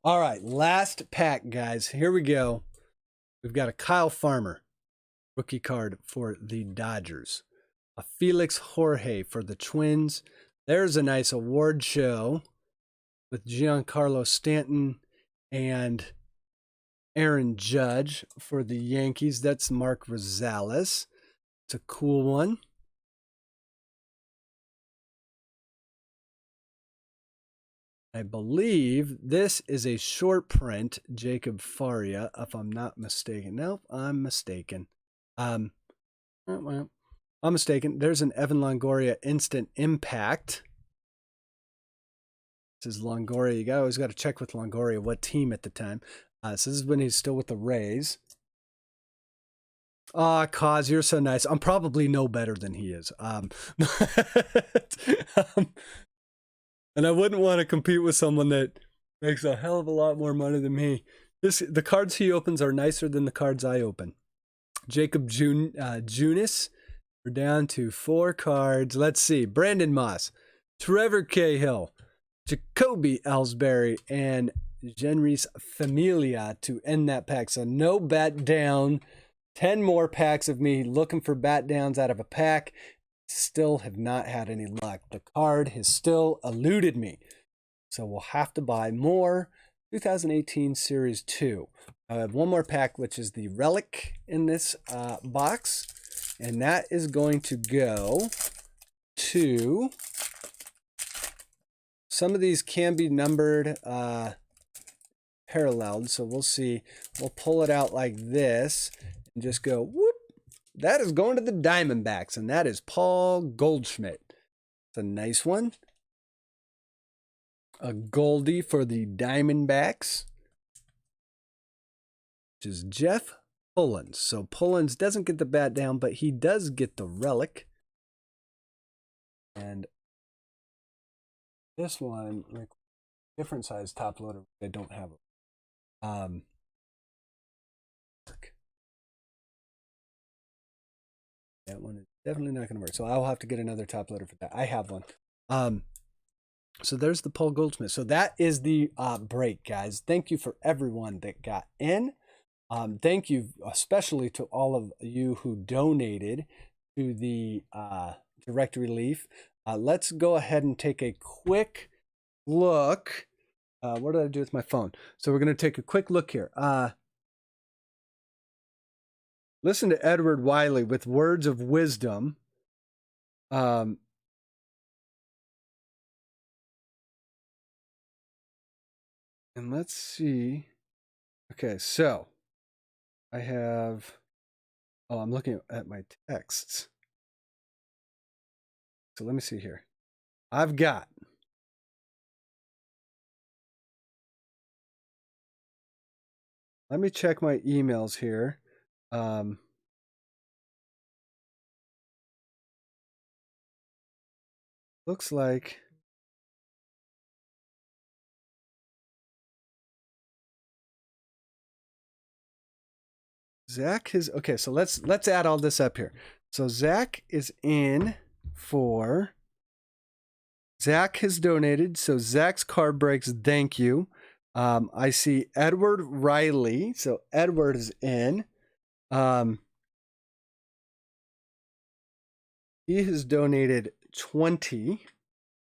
all right, last pack, guys. Here we go. We've got a Kyle Farmer rookie card for the Dodgers, a Felix Jorge for the Twins. There's a nice award show with Giancarlo Stanton and Aaron Judge for the Yankees. That's Marc Rosales. It's a cool one. I believe this is a short print, Jacob Faria, if I'm not mistaken. Nope, I'm mistaken. I'm mistaken. There's an Evan Longoria Instant Impact. This is Longoria. You always got to check with Longoria what team at the time. So this is when he's still with the Rays. Cause you're so nice. I'm probably no better than he is. And I wouldn't want to compete with someone that makes a hell of a lot more money than me. The cards he opens are nicer than the cards I open. Jacob Junis. We're down to 4 cards. Let's see. Brandon Moss, Trevor Cahill, Jacoby Ellsbury, and Genris Familia to end that pack. So no bat down. 10 more packs of me looking for bat downs out of a pack. Still have not had any luck. The card has still eluded me. So we'll have to buy more. 2018 Series 2. I have one more pack, which is the Relic in this box. And that is going to go to... Some of these can be numbered paralleled. So we'll see. We'll pull it out like this and just go whoop. That is going to the Diamondbacks, and that is Paul Goldschmidt. It's a nice one. A Goldie for the Diamondbacks, which is Jeff Pullins. So Pullins doesn't get the bat down, but he does get the Relic. And this one, different size top loader. They don't have it. That one is definitely not going to work. So I'll have to get another top loader for that. I have one. So there's the Paul Goldschmidt. So that is the break, guys. Thank you for everyone that got in. Thank you especially to all of you who donated to the direct relief. Let's go ahead and take a quick look. What did I do with my phone? So we're going to take a quick look here. Listen to Edward Wiley with words of wisdom. And let's see. Okay, so I have... Oh, I'm looking at my texts. So let me see here. I've got... Let me check my emails here. Looks like Zach is okay. So let's add all this up here. So Zach is in for... Zach has donated. So Zach's card breaks. Thank you. I see Edward Riley. So Edward is in. He has donated 20.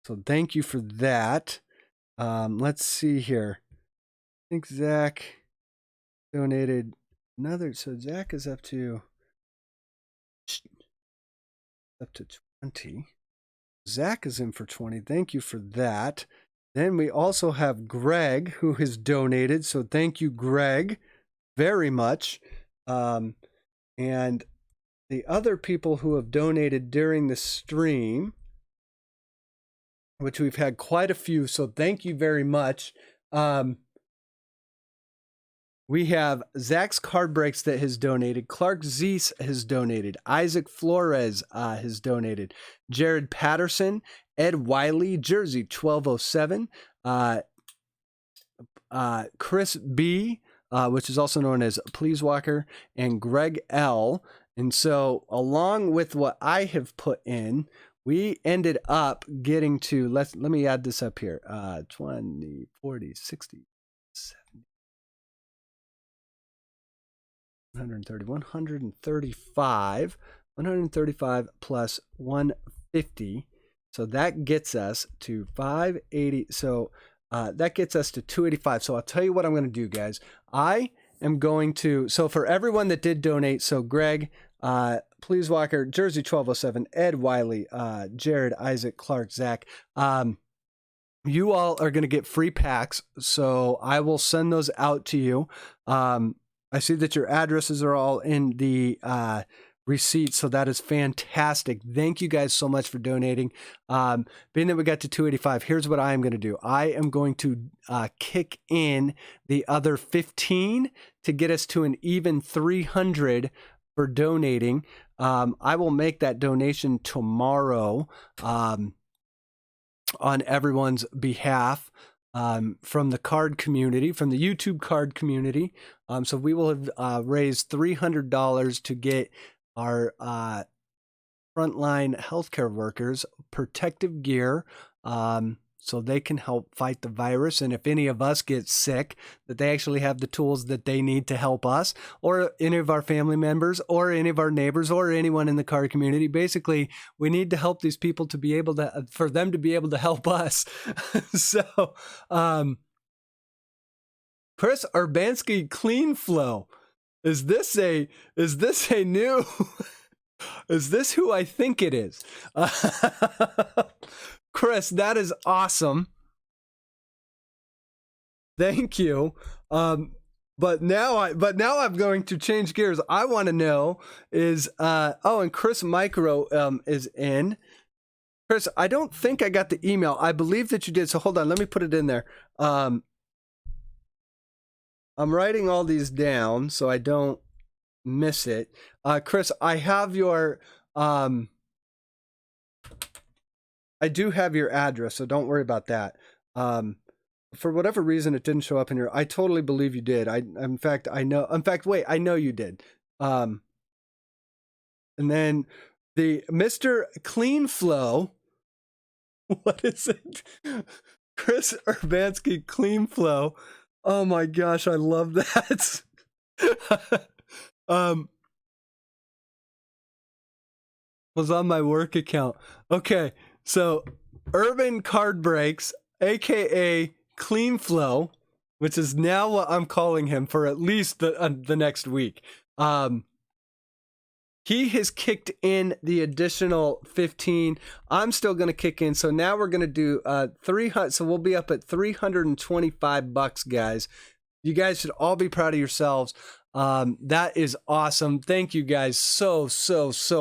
So thank you for that. Let's see here. I think Zach donated another. So Zach is up to 20. Zach is in for 20. Thank you for that. Then we also have Greg, who has donated. So thank you, Greg, very much. And the other people who have donated during the stream, which we've had quite a few, so thank you very much. We have Zach's Card Breaks that has donated. Clark Zeis has donated. Isaac Flores has donated. Jared Patterson, Ed Wiley, Jersey 1207. Chris B, which is also known as Please Walker, and Greg L. And so along with what I have put in, we ended up getting to, let me add this up here, 20, 40, 60, 70. 135 plus 150. So that gets us to 580. So that gets us to 285. So I'll tell you what I'm going to do, guys. I am going to, so for everyone that did donate, so Greg, Please Walker, Jersey 1207, Ed Wiley, Jared, Isaac, Clark, Zach, you all are going to get free packs. So I will send those out to you. I see that your addresses are all in the receipt, so that is fantastic. Thank you guys so much for donating. Being that we got to 285, here's what I am going to do. I am going to kick in the other 15 to get us to an even 300 for donating. I will make that donation tomorrow on everyone's behalf. From the card community, from the YouTube card community. So we will have raised $300 to get our frontline healthcare workers protective gear, so they can help fight the virus. And if any of us get sick, that they actually have the tools that they need to help us, or any of our family members, or any of our neighbors, or anyone in the card community. Basically, we need to help these people to be able to, for them to be able to help us. So, Chris Urbanski, Clean Flow. Is this a new, is this who I think it is? Chris, that is awesome. Thank you. But now I'm going to change gears. I want to know is, and Chris Micro is in. Chris, I don't think I got the email. I believe that you did. So hold on, let me put it in there. I'm writing all these down so I don't miss it. Chris, I have your, I do have your address, so don't worry about that. For whatever reason, it didn't show up in here. I totally believe you did. I know you did. And then the Mr. Clean Flow, what is it? Chris Urbanski, Clean Flow. Oh my gosh, I love that. Was on my work account. Okay. So, Urban Card Breaks, aka Clean Flow, which is now what I'm calling him for at least the next week. He has kicked in the additional 15. I'm still going to kick in. So now we're going to do 300. So we'll be up at $325, guys. You guys should all be proud of yourselves. That is awesome. Thank you guys so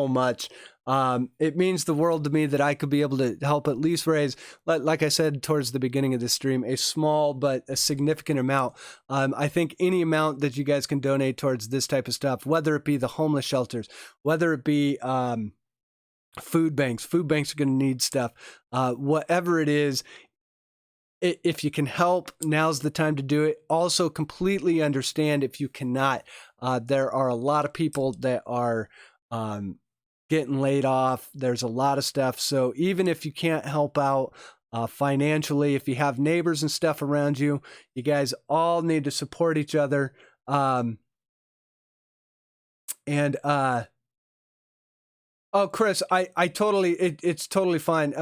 much. It means the world to me that I could be able to help at least raise, like I said towards the beginning of this stream, a small but a significant amount. I think any amount that you guys can donate towards this type of stuff, whether it be the homeless shelters, whether it be food banks are going to need stuff, whatever it is. If you can help, now's the time to do it. Also, completely understand if you cannot. There are a lot of people that are getting laid off. There's a lot of stuff. So even if you can't help out financially, if you have neighbors and stuff around you, you guys all need to support each other. Oh, Chris, I totally, it's totally fine.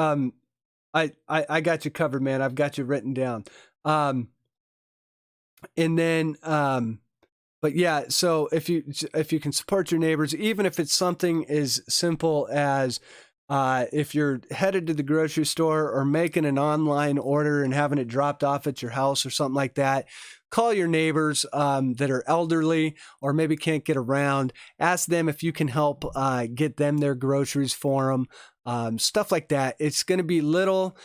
I got you covered, man. I've got you written down. And then, but yeah, so if you can support your neighbors, even if it's something as simple as If you're headed to the grocery store or making an online order and having it dropped off at your house or something like that, call your neighbors that are elderly or maybe can't get around. Ask them if you can help get them their groceries for them. Stuff like that. It's going to be little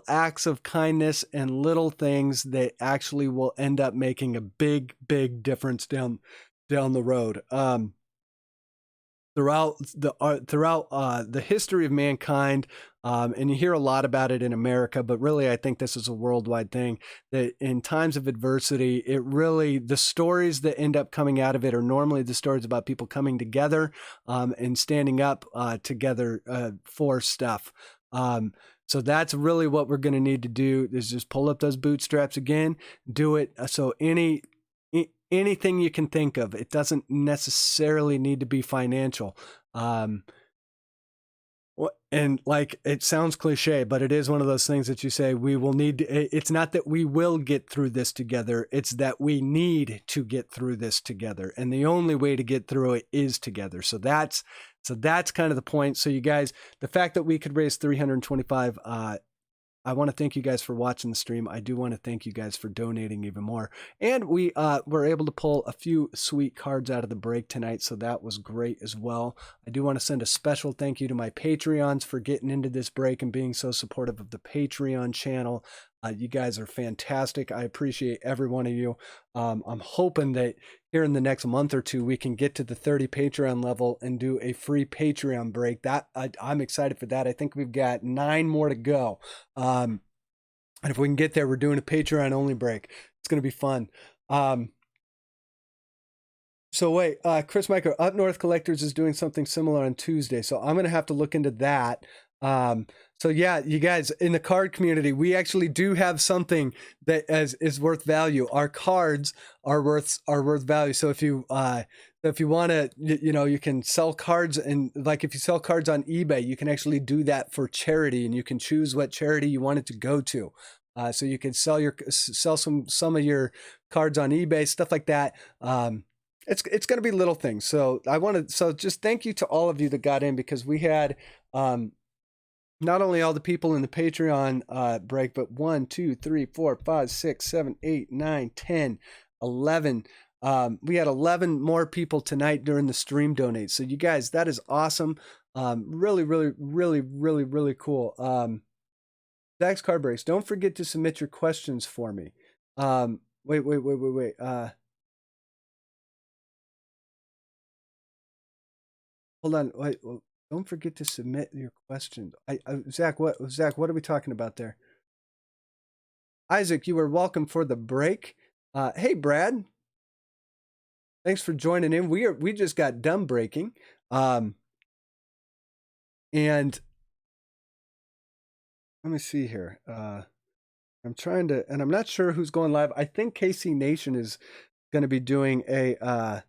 acts of kindness and little things that actually will end up making a big, big difference down the road. Throughout the history of mankind, and you hear a lot about it in America, but really I think this is a worldwide thing, that in times of adversity, the stories that end up coming out of it are normally the stories about people coming together and standing up together for stuff. So that's really what we're going to need to do, is just pull up those bootstraps again, do it. So anything you can think of. It doesn't necessarily need to be financial. And like, it sounds cliche, but it is one of those things that you say, we will need to, it's not that we will get through this together. It's that we need to get through this together. And the only way to get through it is together. So that's kind of the point. So you guys, the fact that we could raise 325, I want to thank you guys for watching the stream. I do want to thank you guys for donating even more. And we were able to pull a few sweet cards out of the break tonight, so that was great as well. I do want to send a special thank you to my Patreons for getting into this break and being so supportive of the Patreon channel. You guys are fantastic. I appreciate every one of you. I'm hoping that here in the next month or two, we can get to the 30 Patreon level and do a free Patreon break. I'm excited for that. I think we've got 9 more to go. And if we can get there, we're doing a Patreon only break. It's going to be fun. So wait, Chris Micro, Up North Collectors is doing something similar on Tuesday. So I'm going to have to look into that. So yeah, you guys in the card community, we actually do have something that is worth value. Our cards are worth value. So if you want to, you can sell cards, and like if you sell cards on eBay, you can actually do that for charity, and you can choose what charity you want it to go to. So you can sell some of your cards on eBay, stuff like that. It's going to be little things. So just thank you to all of you that got in, because we had, not only all the people in the Patreon break, but 1, 2, 3, 4, 5, 6, 7, 8, 9, 10, 11. We had 11 more people tonight during the stream donate. So you guys, that is awesome. Really, really, really, really, really cool. Zach's Card Breaks. Don't forget to submit your questions for me. Wait. Hold on. Wait. Don't forget to submit your questions. Zach, what are we talking about there? Isaac, you are welcome for the break. Hey, Brad. Thanks for joining in. We just got done breaking. And let me see here. I'm trying to, and I'm not sure who's going live. I think KC Nation is going to be doing a,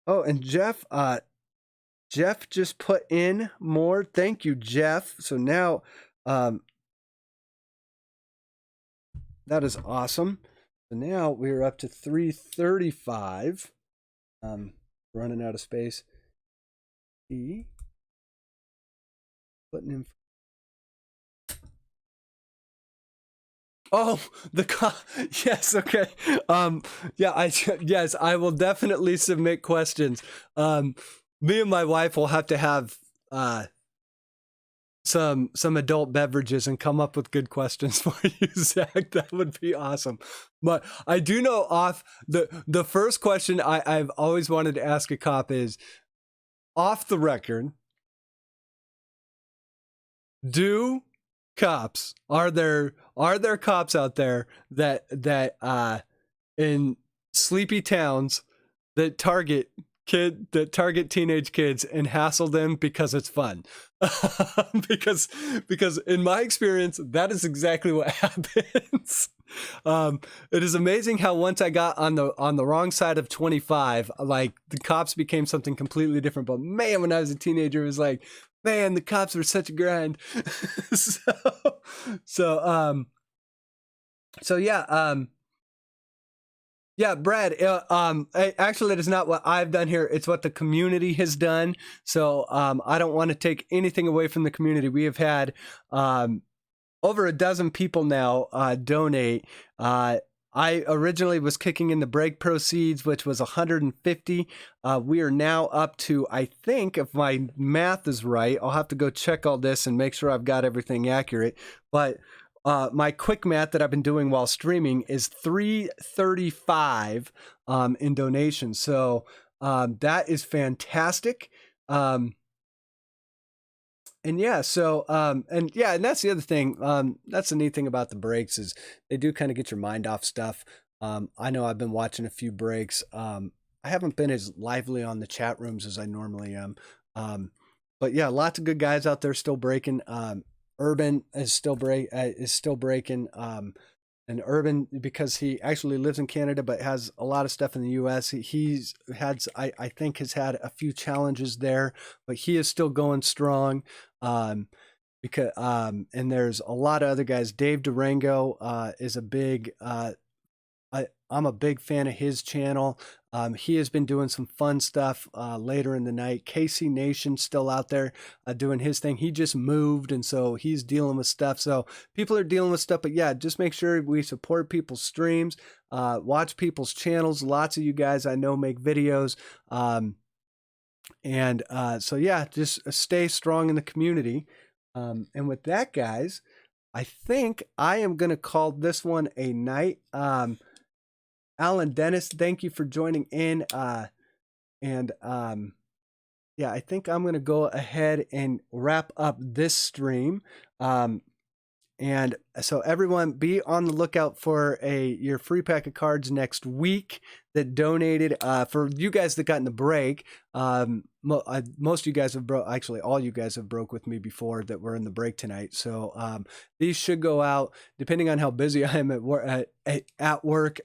oh, and Jeff just put in more. Thank you, Jeff. So now, that is awesome. So now we're up to 335. Running out of space. Putting in. Oh, yes, okay. Yes, I will definitely submit questions. Me and my wife will have to have some adult beverages and come up with good questions for you, Zach. That would be awesome. But I do know off the first question I've always wanted to ask a cop is, off the record, are there cops out there that in sleepy towns that target teenage kids and hassle them because it's fun? because in my experience, that is exactly what happens. It is amazing how once I got on the wrong side of 25, like the cops became something completely different. But man, when I was a teenager, it was like, man, the cops were such a grind. So yeah. Yeah, Brad. Actually, it is not what I've done here. It's what the community has done. So I don't want to take anything away from the community. We have had over a dozen people now donate. I originally was kicking in the break proceeds, which was 150. We are now up to, I think, if my math is right, I'll have to go check all this and make sure I've got everything accurate. But my quick math that I've been doing while streaming is 335 in donations. So that is fantastic. And yeah, so and that's the other thing. That's the neat thing about the breaks is they do kind of get your mind off stuff. I know I've been watching a few breaks. I haven't been as lively on the chat rooms as I normally am. But yeah, lots of good guys out there still breaking. Urban is still breaking. And Urban, because he actually lives in Canada but has a lot of stuff in the U.S. He's had, I think, has had a few challenges there, but he is still going strong. Because and there's a lot of other guys. Dave Durango is a big. I'm a big fan of his channel. He has been doing some fun stuff later in the night. KC Nation's still out there doing his thing. He just moved, and so he's dealing with stuff. So people are dealing with stuff, but yeah, just make sure we support people's streams, watch people's channels. Lots of you guys I know make videos. So yeah, just stay strong in the community. And with that, guys, I think I am going to call this one a night. Alan Dennis, thank you for joining in. Yeah, I think I'm going to go ahead and wrap up this stream. And so everyone be on the lookout for your free pack of cards next week that donated. For you guys that got in the break, most of you guys have broke, actually all you guys have broke with me before that were in the break tonight. So these should go out depending on how busy I am at work,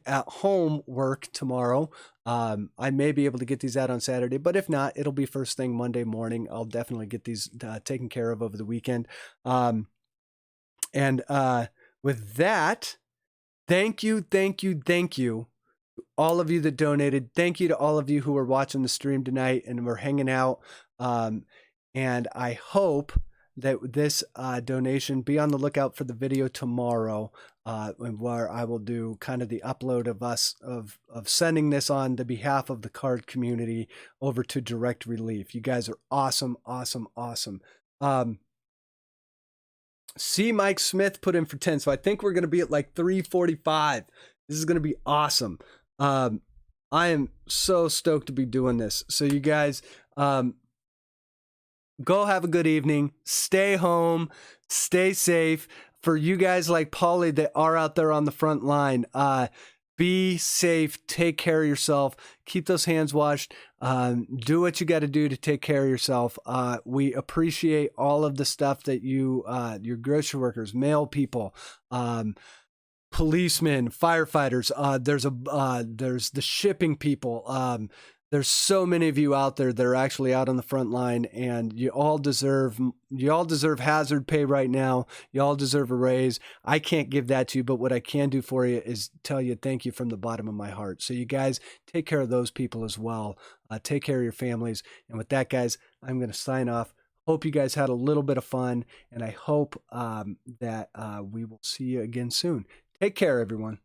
at home work tomorrow. I may be able to get these out on Saturday, but if not, it'll be first thing Monday morning. I'll definitely get these taken care of over the weekend. And with that, thank you, all of you that donated. Thank you to all of you who are watching the stream tonight and we're hanging out. And I hope that this donation, be on the lookout for the video tomorrow, where I will do kind of the upload of us of sending this on the behalf of the card community over to Direct Relief. You guys are awesome. See, Mike Smith put in for 10. So I think we're going to be at like 345. This is going to be awesome. I am so stoked to be doing this. So you guys, go have a good evening. Stay home. Stay safe. For you guys like Paulie that are out there on the front line, be safe. Take care of yourself. Keep those hands washed. Do what you got to do to take care of yourself. We appreciate all of the stuff that your grocery workers, mail people, policemen, firefighters. There's the shipping people. There's so many of you out there that are actually out on the front line, and you all deserve hazard pay right now. You all deserve a raise. I can't give that to you, but what I can do for you is tell you thank you from the bottom of my heart. So you guys take care of those people as well. Take care of your families. And with that, guys, I'm going to sign off. Hope you guys had a little bit of fun, and I hope that we will see you again soon. Take care, everyone.